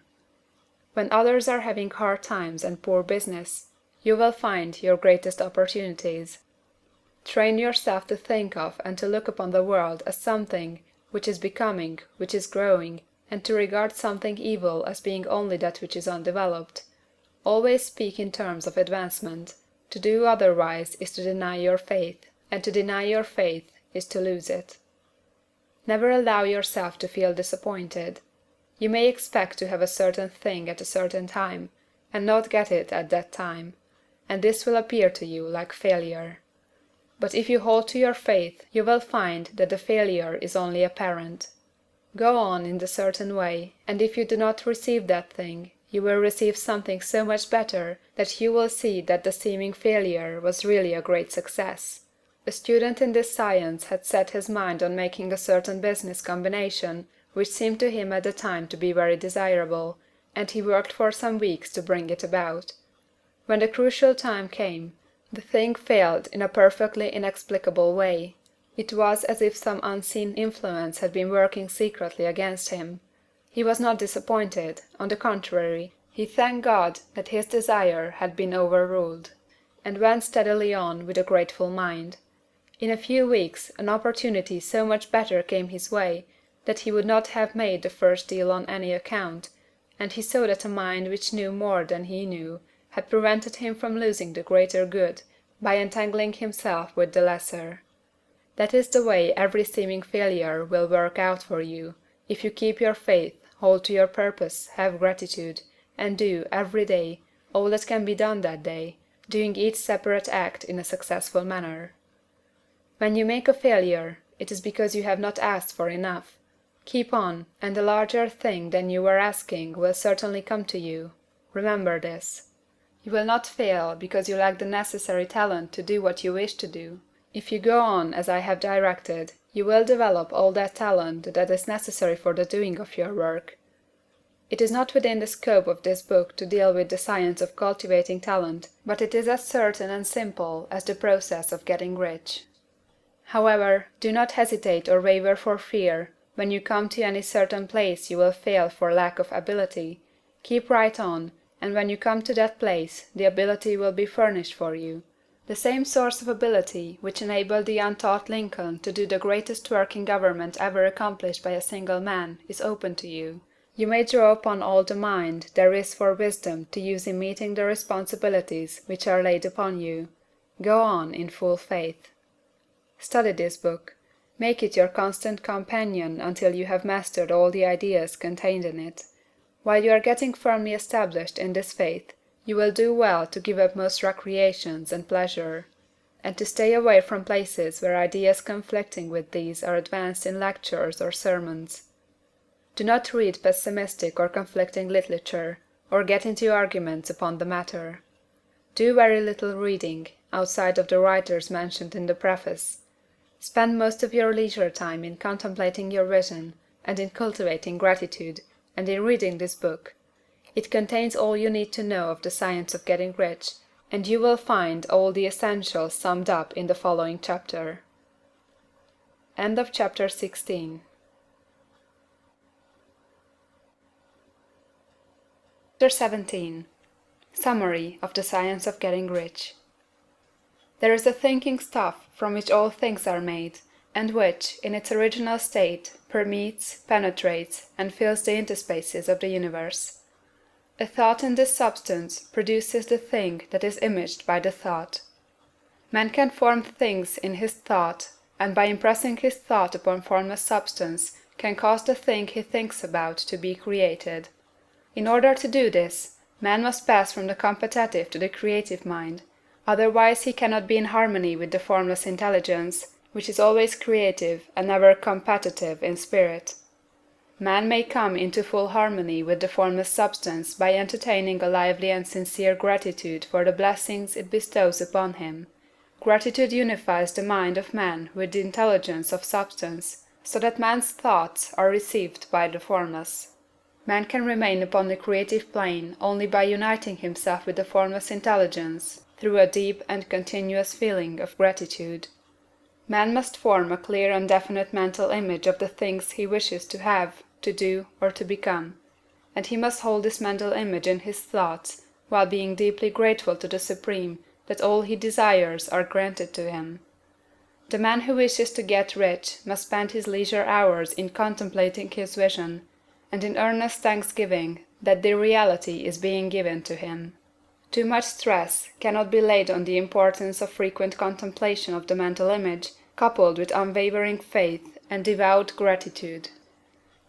When others are having hard times and poor business, you will find your greatest opportunities. Train yourself to think of and to look upon the world as something which is becoming, which is growing, and to regard something evil as being only that which is undeveloped. Always speak in terms of advancement. To do otherwise is to deny your faith, and to deny your faith is to lose it. Never allow yourself to feel disappointed. You may expect to have a certain thing at a certain time, and not get it at that time, and this will appear to you like failure. But if you hold to your faith, you will find that the failure is only apparent. Go on in the certain way, and if you do not receive that thing, you will receive something so much better that you will see that the seeming failure was really a great success. A student in this science had set his mind on making a certain business combination which seemed to him at the time to be very desirable, and he worked for some weeks to bring it about. When the crucial time came, the thing failed in a perfectly inexplicable way. It was as if some unseen influence had been working secretly against him. He was not disappointed; on the contrary, he thanked God that his desire had been overruled, and went steadily on with a grateful mind. In a few weeks an opportunity so much better came his way that he would not have made the first deal on any account, and he saw that a mind which knew more than he knew had prevented him from losing the greater good by entangling himself with the lesser. That is the way every seeming failure will work out for you, if you keep your faith, hold to your purpose, have gratitude, and do, every day, all that can be done that day, doing each separate act in a successful manner. When you make a failure, it is because you have not asked for enough. Keep on, and a larger thing than you were asking will certainly come to you. Remember this. You will not fail because you lack the necessary talent to do what you wish to do. If you go on as I have directed, you will develop all that talent that is necessary for the doing of your work. It is not within the scope of this book to deal with the science of cultivating talent, but it is as certain and simple as the process of getting rich. However, do not hesitate or waver for fear when you come to any certain place you will fail for lack of ability. Keep right on, and when you come to that place the ability will be furnished for you. The same source of ability which enabled the untaught Lincoln to do the greatest work in government ever accomplished by a single man is open to you. You may draw upon all the mind there is for wisdom to use in meeting the responsibilities which are laid upon you. Go on in full faith. Study this book. Make it your constant companion until you have mastered all the ideas contained in it. While you are getting firmly established in this faith, you will do well to give up most recreations and pleasure, and to stay away from places where ideas conflicting with these are advanced in lectures or sermons. Do not read pessimistic or conflicting literature, or get into arguments upon the matter. Do very little reading, outside of the writers mentioned in the preface. Spend most of your leisure time in contemplating your vision, and in cultivating gratitude, and in reading this book. It contains all you need to know of the science of getting rich, and you will find all the essentials summed up in the following chapter. End of chapter 16. Chapter 17. Summary of the science of getting rich. There is a thinking stuff from which all things are made, and which, in its original state, permeates, penetrates, and fills the interspaces of the universe. A thought in this substance produces the thing that is imaged by the thought. Man can form things in his thought, and by impressing his thought upon formless substance can cause the thing he thinks about to be created. In order to do this, man must pass from the competitive to the creative mind, otherwise he cannot be in harmony with the formless intelligence, which is always creative and never competitive in spirit. Man may come into full harmony with the formless substance by entertaining a lively and sincere gratitude for the blessings it bestows upon him. Gratitude unifies the mind of man with the intelligence of substance, so that man's thoughts are received by the formless. Man can remain upon the creative plane only by uniting himself with the formless intelligence through a deep and continuous feeling of gratitude. Man must form a clear and definite mental image of the things he wishes to have, to do, or to become, and he must hold this mental image in his thoughts while being deeply grateful to the Supreme that all he desires are granted to him. The man who wishes to get rich must spend his leisure hours in contemplating his vision, and in earnest thanksgiving that the reality is being given to him. Too much stress cannot be laid on the importance of frequent contemplation of the mental image, coupled with unwavering faith and devout gratitude.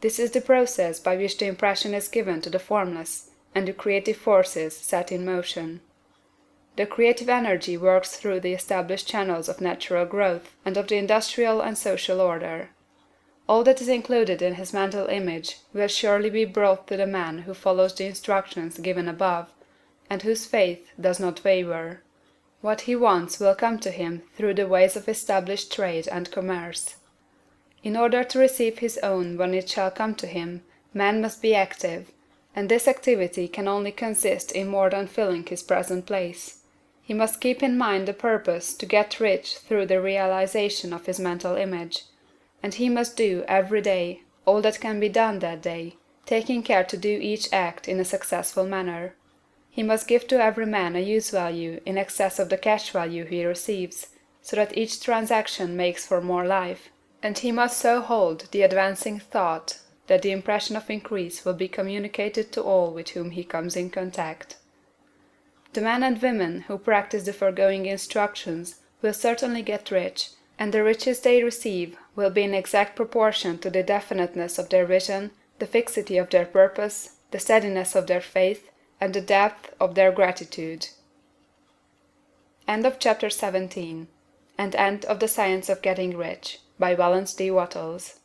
This is the process by which the impression is given to the formless, and the creative forces set in motion. The creative energy works through the established channels of natural growth and of the industrial and social order. All that is included in his mental image will surely be brought to the man who follows the instructions given above, and whose faith does not waver. What he wants will come to him through the ways of established trade and commerce. In order to receive his own when it shall come to him, man must be active, and this activity can only consist in more than filling his present place. He must keep in mind the purpose to get rich through the realization of his mental image, and he must do every day all that can be done that day, taking care to do each act in a successful manner. He must give to every man a use value in excess of the cash value he receives, so that each transaction makes for more life, and he must so hold the advancing thought that the impression of increase will be communicated to all with whom he comes in contact. The men and women who practice the foregoing instructions will certainly get rich, and the riches they receive will be in exact proportion to the definiteness of their vision, the fixity of their purpose, the steadiness of their faith, and the depth of their gratitude. End of chapter 17. And end of the Science of Getting Rich, by Wallace D. Wattles.